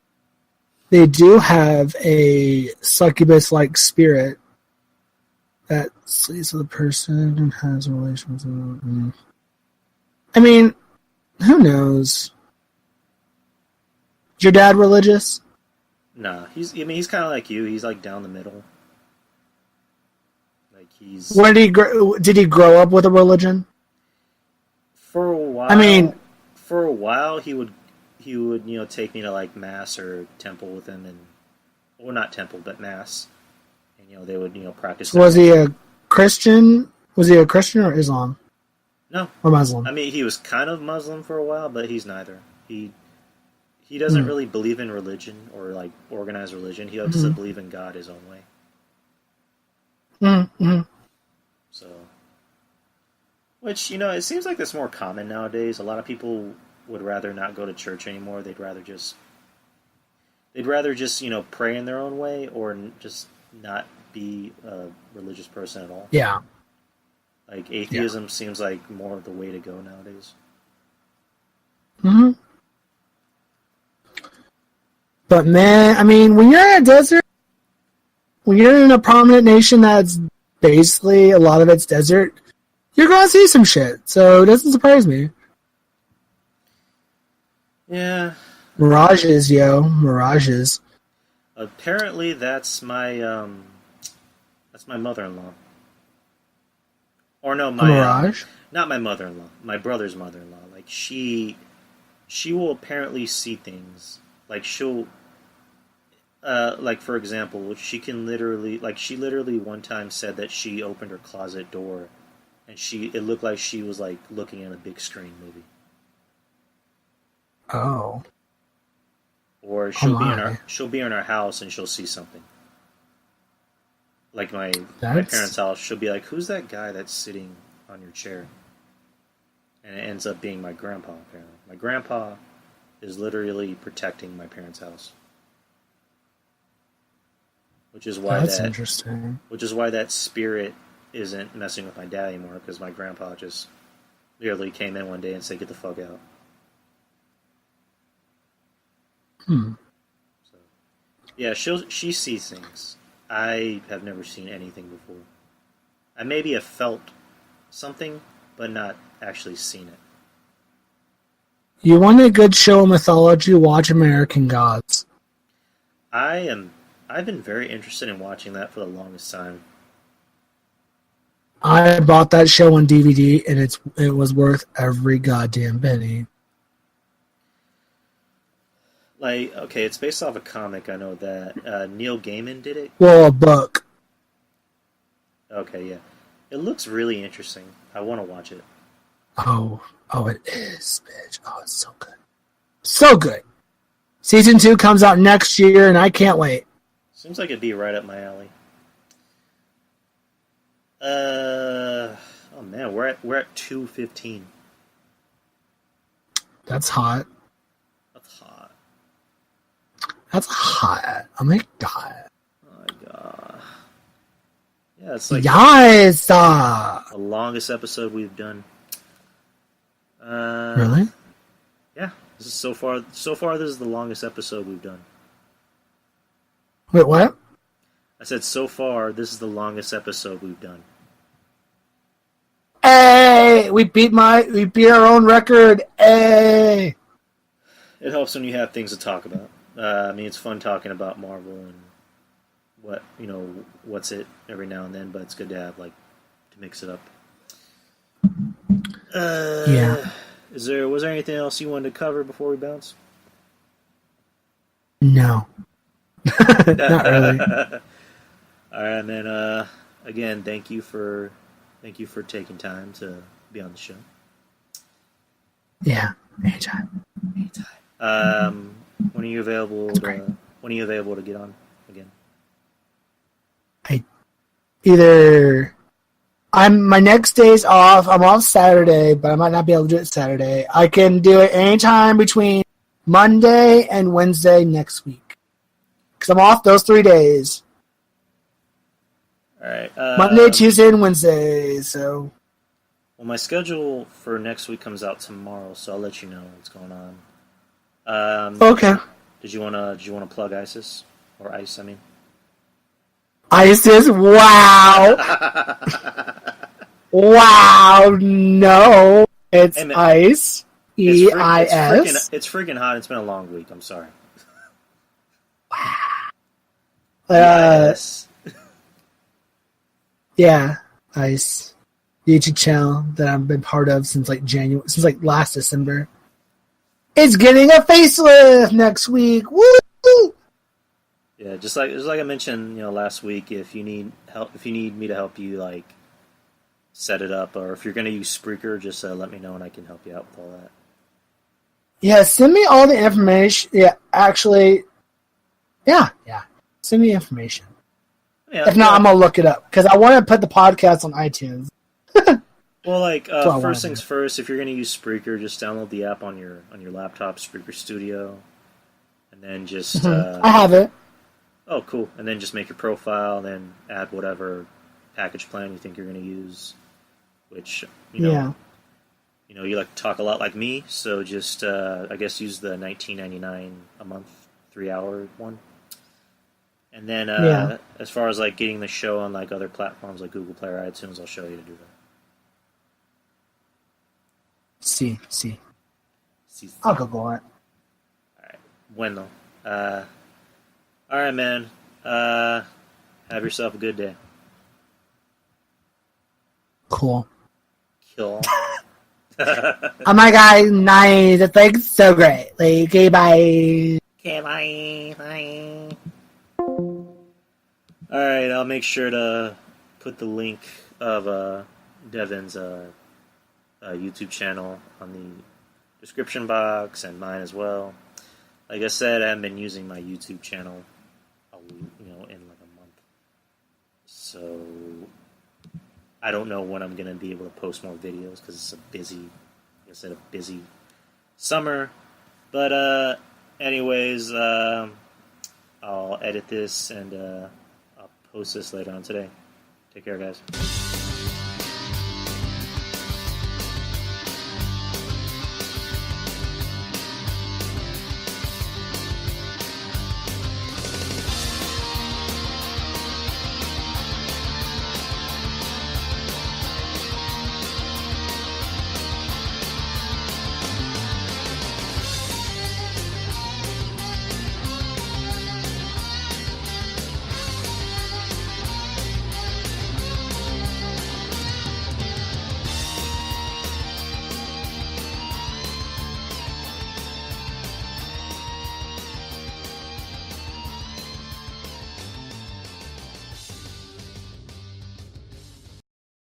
they do have a succubus-like spirit that sleeps with a person and has a relation with them. I mean, who knows? Is your dad religious? Nah, he's kind of like you. He's like down the middle. Like he's. When did he grow up with a religion? For a while. I mean, for a while he would take me to like mass or temple with him, or not temple but mass, and they would practice. Was he a Christian? Was he a Christian or Islam? No. Or Muslim? I mean, he was kind of Muslim for a while, but he's neither. He doesn't really believe in religion or like organized religion. He likes to believe in God his own way. Mm-hmm. So, which it seems like that's more common nowadays. A lot of people would rather not go to church anymore. They'd rather just pray in their own way, or just not be a religious person at all. Yeah. Like atheism seems like more of the way to go nowadays. Hmm. But man, I mean, when you're in a desert, when you're in a prominent nation that's basically a lot of it's desert, you're gonna see some shit. So it doesn't surprise me. Yeah. Mirages, yo, mirages. Apparently, that's my mother-in-law. Or no, A my mirage. not my mother-in-law, my brother's mother-in-law. Like she will apparently see things. Like she'll like for example, she literally one time said that she opened her closet door and it looked like she was like looking at a big screen movie. Oh, Or my. she'll be in our house and she'll see something. Like my That's parents' house, she'll be like, "Who's that guy that's sitting on your chair?" And it ends up being my grandpa. Apparently, my grandpa is literally protecting my parents' house, which is why that's interesting. that spirit isn't messing with my dad anymore because my grandpa just literally came in one day and said, "Get the fuck out." Hmm. So, yeah, she sees things. I have never seen anything before. I maybe have felt something, but not actually seen it. You want a good show of mythology? Watch American Gods. I've been very interested in watching that for the longest time. I bought that show on DVD, and it was worth every goddamn penny. Like, okay, it's based off a comic. I know that Neil Gaiman did it. Well, a book. Okay, yeah, it looks really interesting. I want to watch it. Oh, it is, bitch. Oh, it's so good, so good. Season 2 comes out next year, and I can't wait. Seems like it'd be right up my alley. Oh man, we're at 2:15. That's hot. That's hot. That's hot. Oh my god. Oh my god. Yeah, it's like Yes. the longest episode we've done. Really? Yeah. This is so far. This is the longest episode we've done. Wait, what? I said so far. This is the longest episode we've done. Hey, we beat our own record. Hey. It helps when you have things to talk about. I mean, it's fun talking about Marvel and what's it every now and then, but it's good to have to mix it up. Yeah. Was there anything else you wanted to cover before we bounce? No. Not really. All right, man. Again, thank you for taking time to be on the show. Yeah. Anytime. When are you available? When are you available to get on again? My next day's off. I'm off Saturday, but I might not be able to do it Saturday. I can do it anytime between Monday and Wednesday next week. Because I'm off those 3 days. All right. Monday, Tuesday, and Wednesday. So. Well, my schedule for next week comes out tomorrow, so I'll let you know what's going on. Okay. Did you wanna plug ISIS or ICE? I mean. ISIS. Wow. Wow. No. It's Hey, man, ICE. EIS. It's freaking hot. It's been a long week. I'm sorry. Yes. Yeah, ICE. The YouTube channel that I've been part of since last December. It's getting a facelift next week. Woo! Yeah, just like I mentioned, last week, if you need me to help you set it up, or if you're going to use Spreaker, just let me know and I can help you out with all that. Yeah, send me all the information. Yeah, actually, yeah. Send me information. Yeah, if not, I'm gonna look it up because I want to put the podcast on iTunes. Well, first things first. If you're going to use Spreaker, just download the app on your laptop, Spreaker Studio, and then just. I have it. Oh, cool! And then just make your profile, then add whatever package plan you think you're going to use. Which you you like to talk a lot like me, so just I guess use the $19.99 a month 3-hour one. And then Yeah. as far as like getting the show on like other platforms like Google Play or iTunes, I'll show you to do that. See. See. I'll Google it. All right. Bueno. All right, man. Have yourself a good day. Cool. Kill. Oh my god, nice. That's like so great. Like, okay, bye. Okay, bye. Bye. All right, I'll make sure to put the link of Devin's YouTube channel on the description box and mine as well. Like I said, I haven't been using my YouTube channel, in like a month, so I don't know when I'm gonna be able to post more videos because it's a busy summer. But anyways, I'll edit this and I'll post this later on today. Take care, guys.